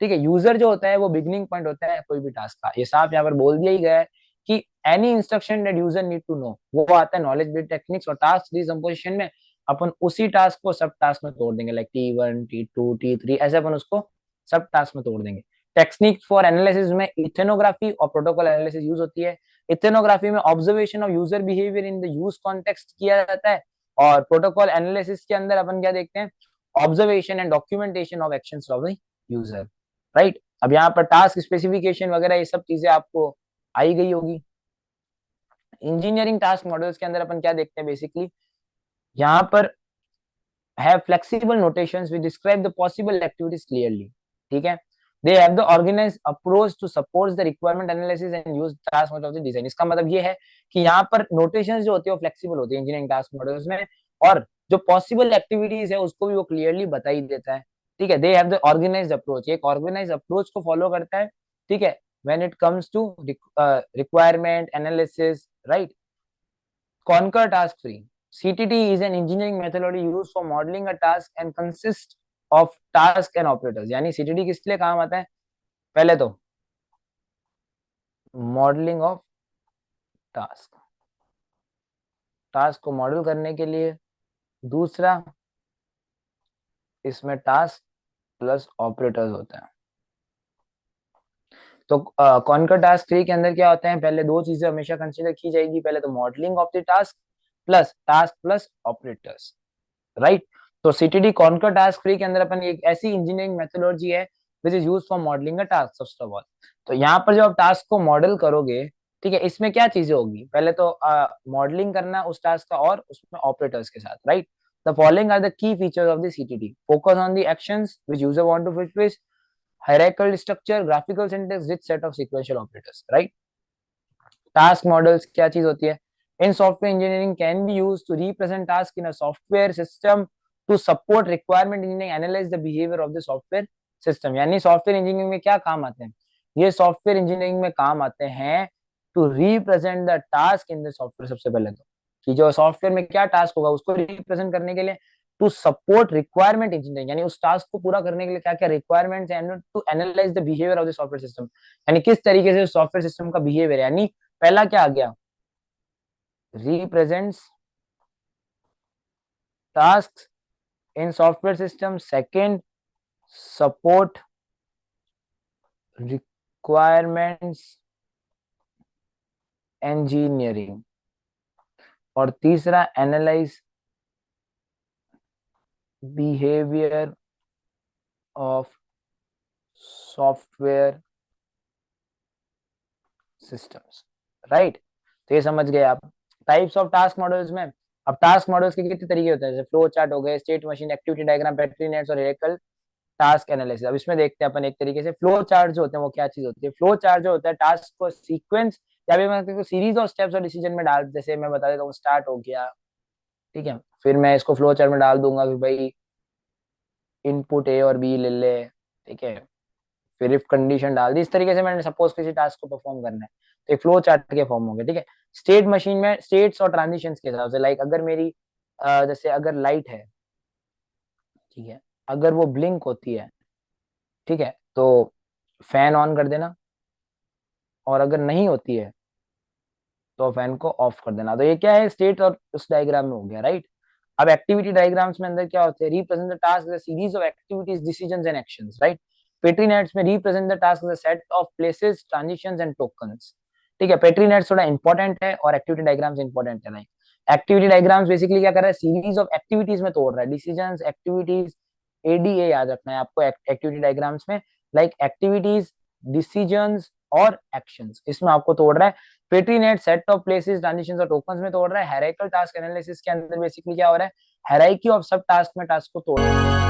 S1: ठीक है, यूजर जो होता है वो बिगनिंग पॉइंट होता है कोई भी टास्क का, ये साफ यहाँ पर बोल दिया ही गया है कि any instruction that user need to know, वो आता है नॉलेज बेस्ड टेक्निक्स। और टास्क डीकंपोजिशन में अपन उसी टास्क को सब टास्क में तोड़ देंगे, लाइक T1 T2 T3 ऐसे अपन उसको सब टास्क में तोड़ देंगे। टेक्निक फॉर एनालिसिस में इथेनोग्राफी और प्रोटोकॉल एनालिसिस यूज होती है। इथेनोग्राफी में observation of user behaviour in the use context किया जाता है, और प्रोटोकॉल एनालिसिस के अंदर अपन क्या देखते हैं, observation and documentation of actions of the user, right. अब यहाँ पर टास्क स्पेसिफिकेशन वगैरह ये सब चीजें आपको आई गई होगी। इंजीनियरिंग टास्क मॉडल्स के अंदर अपन क्या देखते हैं बेसिकली, यहाँ पर have flexible notations which describe the possible activities clearly, ठीक है। they have the organized approach to support the requirement analysis and use task model of the design। इसका मतलब ये है कि यहाँ पर notations जो होती है वो flexible होती है इंजीनियरिंग टास्क मॉडल्स में, और जो possible activities है उसको भी वो clearly बता ही देता है, ठीक है। they have the organized approach, एक organized approach को follow करता है, ठीक है, when it comes to requirement analysis, right। conquer task free, CTT is an engineering methodology used for modeling a task and consists of task and operators। यानी CTT किस लिए काम आता है, पहले तो मॉडलिंग ऑफ टास्क, टास्क को model करने के लिए। दूसरा, इसमें टास्क प्लस ऑपरेटर्स होते हैं। तो कॉन्कर टास्क 3 के अंदर क्या होते हैं, पहले दो चीजें हमेशा कंसीडर की जाएगी, पहले तो modelling of the task plus operators, right. तो सीटीडी कॉन्कर टास्क 3 के अंदर अपन एक ऐसी इंजीनियरिंग मेथोडोलॉजी है which is used for modelling a task first of all. तो यहाँ पर जब आप टास्क को मॉडल करोगे, ठीक है, इसमें क्या चीजें होगी, पहले तो मॉडलिंग करना उस टास्क का और उसमें ऑपरेटर्स के साथ, right. The following are the key features of the CTD, focus on the actions which user want to fit, hierarchical structure, graphical syntax, rich set of sequential operators, right? Task models क्या चीज होती है? In software engineering can be used to represent task in a software system to support requirement engineering, analyze the behavior of the software system। यानी software engineering में क्या काम आते हैं? ये सॉफ्टवेयर इंजीनियरिंग में काम आते हैं to represent the task in the software. सबसे पहले तो कि जो सॉफ्टवेयर में क्या टास्क होगा उसको रिप्रेजेंट करने के लिए टू सपोर्ट रिक्वायरमेंट इंजीनियरिंग, यानी उस टास्क को पूरा करने के लिए क्या क्या रिक्वायरमेंट्स हैं, to analyse the behaviour of the software system, यानी किस तरीके से सॉफ्टवेयर सिस्टम का बिहेवियर है। यानी पहला क्या आ गया, represents tasks in software system। second, support requirements engineering। और तीसरा, analyze behavior of software systems, right. तो ये समझ गए आप टाइप्स ऑफ टास्क मॉडल्स में। अब टास्क मॉडल्स के कितने तरीके होते हैं, जैसे फ्लो चार्ट हो गए, state machine, activity diagram, petri nets और हेरिकल टास्क एनालिसिस। अब इसमें देखते हैं अपन एक तरीके से फ्लो चार्ट जो होते हैं वो क्या चीज होती है। फ्लो चार्ट जो होता है टास्क को सीक्वेंस या भी मैं सीरीज ऑफ स्टेप्स और डिसीजन में डाल, जैसे मैं बता देता हूँ स्टार्ट हो गया, ठीक है, फिर मैं इसको फ्लो चार्ट में डाल दूंगा कि भाई इनपुट ए और बी ले ले, ठीक है, फिर इफ कंडीशन डाल दी, इस तरीके से मैंने सपोज किसी टास्क को परफॉर्म करना है तो एक फ्लो चार्ट के फॉर्म होंगे, ठीक है। स्टेट मशीन में स्टेट्स और ट्रांजिशन के हिसाब से, लाइक अगर मेरी जैसे अगर लाइट है, ठीक है, अगर वो ब्लिंक होती है, ठीक है, तो फैन ऑन कर देना, और अगर नहीं होती है तो फैन को ऑफ कर देना। तो ये क्या है, स्टेट और उस डायग्राम में हो गया, राइट। अब एक्टिविटी डायग्राम्स में अंदर क्या होते हैं, represent the task as a series of activities, decisions and actions, right. Petri nets में represent the task as a set of places, transitions and tokens, ठीक है। पेट्री नेट्स थोड़ा इंपॉर्टेंट है और एक्टिविटी डायग्राम्स इंपॉर्टेंट है, right. Activity diagrams basically क्या कर रहा है, सीरीज ऑफ एक्टिविटीज में तोड़ रहा है, डिसीजंस, एक्टिविटीज, एडीए याद रखना है आपको एक्टिविटी डायग्राम्स में, लाइक एक्टिविटीज, डिसीजंस और एक्शंस, इसमें आपको तोड़ रहा है। Petri net set of places, transitions और टोकन्स में तोड़ रहा है। हायरार्किकल टास्क एनालिसिस के अंदर बेसिकली क्या हो रहा है, हायरार्की ऑफ सब टास्क में टास्क को तोड़ रहा है।